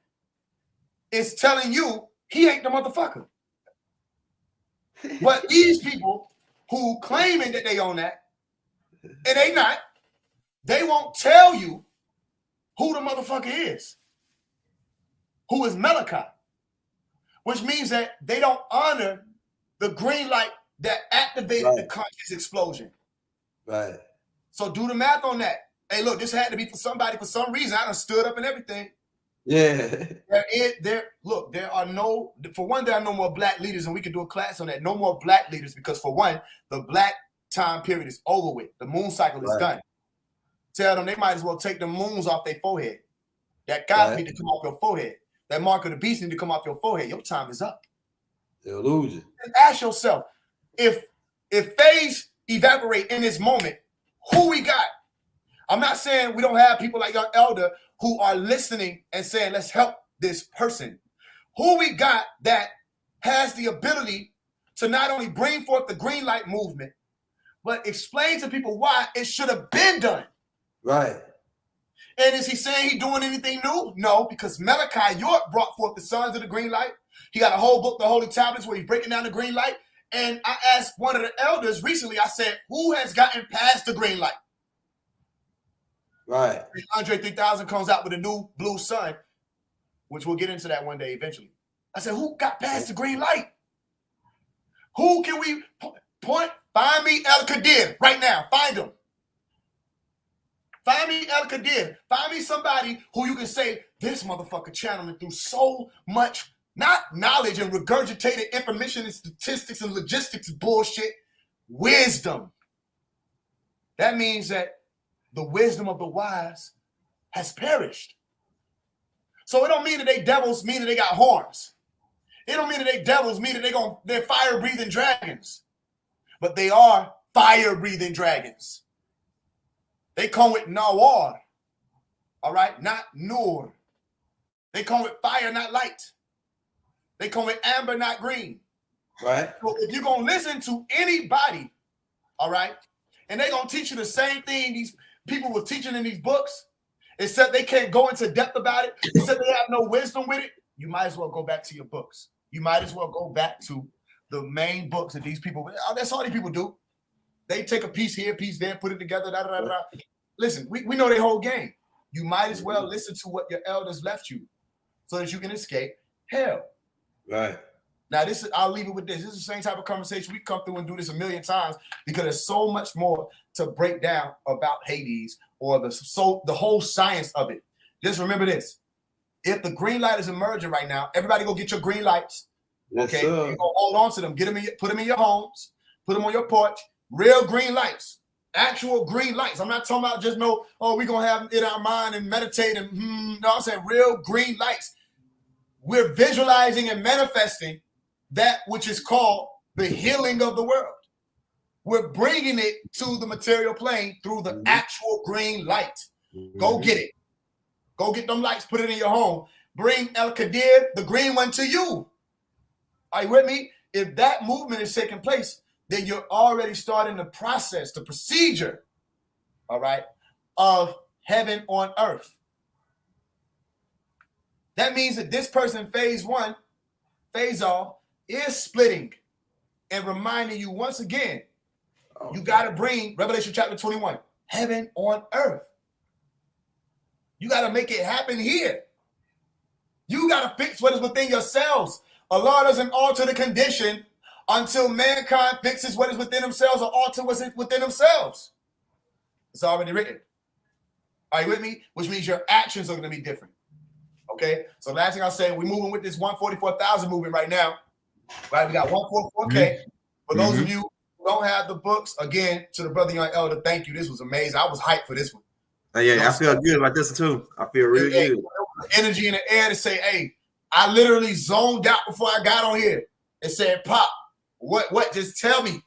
It's telling you he ain't the motherfucker. But these people who claiming that they own that, and they not, they won't tell you who the motherfucker is. Who is Malachi. Which means that they don't honor the green light that activated the conscious explosion. Right. So do the math on that. Hey, look, this had to be for somebody for some reason. I done stood up and everything. Yeah. There are no, for one, there are no more black leaders, and we could do a class on that. No more black leaders, because for one, the black time period is over with. The moon cycle is done. Tell them they might as well take the moons off their forehead. That God need to come off your forehead. That mark of the beast need to come off your forehead. Your time is up. They'll lose you. And ask yourself, if Faise evaporate in this moment, who we got? I'm not saying we don't have people like your elder who are listening and saying, let's help this person. Who we got that has the ability to not only bring forth the green light movement, but explain to people why it should have been done. Right. And is he saying he's doing anything new? No, because Malachi York brought forth the sons of the green light. He got a whole book, the Holy Tablets, where he's breaking down the green light. And I asked one of the elders recently, I said, who has gotten past the green light? Right. Andre 3000 comes out with a new blue sun, which we'll get into that one day eventually. I said, who got past the green light? Who can we point? Find me El Qadir right now. Find him. Find me El Qadir. Find me somebody who you can say, this motherfucker channeling through so much, not knowledge and regurgitated information and statistics and logistics bullshit, wisdom. That means that the wisdom of the wise has perished. So it don't mean that they devils mean that they got horns. It don't mean that they devils mean that they're fire-breathing dragons. But they are fire-breathing dragons. They come with nawar, all right, not nur. They come with fire, not light. They come with amber, not green. Right. So if you're going to listen to anybody, all right, and they're going to teach you the same thing these people were teaching in these books, except they can't go into depth about it, except they have no wisdom with it, you might as well go back to your books. You might as well go back to the main books that these people, that's all these people do. They take a piece here, piece there, put it together, da, da, da, da. Listen, we know their whole game. You might as well listen to what your elders left you so that you can escape hell. Right. Now, I'll leave it with this. This is the same type of conversation. We come through and do this a million times because there's so much more to break down about Hades or the whole science of it. Just remember this. If the green light is emerging right now, everybody go get your green lights. Yes, okay? Sir. You're gonna hold on to them. Get them put them in your homes. Put them on your porch. Real green lights. Actual green lights. I'm not talking about just we're going to have it in our mind and meditate. And no, I'm saying real green lights. We're visualizing and manifesting that which is called the healing of the world. We're bringing it to the material plane through the actual green light. Go get it. Go get them lights, put it in your home. Bring El Qadir, the green one, to you. Are you with me? If that movement is taking place, then you're already starting the process, the procedure, all right, of heaven on earth. That means that this person, Faise One, Faise All, is splitting and reminding you once again, you got to bring Revelation chapter 21, heaven on earth. You got to make it happen here. You got to fix what is within yourselves. Allah doesn't alter the condition until mankind fixes what is within themselves or alter what's within themselves. It's already written. Are you with me? Which means your actions are going to be different. Okay? So last thing I'll say, we're moving with this 144,000 movement right now. Right? We got 144K. For those of you who don't have the books, again, to the brother young elder, thank you. This was amazing. I was hyped for this one. Yeah, I feel good about this too. I feel really good. Energy in the air to say, hey, I literally zoned out before I got on here and said, Pop, what? Just tell me.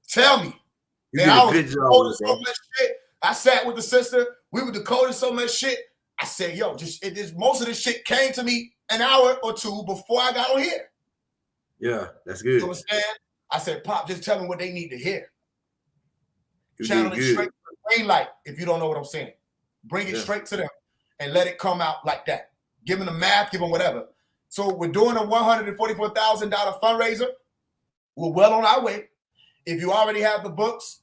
Tell me. You did a good job, bro. So much shit. I sat with the sister. We were decoding so much shit. I said, yo, most of this shit came to me an hour or two before I got on here. Yeah, that's good. You understand? I said, Pop, just tell me what they need to hear. You Channel did it good. straight to the green light if you don't know what I'm saying. Bring it straight to them and let it come out like that. Give them the math, give them whatever. So we're doing a $144,000 fundraiser. We're well on our way. If you already have the books,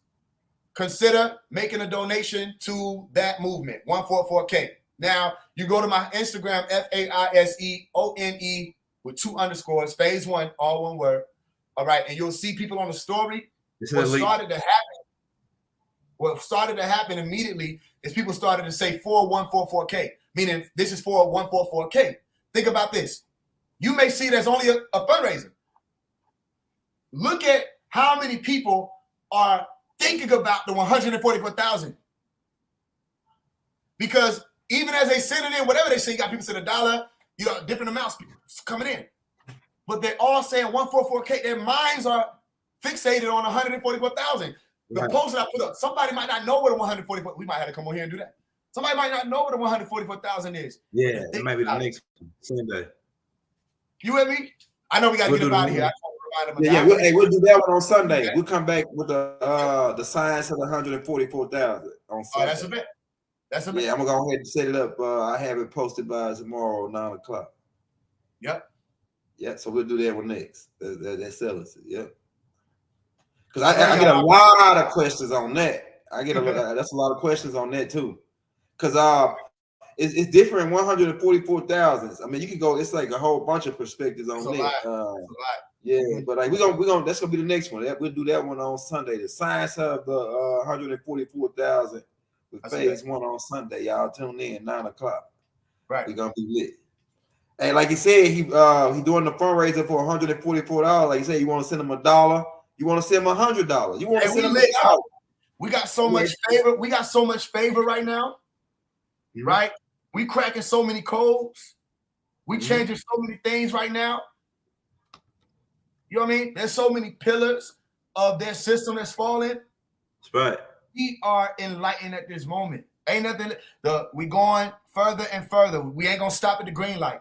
consider making a donation to that movement, 144K. Now, you go to my Instagram, FAISEONE with 2 underscores, Faise One, all one word. All right, and you'll see people on the story. What started to happen immediately is people started to say 4144K. meaning this is for a 144K. Think about this. You may see there's only a fundraiser. Look at how many people are thinking about the 144,000. Because even as they send it in, whatever they say, you got people send $1, you got different amounts coming in. But they're all saying 144K. Their minds are fixated on 144,000. The post that I put up, somebody might not know what a 144. We might have to come on here and do that. Somebody might not know what a 144,000 is. Yeah, it might be the next Sunday. You with me? I know we got to get about here. We'll do that one on Sunday. Okay. We'll come back with the science of the 144,000 on Sunday. Oh, that's a bet. That's a bet. Yeah, I'm gonna go ahead and set it up. I have it posted by tomorrow 9:00. Yep. Yeah, so we'll do that one next. That sells it. Yep. Because I get a lot of questions on that. That's a lot of questions on that too. Because it's different 144,000. I mean, you can go. It's like a whole bunch of perspectives on that. Yeah, but like we're gonna that's gonna be the next one. We'll do that one on Sunday. The science of the 144,000 with Phase One on Sunday. Y'all tune in 9:00. Right. We're gonna be lit. And like he said, he doing the fundraiser for $144. Like he said, you want to send him $1, you want to send him $100, you want to send him $1. We got so much favor. We got so much favor right now. Right? We cracking so many codes. We changing so many things right now. You know what I mean? There's so many pillars of their system that's falling. That's right. We are enlightened at this moment. Ain't nothing. We going further and further. We ain't gonna stop at the green light.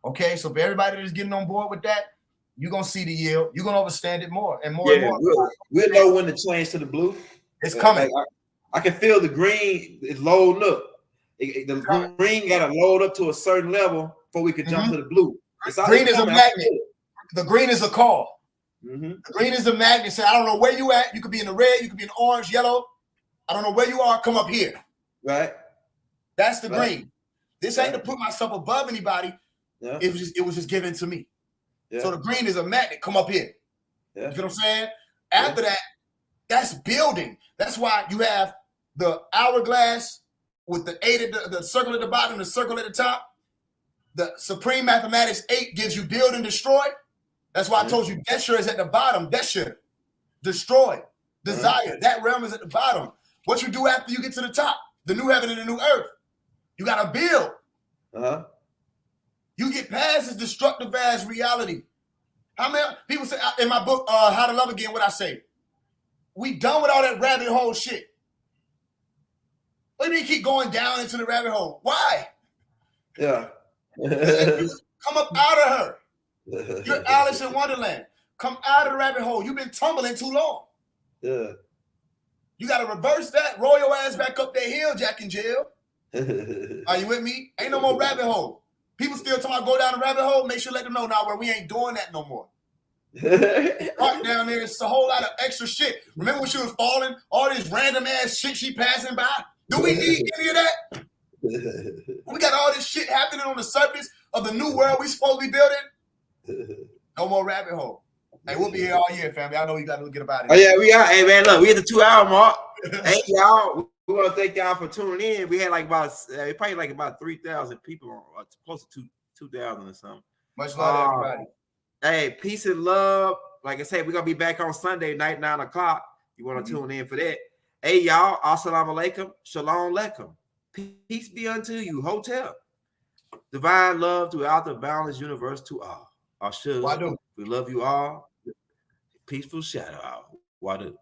Okay, so for everybody that's getting on board with that, you're gonna see the yield. You're gonna understand it more and more and more. We'll know when to change to the blue. It's coming. Like, I can feel the green is loading up. The green got to load up to a certain level before we can jump to the blue. Green is a magnet. The green is a call. The green is a magnet. Say, I don't know where you at. You could be in the red. You could be in the orange, yellow. I don't know where you are. Come up here. Right. That's the green. This ain't to put myself above anybody. Yeah. It was just given to me. Yeah. So the green is a magnet. Come up here. Yeah. You feel what I'm saying? After that, that's building. That's why you have the hourglass with the 8 at the circle at the bottom, the circle at the top. The Supreme Mathematics 8 gives you build and destroy. That's why I told you Desher is at the bottom. Desher, destroy, desire. That realm is at the bottom. What you do after you get to the top, the new heaven and the new earth, you got to build. You get past this destructive ass reality. How many people say in my book, How to Love Again, what I say? We done with all that rabbit hole shit. What do you mean keep going down into the rabbit hole? Why? Yeah. Come up out of her. You're Alice in Wonderland. Come out of the rabbit hole. You've been tumbling too long. Yeah. You got to reverse that. Roll your ass back up that hill, Jack and Jill. Are you with me? Ain't no more rabbit hole. People still talking about go down the rabbit hole. Make sure let them know now where we ain't doing that no more. Right down there, it's a whole lot of extra shit. Remember when she was falling? All this random ass shit she passing by? Do we need any of that? We got all this shit happening on the surface of the new world we supposed to be building. No more rabbit hole. Hey, we'll be here all year, family. I know you got to get about it. Oh yeah, we are. Hey man, look, we at the 2-hour mark. Hey y'all, we want to thank y'all for tuning in. We had like about 3,000 people, or close to 2,000 or something. Much love to everybody. Hey, peace and love. Like I said, we're gonna be back on Sunday night, 9:00. You want to tune in for that? Hey y'all, assalamu alaikum, shalom alaikum. Peace be unto you, hotel. Divine love throughout the boundless universe to all. We love you all. Peaceful shout out. Wadu.